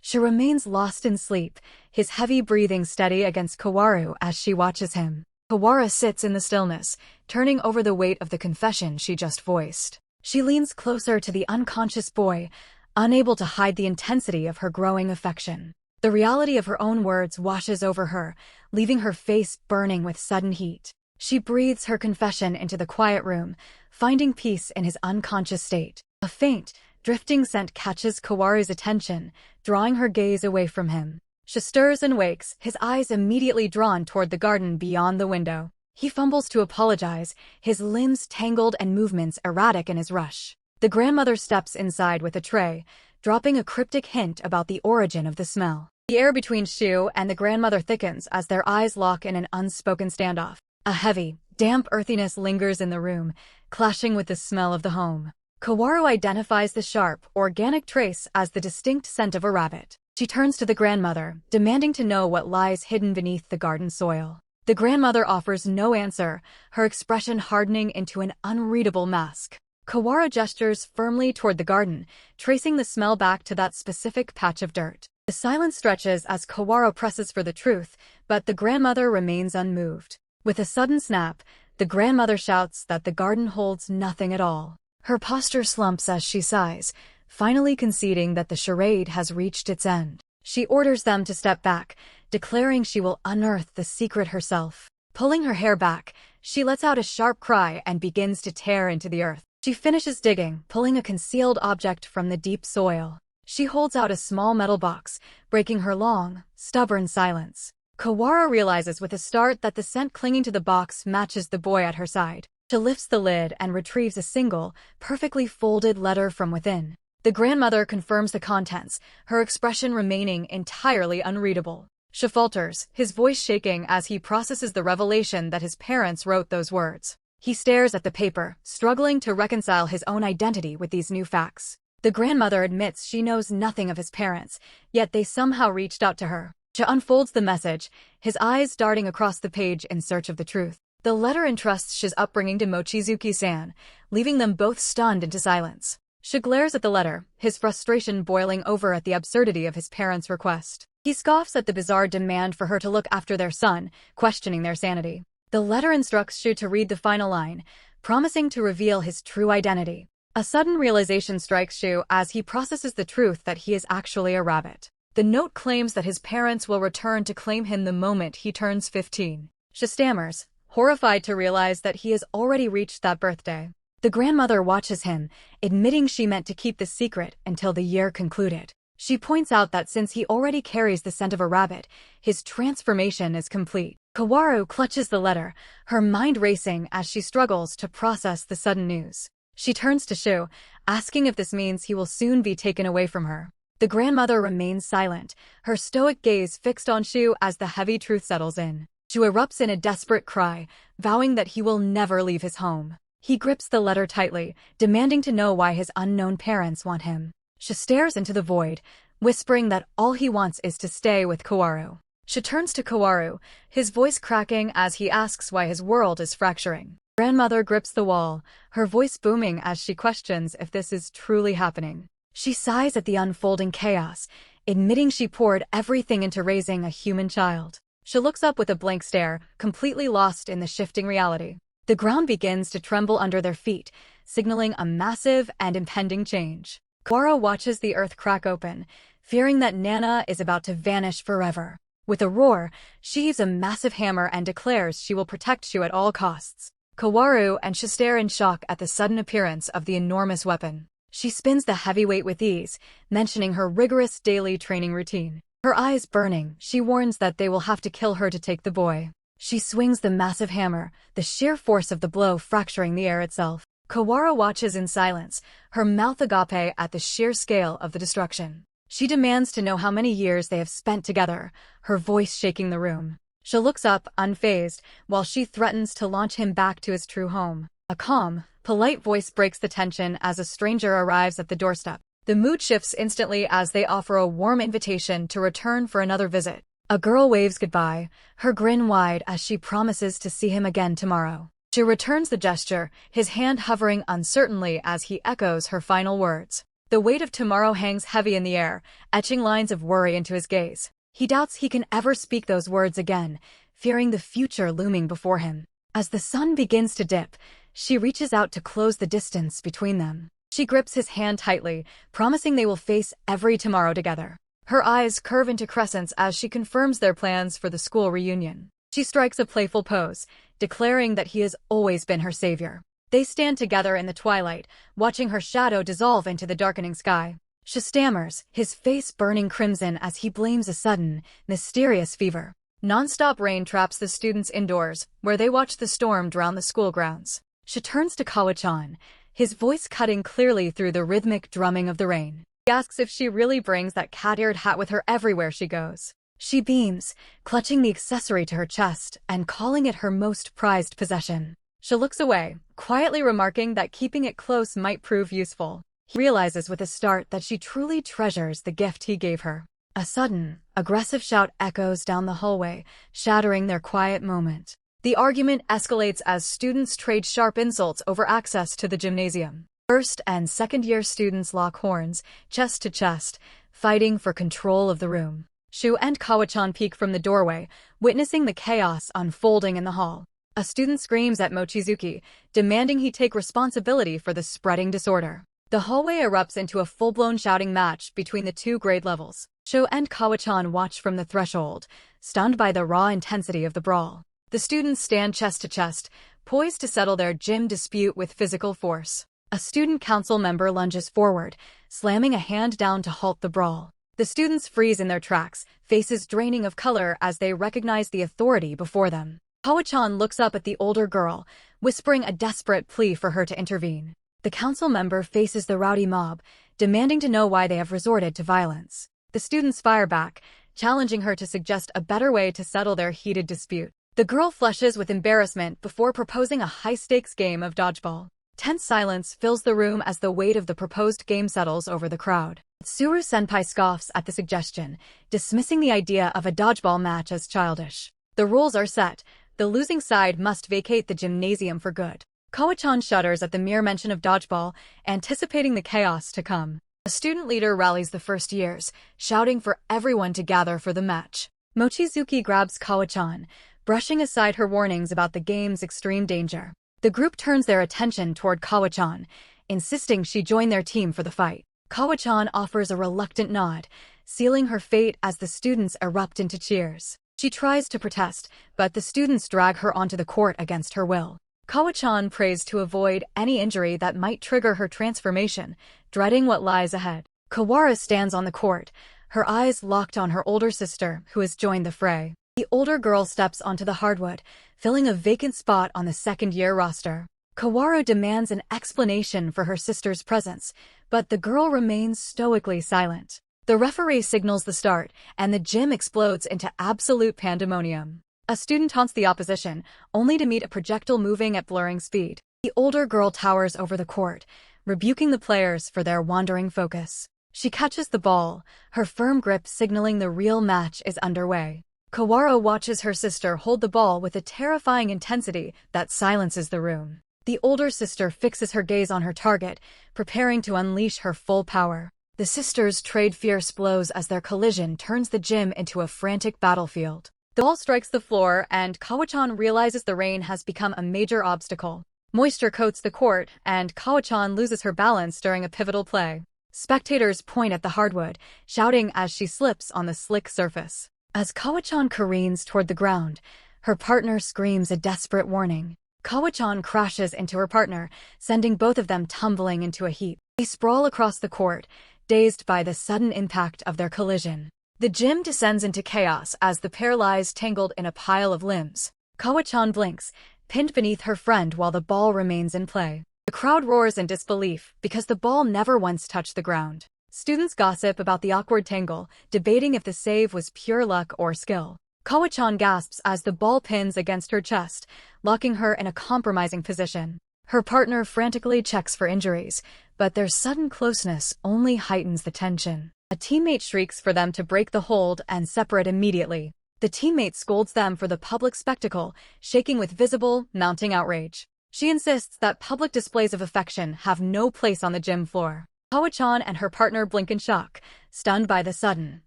She remains lost in sleep, his heavy breathing steady against Kaworu as she watches him. Kaworu sits in the stillness, turning over the weight of the confession she just voiced. She leans closer to the unconscious boy, unable to hide the intensity of her growing affection. The reality of her own words washes over her, leaving her face burning with sudden heat. She breathes her confession into the quiet room, finding peace in his unconscious state. A faint, drifting scent catches Kaworu's attention, drawing her gaze away from him. She stirs and wakes, his eyes immediately drawn toward the garden beyond the window. He fumbles to apologize, his limbs tangled and movements erratic in his rush. The grandmother steps inside with a tray, dropping a cryptic hint about the origin of the smell. The air between Shu and the grandmother thickens as their eyes lock in an unspoken standoff. A heavy, damp earthiness lingers in the room, clashing with the smell of the home. Kaworu identifies the sharp, organic trace as the distinct scent of a rabbit. She turns to the grandmother, demanding to know what lies hidden beneath the garden soil. The grandmother offers no answer, her expression hardening into an unreadable mask. Kaworu gestures firmly toward the garden, tracing the smell back to that specific patch of dirt. The silence stretches as Kaworu presses for the truth, but the grandmother remains unmoved. With a sudden snap, the grandmother shouts that the garden holds nothing at all. Her posture slumps as she sighs, finally conceding that the charade has reached its end. She orders them to step back, declaring she will unearth the secret herself. Pulling her hair back, she lets out a sharp cry and begins to tear into the earth. She finishes digging, pulling a concealed object from the deep soil. She holds out a small metal box, breaking her long, stubborn silence. Kaworu realizes with a start that the scent clinging to the box matches the boy at her side. She lifts the lid and retrieves a single, perfectly folded letter from within. The grandmother confirms the contents, her expression remaining entirely unreadable. She falters, his voice shaking as he processes the revelation that his parents wrote those words. He stares at the paper, struggling to reconcile his own identity with these new facts. The grandmother admits she knows nothing of his parents, yet they somehow reached out to her. She unfolds the message, his eyes darting across the page in search of the truth. The letter entrusts Shi's upbringing to Mochizuki-san, leaving them both stunned into silence. Shi glares at the letter, his frustration boiling over at the absurdity of his parents' request. He scoffs at the bizarre demand for her to look after their son, questioning their sanity. The letter instructs Shi to read the final line, promising to reveal his true identity. A sudden realization strikes Shu as he processes the truth that he is actually a rabbit. The note claims that his parents will return to claim him the moment he turns 15. Shu stammers, horrified to realize that he has already reached that birthday. The grandmother watches him, admitting she meant to keep the secret until the year concluded. She points out that since he already carries the scent of a rabbit, his transformation is complete. Kaworu clutches the letter, her mind racing as she struggles to process the sudden news. She turns to Shu, asking if this means he will soon be taken away from her. The grandmother remains silent, her stoic gaze fixed on Shu as the heavy truth settles in. Shu erupts in a desperate cry, vowing that he will never leave his home. He grips the letter tightly, demanding to know why his unknown parents want him. Shu stares into the void, whispering that all he wants is to stay with Kaworu. Shu turns to Kaworu, his voice cracking as he asks why his world is fracturing. Grandmother grips the wall, her voice booming as she questions if this is truly happening. She sighs at the unfolding chaos, admitting she poured everything into raising a human child. She looks up with a blank stare, completely lost in the shifting reality. The ground begins to tremble under their feet, signaling a massive and impending change. Kaworu watches the earth crack open, fearing that Nana is about to vanish forever. With a roar, she heaves a massive hammer and declares she will protect Shu at all costs. Kaworu and Shu stare in shock at the sudden appearance of the enormous weapon. She spins the heavy weight with ease, mentioning her rigorous daily training routine. Her eyes burning, she warns that they will have to kill her to take the boy. She swings the massive hammer, the sheer force of the blow fracturing the air itself. Kawara watches in silence, her mouth agape at the sheer scale of the destruction. She demands to know how many years they have spent together, her voice shaking the room. She looks up, unfazed, while she threatens to launch him back to his true home. A calm, polite voice breaks the tension as a stranger arrives at the doorstep. The mood shifts instantly as they offer a warm invitation to return for another visit. A girl waves goodbye, her grin wide as she promises to see him again tomorrow. She returns the gesture, his hand hovering uncertainly as he echoes her final words. The weight of tomorrow hangs heavy in the air, etching lines of worry into his gaze. He doubts he can ever speak those words again, fearing the future looming before him. As the sun begins to dip, she reaches out to close the distance between them. She grips his hand tightly, promising they will face every tomorrow together. Her eyes curve into crescents as she confirms their plans for the school reunion. She strikes a playful pose, declaring that he has always been her savior. They stand together in the twilight, watching her shadow dissolve into the darkening sky. She stammers, his face burning crimson as he blames a sudden, mysterious fever. Non-stop rain traps the students indoors, where they watch the storm drown the school grounds. She turns to Kawa-chan, his voice cutting clearly through the rhythmic drumming of the rain. He asks if she really brings that cat-eared hat with her everywhere she goes. She beams, clutching the accessory to her chest and calling it her most prized possession. She looks away, quietly remarking that keeping it close might prove useful. He realizes with a start that she truly treasures the gift he gave her. A sudden, aggressive shout echoes down the hallway, shattering their quiet moment. The argument escalates as students trade sharp insults over access to the gymnasium. First and second-year students lock horns, chest to chest, fighting for control of the room. Shu and Kawa-chan peek from the doorway, witnessing the chaos unfolding in the hall. A student screams at Mochizuki, demanding he take responsibility for the spreading disorder. The hallway erupts into a full-blown shouting match between the two grade levels. Shu and Kawa-chan watch from the threshold, stunned by the raw intensity of the brawl. The students stand chest to chest, poised to settle their gym dispute with physical force. A student council member lunges forward, slamming a hand down to halt the brawl. The students freeze in their tracks, faces draining of color as they recognize the authority before them. Kawa-chan looks up at the older girl, whispering a desperate plea for her to intervene. The council member faces the rowdy mob, demanding to know why they have resorted to violence. The students fire back, challenging her to suggest a better way to settle their heated dispute. The girl flushes with embarrassment before proposing a high-stakes game of dodgeball. Tense silence fills the room as the weight of the proposed game settles over the crowd. Tsuru-senpai scoffs at the suggestion, dismissing the idea of a dodgeball match as childish. The rules are set. The losing side must vacate the gymnasium for good. Kawa-chan shudders at the mere mention of dodgeball, anticipating the chaos to come. A student leader rallies the first years, shouting for everyone to gather for the match. Mochizuki grabs Kawa-chan, brushing aside her warnings about the game's extreme danger. The group turns their attention toward Kawa-chan, insisting she join their team for the fight. Kawa-chan offers a reluctant nod, sealing her fate as the students erupt into cheers. She tries to protest, but the students drag her onto the court against her will. Kawa-chan prays to avoid any injury that might trigger her transformation, dreading what lies ahead. Kawara stands on the court, her eyes locked on her older sister, who has joined the fray. The older girl steps onto the hardwood, filling a vacant spot on the second-year roster. Kawara demands an explanation for her sister's presence, but the girl remains stoically silent. The referee signals the start, and the gym explodes into absolute pandemonium. A student taunts the opposition, only to meet a projectile moving at blurring speed. The older girl towers over the court, rebuking the players for their wandering focus. She catches the ball, her firm grip signaling the real match is underway. Kawara watches her sister hold the ball with a terrifying intensity that silences the room. The older sister fixes her gaze on her target, preparing to unleash her full power. The sisters trade fierce blows as their collision turns the gym into a frantic battlefield. The ball strikes the floor, and Kawa-chan realizes the rain has become a major obstacle. Moisture coats the court, and Kawa-chan loses her balance during a pivotal play. Spectators point at the hardwood, shouting as she slips on the slick surface. As Kawa-chan careens toward the ground, her partner screams a desperate warning. Kawa-chan crashes into her partner, sending both of them tumbling into a heap. They sprawl across the court, dazed by the sudden impact of their collision. The gym descends into chaos as the pair lies tangled in a pile of limbs. Kawa-chan blinks, pinned beneath her friend while the ball remains in play. The crowd roars in disbelief because the ball never once touched the ground. Students gossip about the awkward tangle, debating if the save was pure luck or skill. Kawa-chan gasps as the ball pins against her chest, locking her in a compromising position. Her partner frantically checks for injuries, but their sudden closeness only heightens the tension. A teammate shrieks for them to break the hold and separate immediately. The teammate scolds them for the public spectacle, shaking with visible, mounting outrage. She insists that public displays of affection have no place on the gym floor. Kawa-chan and her partner blink in shock, stunned by the sudden,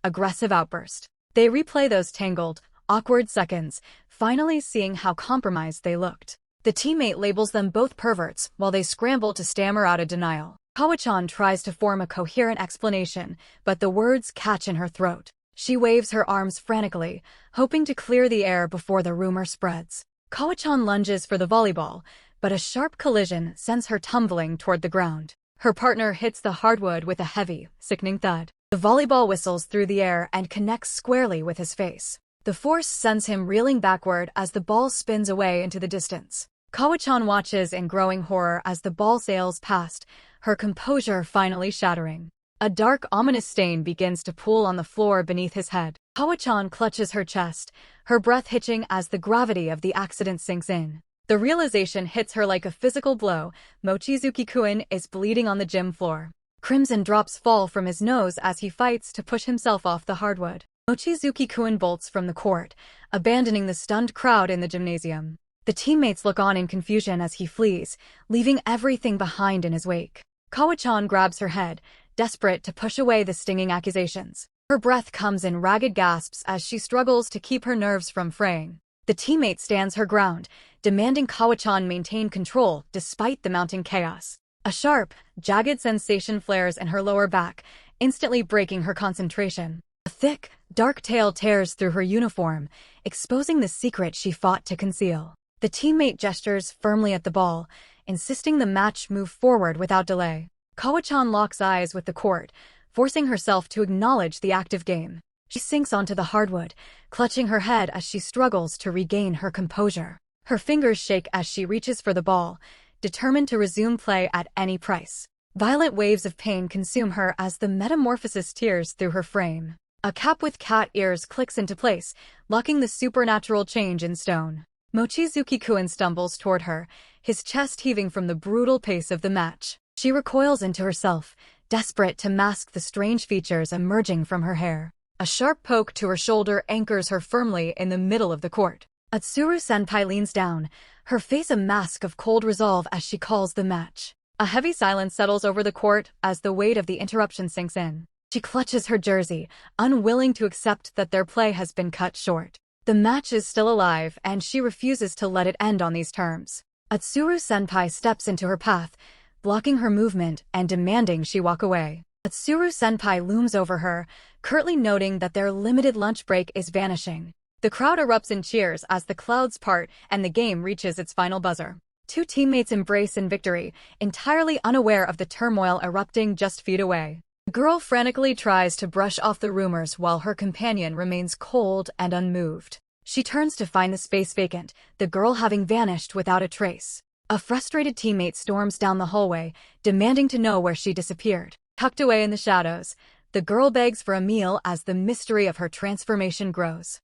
aggressive outburst. They replay those tangled, awkward seconds, finally seeing how compromised they looked. The teammate labels them both perverts while they scramble to stammer out a denial. Kawa-chan tries to form a coherent explanation, but the words catch in her throat. She waves her arms frantically, hoping to clear the air before the rumor spreads. Kawa-chan lunges for the volleyball, but a sharp collision sends her tumbling toward the ground. Her partner hits the hardwood with a heavy, sickening thud. The volleyball whistles through the air and connects squarely with his face. The force sends him reeling backward as the ball spins away into the distance. Kawa-chan watches in growing horror as the ball sails past, her composure finally shattering. A dark, ominous stain begins to pool on the floor beneath his head. Kawa-chan clutches her chest, her breath hitching as the gravity of the accident sinks in. The realization hits her like a physical blow. Mochizuki-kun is bleeding on the gym floor. Crimson drops fall from his nose as he fights to push himself off the hardwood. Mochizuki-kun bolts from the court, abandoning the stunned crowd in the gymnasium. The teammates look on in confusion as he flees, leaving everything behind in his wake. Kawa-chan grabs her head, desperate to push away the stinging accusations. Her breath comes in ragged gasps as she struggles to keep her nerves from fraying. The teammate stands her ground, demanding Kawa-chan maintain control despite the mounting chaos. A sharp, jagged sensation flares in her lower back, instantly breaking her concentration. A thick, dark tail tears through her uniform, exposing the secret she fought to conceal. The teammate gestures firmly at the ball, insisting the match move forward without delay. Kawa-chan locks eyes with the court, forcing herself to acknowledge the active game. She sinks onto the hardwood, clutching her head as she struggles to regain her composure. Her fingers shake as she reaches for the ball, determined to resume play at any price. Violent waves of pain consume her as the metamorphosis tears through her frame. A cap with cat ears clicks into place, locking the supernatural change in stone. Mochizuki-kun stumbles toward her, his chest heaving from the brutal pace of the match. She recoils into herself, desperate to mask the strange features emerging from her hair. A sharp poke to her shoulder anchors her firmly in the middle of the court. Atsuru-senpai leans down, her face a mask of cold resolve as she calls the match. A heavy silence settles over the court as the weight of the interruption sinks in. She clutches her jersey, unwilling to accept that their play has been cut short. The match is still alive, and she refuses to let it end on these terms. Atsuru-senpai steps into her path, blocking her movement and demanding she walk away. Atsuru-senpai looms over her, curtly noting that their limited lunch break is vanishing. The crowd erupts in cheers as the clouds part and the game reaches its final buzzer. Two teammates embrace in victory, entirely unaware of the turmoil erupting just feet away. The girl frantically tries to brush off the rumors while her companion remains cold and unmoved. She turns to find the space vacant, the girl having vanished without a trace. A frustrated teammate storms down the hallway, demanding to know where she disappeared. Tucked away in the shadows, the girl begs for a meal as the mystery of her transformation grows.